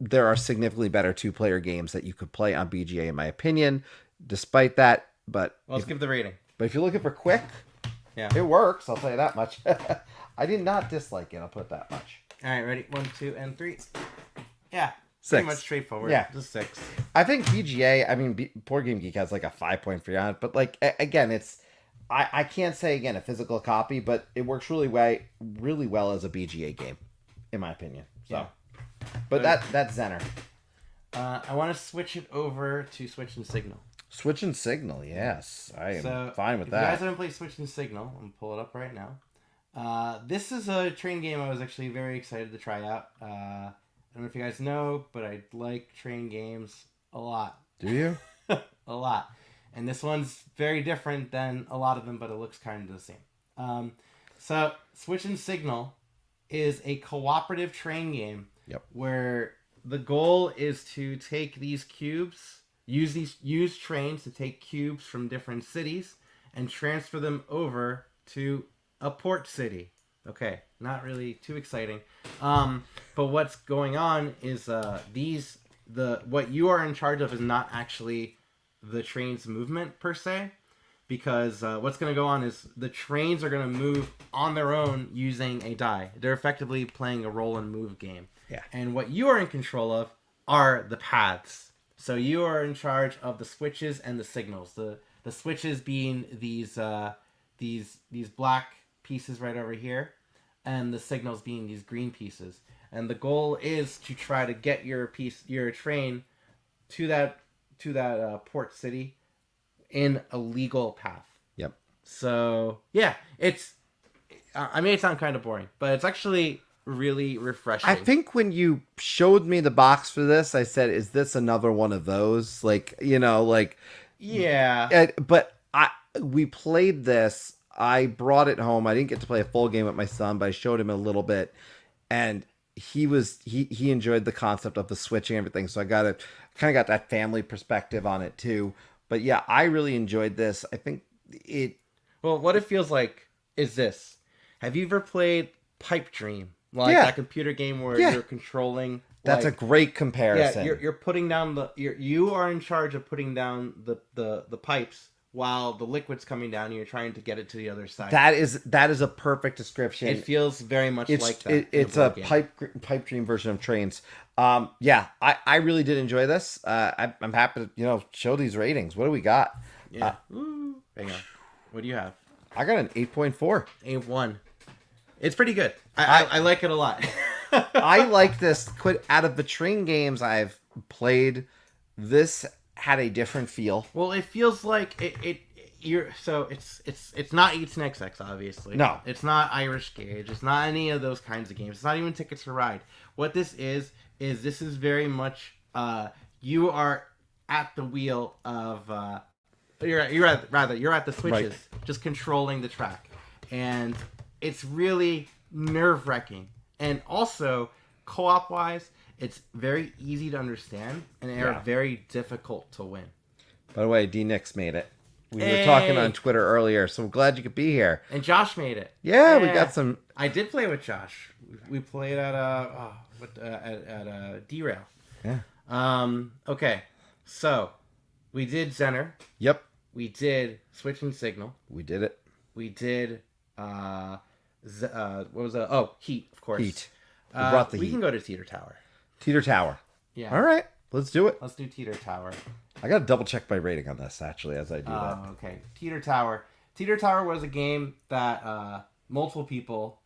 There are significantly better 2-player games that you could play on BGA, in my opinion. Despite that, let's give the rating. But if you're looking for quick, it works. I'll tell you that much. I did not dislike it. I'll put that much. All right, ready? 1, 2, and 3. Yeah, 6. Pretty much straightforward. Yeah, just 6. I think BGA. I mean, Board Game Geek has like a 5.3 on it, but again, it's. I can't say again a physical copy, but it works really well as a BGA game, in my opinion. So, but that's Zener. I want to switch it over to Switch and Signal. Switch and Signal, yes, I am fine with that. If you guys haven't played Switch and Signal, I'm gonna pull it up right now. This is a train game I was actually very excited to try out. I don't know if you guys know, but I like train games a lot. Do you? A lot. And this one's very different than a lot of them, but it looks kind of the same. So Switch and Signal is a cooperative train game where the goal is to take these cubes, use trains to take cubes from different cities and transfer them over to a port city. Okay, not really too exciting. But what's going on is what you are in charge of is not actually the train's movement per se, because what's going to go on is the trains are going to move on their own using a die. They're effectively playing a roll and move game. Yeah. And what you are in control of are the paths. So you are in charge of the switches and the signals. The switches being these black pieces right over here, and the signals being these green pieces. And the goal is to try to get your train to that port city in a legal path. Yep. So yeah, I made it sound kind of boring, but it's actually really refreshing. I think when you showed me the box for this, I said, "Is this another one of those?" Yeah. But we played this. I brought it home. I didn't get to play a full game with my son, but I showed him a little bit, and he enjoyed the concept of the switching and everything. So I kind of got that family perspective on it too. But yeah, I really enjoyed this. I think what it feels like is this. Have you ever played Pipe Dream? That computer game where you're controlling That's a great comparison. Yeah, you're putting down you are in charge of putting down the pipes while the liquid's coming down and you're trying to get it to the other side. That is a perfect description. It feels very much like that. It's a pipe dream version of trains. I really did enjoy this. I'm happy to show these ratings. What do we got? Yeah. Hang on. What do you have? I got an 8.4. 8.1. It's pretty good. I like it a lot. I like this. Out of the train games I've played, this had a different feel. Well, it feels like it's not Eats and XX, obviously. No. It's not Irish Gauge. It's not any of those kinds of games. It's not even Ticket to Ride. What this is this is very much you are at the wheel of you're at the switches, right, just controlling the track, and it's really nerve-wracking. And also, co-op wise, it's very easy to understand, and they're very difficult to win. By the way, D-Nix made it. We were talking on Twitter earlier, so I'm glad you could be here. And Josh made it. Yeah, we got some. I did play with Josh. We played at Derail. Yeah. Okay, so we did Zener. Yep. We did Switch and Signal. We did it. We did what was that? Oh, Heat, of course. Heat. We brought the Heat. We can go to Teeter Tower. Teeter Tower. Yeah. All right. Let's do it. Let's do Teeter Tower. I got to double check my rating on this, actually, as I do that. Okay. Teeter Tower. Teeter Tower was a game that multiple people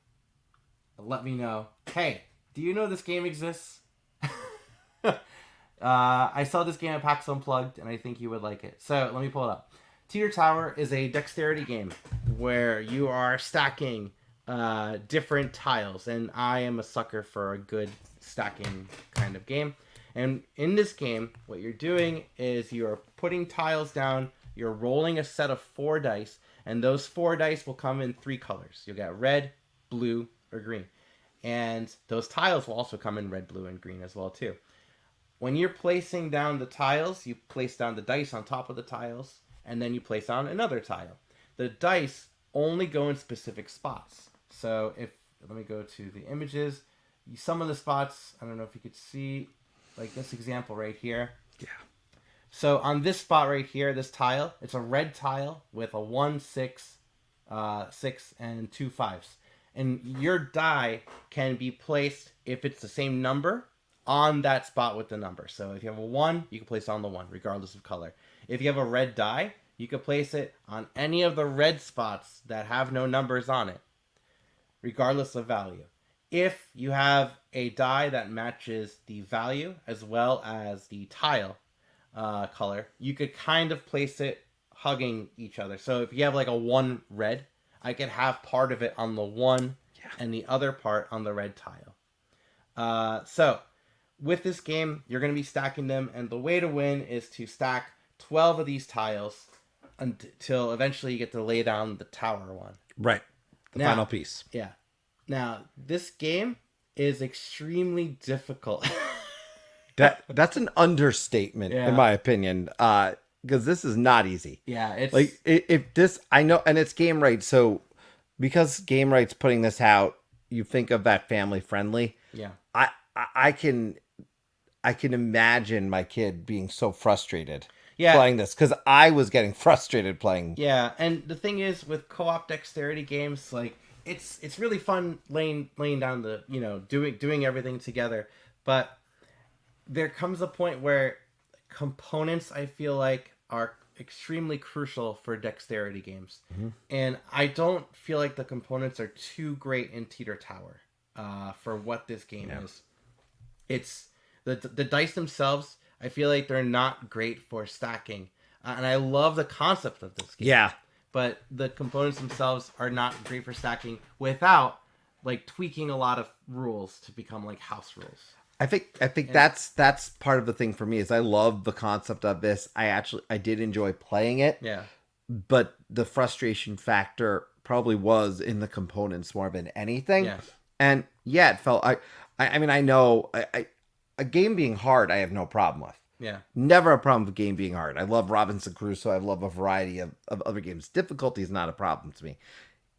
let me know, hey, do you know this game exists? I saw this game at PAX Unplugged, and I think you would like it. So let me pull it up. Teeter Tower is a dexterity game where you are stacking different tiles, and I am a sucker for a good stacking kind of game. And in this game, what you're doing is you're putting tiles down, you're rolling a set of 4 dice, and those 4 dice will come in 3 colors. You'll get red, blue, or green. And those tiles will also come in red, blue, and green as well, too. When you're placing down the tiles, you place down the dice on top of the tiles, and then you place down another tile. The dice only go in specific spots. So let me go to the images. Some of the spots, I don't know if you could see, like this example right here. Yeah. So on this spot right here, this tile, it's a red tile with a 1, 6, 6, and 2 5s. And your die can be placed, if it's the same number, on that spot with the number. So if you have a 1, you can place it on the 1, regardless of color. If you have a red die, you can place it on any of the red spots that have no numbers on it, regardless of value. If you have a die that matches the value as well as the tile color, you could kind of place it hugging each other. So if you have like a 1 red, I could have part of it on the 1 and the other part on the red tile. So with this game, you're going to be stacking them, and the way to win is to stack 12 of these tiles until eventually you get to lay down the tower one. Right. The final piece. Yeah. Now, this game is extremely difficult. That's an understatement, in my opinion, because this is not easy. Yeah, it's like if this, I know, and it's Game Rights, so because Game Rights putting this out, you think of that family friendly. Yeah, I can imagine my kid being so frustrated. Playing this, because I was getting frustrated playing. Yeah, and the thing is with co-op dexterity games, like it's really fun laying down the doing everything together, but there comes a point where components, I feel like, are extremely crucial for dexterity games, and I don't feel like the components are too great in Teeter Tower for what this game is. It's the dice themselves. I feel like they're not great for stacking. And I love the concept of this game. Yeah. But the components themselves are not great for stacking without like tweaking a lot of rules to become like house rules. I think that's part of the thing for me is I love the concept of this. I did enjoy playing it. Yeah. But the frustration factor probably was in the components more than anything. Yeah. And yeah, it felt I mean I know a game being hard, I have no problem with. Yeah. Never a problem with a game being hard. I love Robinson Crusoe. I love a variety of other games. Difficulty is not a problem to me.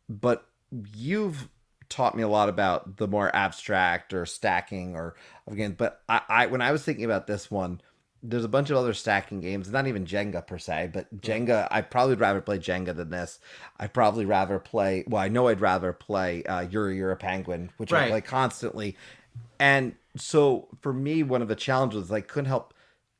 But you've taught me a lot about the more abstract or stacking or again. But I when I was thinking about this one, there's a bunch of other stacking games, not even Jenga per se, but Jenga. I'd probably rather play Jenga than this. I'd probably rather play. Well, I know I'd rather play You're a Penguin, which I play constantly. And so for me, one of the challenges I couldn't help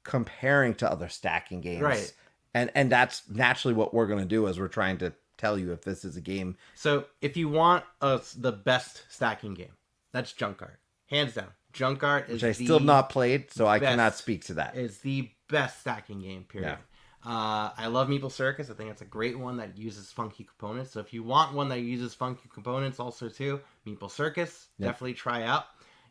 comparing to other stacking games, right? And that's naturally what we're going to do as we're trying to tell you if this is a game. So if you want the best stacking game, that's Junk Art, hands down. Junk Art is which I still have not played, so I cannot speak to that. It's the best stacking game, period. Yeah. I love Meeple Circus. I think it's a great one that uses funky components. So if you want one that uses funky components also too, Meeple Circus, definitely try out.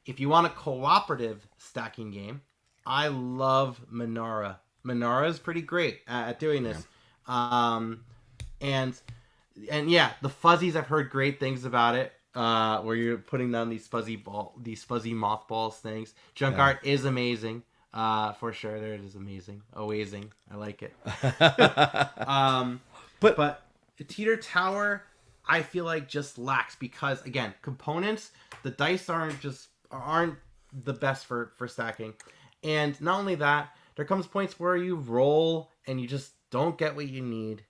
If you want a cooperative stacking game, I love Minara. Minara is pretty great at doing this. Yeah. And yeah, the fuzzies, I've heard great things about it. Where you're putting down these fuzzy mothballs things. Junk Art is amazing. For sure. There it is, amazing. Amazing. I like it. But Teeter Tower, I feel like just lacks because again, components, the dice aren't the best for stacking. And not only that, there comes points where you roll and you just don't get what you need.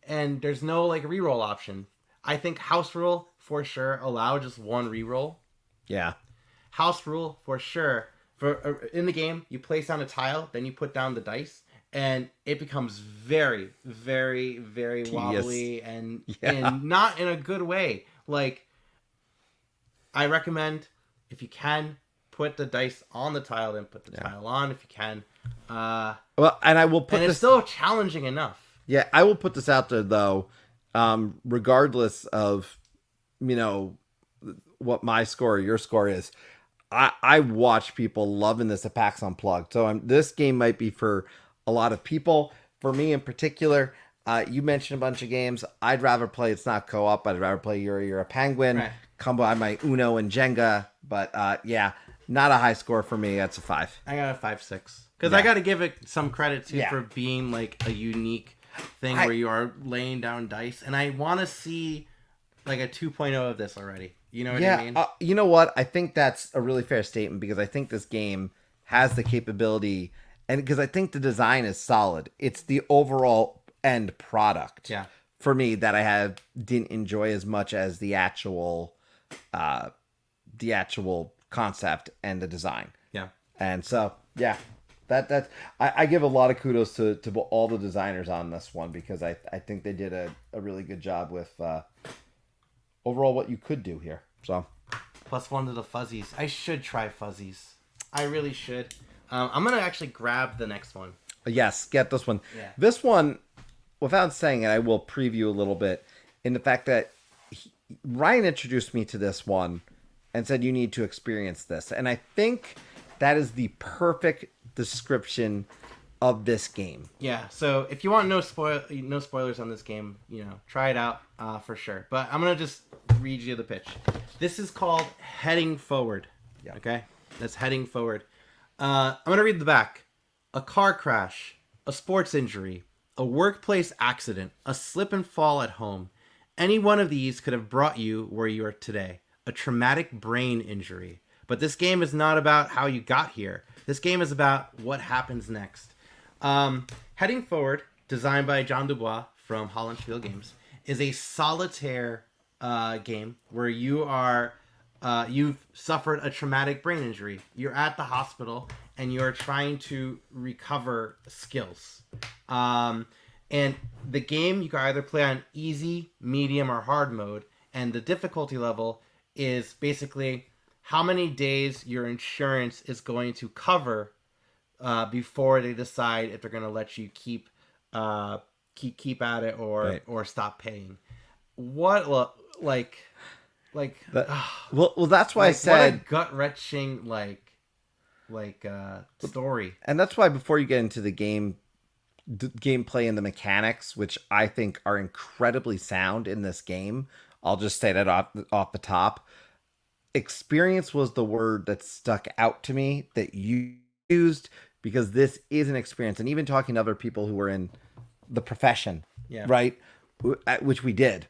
And there's no like reroll option. I think House Rule for sure allow just one reroll. Yeah. House Rule for sure. For in the game, you place down a tile, then you put down the dice, and it becomes very, very, very tedious. Wobbly and not in a good way. Like, I recommend if you can put the dice on the tile, then put the tile on if you can. Well, and I will put. And it's still challenging enough. Yeah, I will put this out there though. Regardless of, what my score or your score is, I watch people loving this at PAX Unplugged. So this game might be for a lot of people. For me in particular, you mentioned a bunch of games. I'd rather play, it's not co-op, I'd rather play You're a Penguin. Right. Combo, I might Uno and Jenga. But not a high score for me. That's a 5. I got a 5.6. Because I got to give it some credit too for being like a unique thing where you are laying down dice, and I want to see like a 2.0 of this already. You know what I mean? You know what? I think that's a really fair statement because I think this game has the capability, and because I think the design is solid. It's the overall end product for me that I didn't enjoy as much as the actual concept and the design. Yeah, and so That I give a lot of kudos to all the designers on this one because I think they did a really good job with overall what you could do here. So +1 to the fuzzies. I should try fuzzies. I really should. I'm gonna actually grab the next one. Yes, get this one. Yeah. This one, without saying it, I will preview a little bit in the fact that Ryan introduced me to this one and said you need to experience this, and I think that is the perfect description of this game. Yeah, so if you want no spoilers on this game, try it out for sure. But I'm gonna just read you the pitch. This is called Heading Forward. Yeah. Okay, that's Heading Forward. I'm gonna read the back. A car crash, a sports injury, a workplace accident, a slip and fall at home. Any one of these could have brought you where you are today. A traumatic brain injury. But this game is not about how you got here. This game is about what happens next. Heading Forward, designed by John Dubois from Holland Spiel Games, is a solitaire game where you've suffered a traumatic brain injury. You're at the hospital and you're trying to recover skills. And the game you can either play on easy, medium, or hard mode. And the difficulty level is basically how many days your insurance is going to cover before they decide if they're going to let you keep at it or stop paying. What well, that's why I said what a gut-wrenching story. And that's why before you get into the gameplay and the mechanics, which I think are incredibly sound in this game, I'll just say that off the top. Experience was the word that stuck out to me that you used because this is an experience. And even talking to other people who were in the profession, right? Which we did.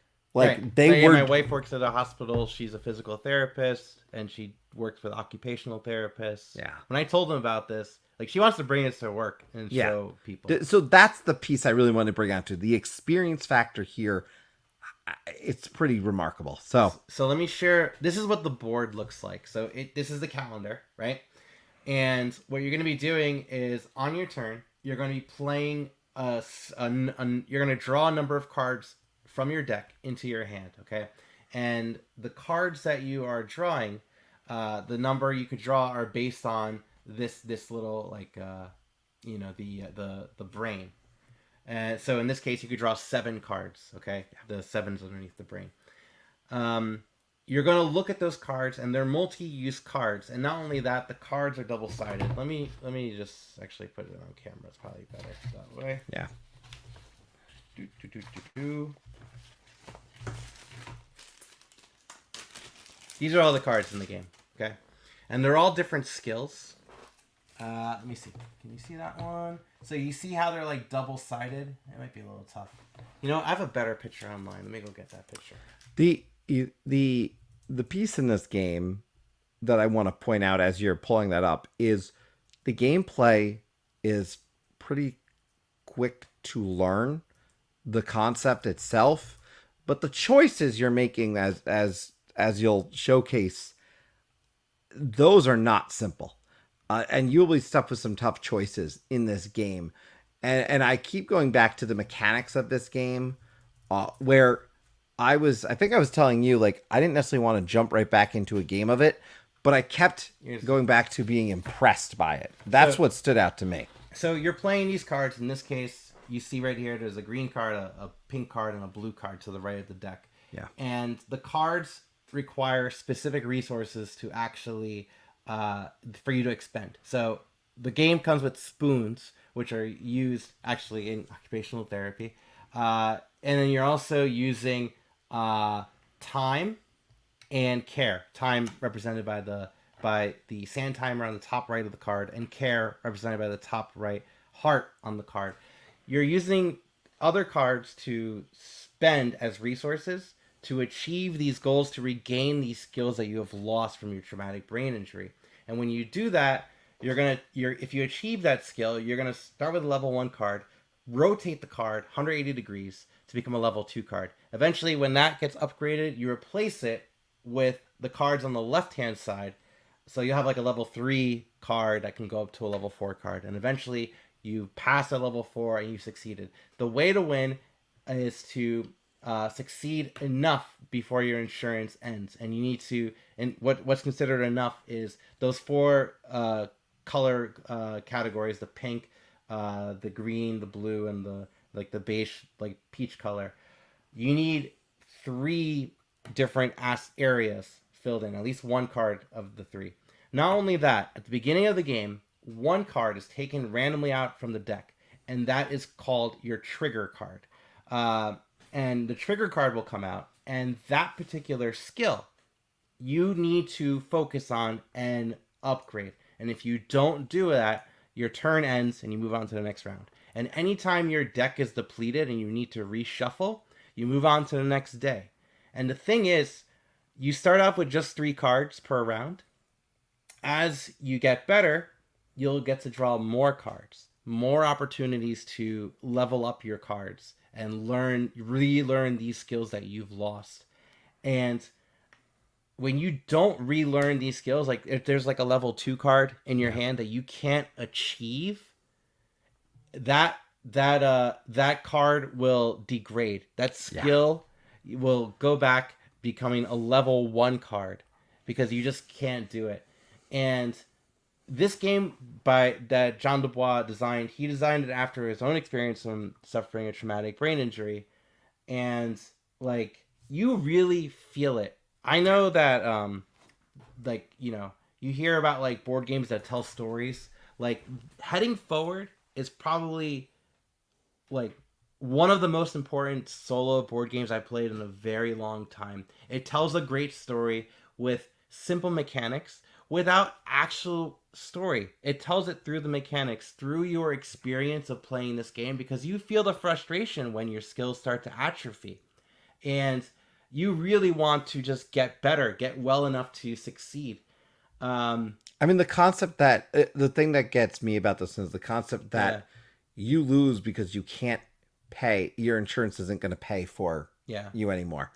Like they were. My wife works at a hospital. She's a physical therapist, and she works with occupational therapists. Yeah. When I told them about this, like she wants to bring this to work and show people. So that's the piece I really want to bring out to the experience factor here. It's pretty remarkable. So let me share. This is what the board looks like. So this is the calendar, right? And what you're going to be doing is on your turn, you're going to be playing you're going to draw a number of cards from your deck into your hand, okay? And the cards that you are drawing, the number you could draw are based on this little like the brain. And so in this case, you could draw 7 cards, okay? The 7's underneath the brain. You're going to look at those cards, and they're multi-use cards. And not only that, the cards are double-sided. Let me just actually put it on camera. It's probably better that way. Yeah. These are all the cards in the game, okay? And they're all different skills. Let me see. Can you see that one? So you see how they're like double-sided? It might be a little tough. You know, I have a better picture online. Let me go get that picture. The piece in this game that I want to point out as you're pulling that up is the gameplay is pretty quick to learn, the concept itself, but the choices you're making as you'll showcase, those are not simple. And you'll be stuck with some tough choices in this game. And I keep going back to the mechanics of this game, where I think I was telling you, like, I didn't necessarily want to jump right back into a game of it, but I kept going back to being impressed by it. That's what stood out to me. So you're playing these cards. In this case, you see right here, there's a green card, a pink card, and a blue card to the right of the deck. Yeah. And the cards require specific resources to actually, for you to expend. So the game comes with spoons, which are used actually in occupational therapy. And then you're also using time and care. Time represented by the sand timer on the top right of the card, and care represented by the top right heart on the card. You're using other cards to spend as resources to achieve these goals, to regain these skills that you have lost from your traumatic brain injury. And when you do that, if you achieve that skill, you're gonna start with a level 1 card, rotate the card 180 degrees to become a level 2 card. Eventually, when that gets upgraded, you replace it with the cards on the left-hand side. So you'll have like a level 3 card that can go up to a level 4 card. And eventually, you pass that level 4 and you succeeded. The way to win is to succeed enough before your insurance ends. And you need to, and what's considered enough is those 4 color categories: the pink, the green, the blue, and the beige, like peach color. You need 3 different areas filled in, at least 1 card of the 3. Not only that, at the beginning of the game, 1 card is taken randomly out from the deck, and that is called your trigger card. And the trigger card will come out, and that particular skill you need to focus on and upgrade. And if you don't do that, your turn ends and you move on to the next round. And anytime your deck is depleted and you need to reshuffle, you move on to the next day. And the thing is, you start off with just 3 cards per round. As you get better, you'll get to draw more cards, more opportunities to level up your cards and relearn these skills that you've lost. And when you don't relearn these skills, like if there's like a level 2 card in your hand that you can't achieve, that card will degrade. That skill will go back becoming a level 1 card because you just can't do it. And this game that John Dubois designed, he designed it after his own experience from suffering a traumatic brain injury. And like, you really feel it. I know that, like, you know, you hear about like board games that tell stories. Like, Heading Forward is probably like one of the most important solo board games I played in a very long time. It tells a great story with simple mechanics without actual story. It tells it through the mechanics, through your experience of playing this game, because you feel the frustration when your skills start to atrophy. And you really want to just get better, get well enough to succeed. I mean, the concept that the thing that gets me about this is the concept that you lose because you can't pay. Your insurance isn't going to pay for you anymore.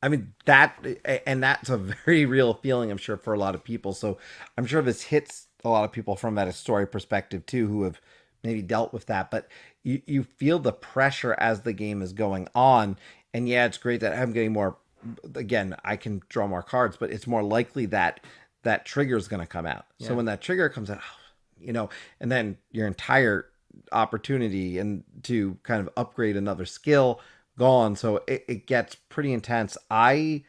I mean, that's a very real feeling, I'm sure, for a lot of people. So I'm sure this hits a lot of people from that story perspective too, who have maybe dealt with that. But you feel the pressure as the game is going on. And yeah, it's great that I'm getting more. Again, I can draw more cards, but it's more likely that that trigger is going to come out. Yeah. So when that trigger comes out, and then your entire opportunity and to kind of upgrade another skill gone. So it gets pretty intense. I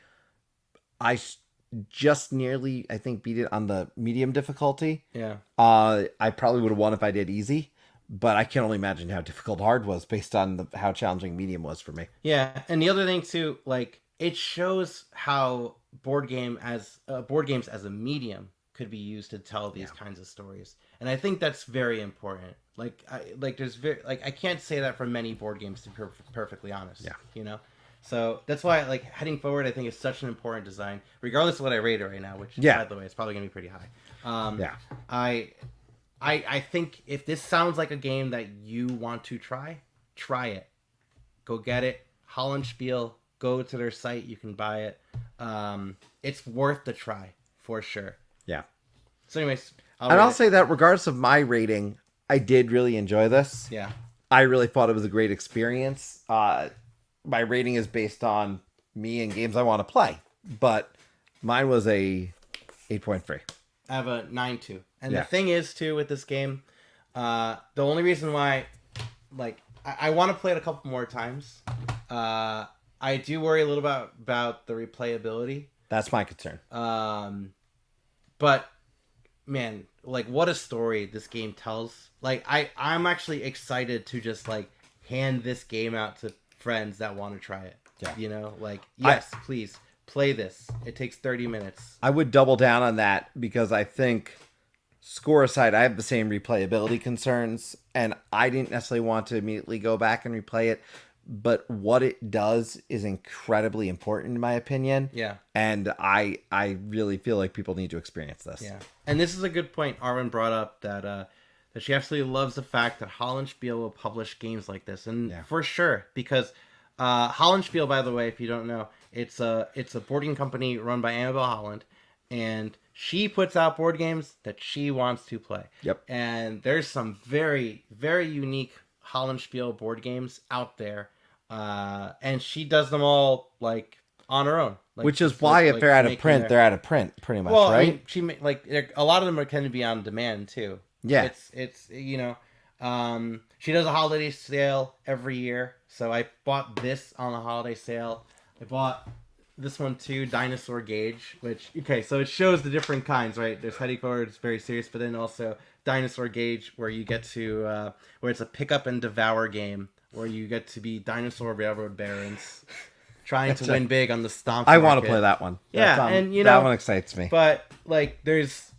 just nearly, I think, beat it on the medium difficulty. Yeah. I probably would have won if I did easy, but I can only imagine how difficult hard was based on how challenging medium was for me. Yeah. And the other thing too, like, it shows how board games as a medium could be used to tell these kinds of stories, and I think that's very important. I can't say that for many board games, to be perfectly honest. Yeah. So that's why, like, heading forward, I think it's such an important design, regardless of what I rate it right now. Which, by the way, it's probably gonna be pretty high. I think if this sounds like a game that you want to try it. Go get it. Hollandspiel. Go to their site. You can buy it. It's worth the try for sure. Yeah. So, anyways, I'll say that regardless of my rating, I did really enjoy this. Yeah. I really thought it was a great experience. My rating is based on me and games I want to play, but mine was a 8.3. I have a 9.2. And the thing is, too, with this game, the only reason why, like, I want to play it a couple more times. I do worry a little about the replayability. That's my concern. But man, like, what a story this game tells. Like, I'm actually excited to just, like, hand this game out to friends that want to try it. Yeah. Like, yes, please play this. It takes 30 minutes. I would double down on that because I think, score aside, I have the same replayability concerns, and I didn't necessarily want to immediately go back and replay it. But what it does is incredibly important, in my opinion. Yeah. And I really feel like people need to experience this. Yeah. And this is a good point Arwen brought up, that she absolutely loves the fact that Hollandspiel will publish games like this. And for sure, because Hollandspiel, by the way, if you don't know, it's a board game company run by Annabelle Holland, and she puts out board games that she wants to play. Yep. And there's some very, very unique Hollandspiel board games out there. And she does them all, like, on her own. Like, which is why if they're out of print, they're out of print, pretty much, right? I mean, a lot of them tend to be on demand too. Yeah. It's she does a holiday sale every year. So I bought this on a holiday sale. I bought this one too, Dinosaur Gauge, so it shows the different kinds, right? There's Heading Forward, it's very serious, but then also Dinosaur Gauge, where you get to, where it's a pick up and devour game, where you get to be dinosaur railroad barons trying to win big on the stomp I market. want to play that one. Yeah, that one excites me. But, like, there's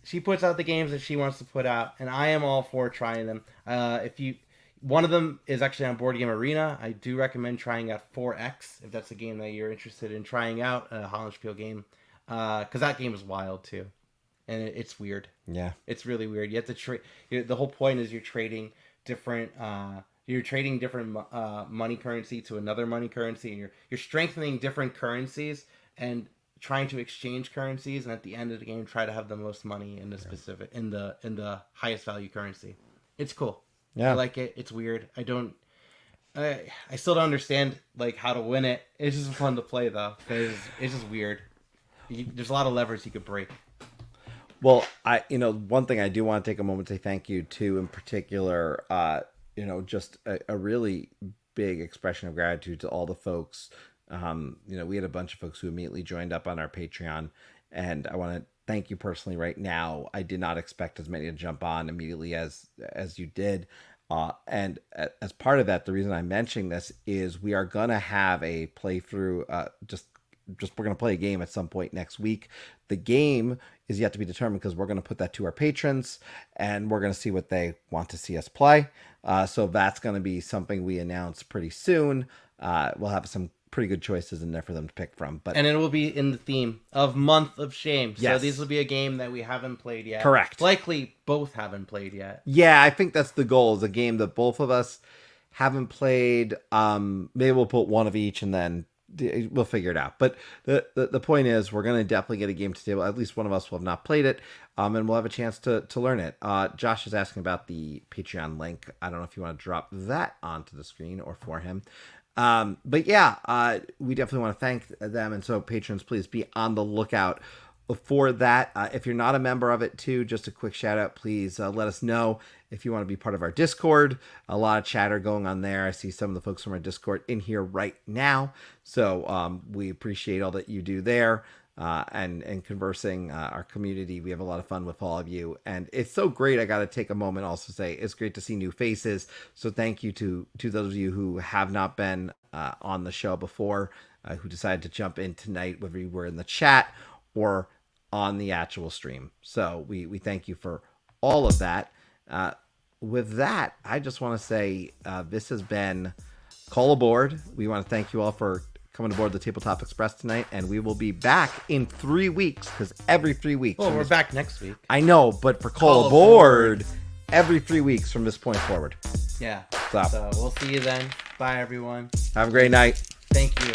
she puts out the games that she wants to put out, and I am all for trying them. One of them is actually on BoardGameArena. I do recommend trying out 4X if that's a game that you're interested in trying out, a Hollandspiel game, because that game is wild too, and it's weird. Yeah, it's really weird. You have to trade. The whole point is you're trading different. Money currency to another money currency, and you're strengthening different currencies and trying to exchange currencies, and at the end of the game, try to have the most money in the specific in the highest value currency. It's cool. Yeah, I like it. It's weird. I still don't understand, like, how to win it. It's just fun to play though, because it's just weird. There's a lot of levers you could break. Well, one thing I do want to take a moment to say thank you to, in particular, just a really big expression of gratitude to all the folks. We had a bunch of folks who immediately joined up on our Patreon, and I want to thank you personally right now. I did not expect as many to jump on immediately as you did. And as part of that, the reason I'm mentioning this is we are going to have a playthrough, just we're going to play a game at some point next week. The game is yet to be determined because we're going to put that to our patrons, and we're going to see what they want to see us play. So that's going to be something we announce pretty soon. we'll have some pretty good choices in there for them to pick from. And it will be in the theme of Month of Shame. So this will be a game that we haven't played yet. Correct. Likely both haven't played yet. Yeah, I think that's the goal, is a game that both of us haven't played. Maybe we'll put one of each and then we'll figure it out. But the point is, we're going to definitely get a game to table. At least one of us will have not played it, and we'll have a chance to learn it. Josh is asking about the Patreon link. I don't know if you want to drop that onto the screen or for him. But yeah, we definitely want to thank them. And so patrons, please be on the lookout for that. If you're not a member of it too, just a quick shout out, please let us know if you want to be part of our Discord. A lot of chatter going on there. I see some of the folks from our Discord in here right now. So we appreciate all that you do there. And conversing our community. We have a lot of fun with all of you, and it's so great. I got to take a moment also to say it's great to see new faces. So thank you to those of you who have not been on the show before, who decided to jump in tonight, whether you were in the chat or on the actual stream. So we thank you for all of that. With that, I just want to say this has been Call Aboard. We want to thank you all for coming aboard the Tabletop Express tonight, and we will be back in 3 weeks, because every 3 weeks. Well, we're back next week. I know, but for Call Aboard, every 3 weeks from this point forward. Yeah. So we'll see you then. Bye, everyone. Have a great night. Thank you.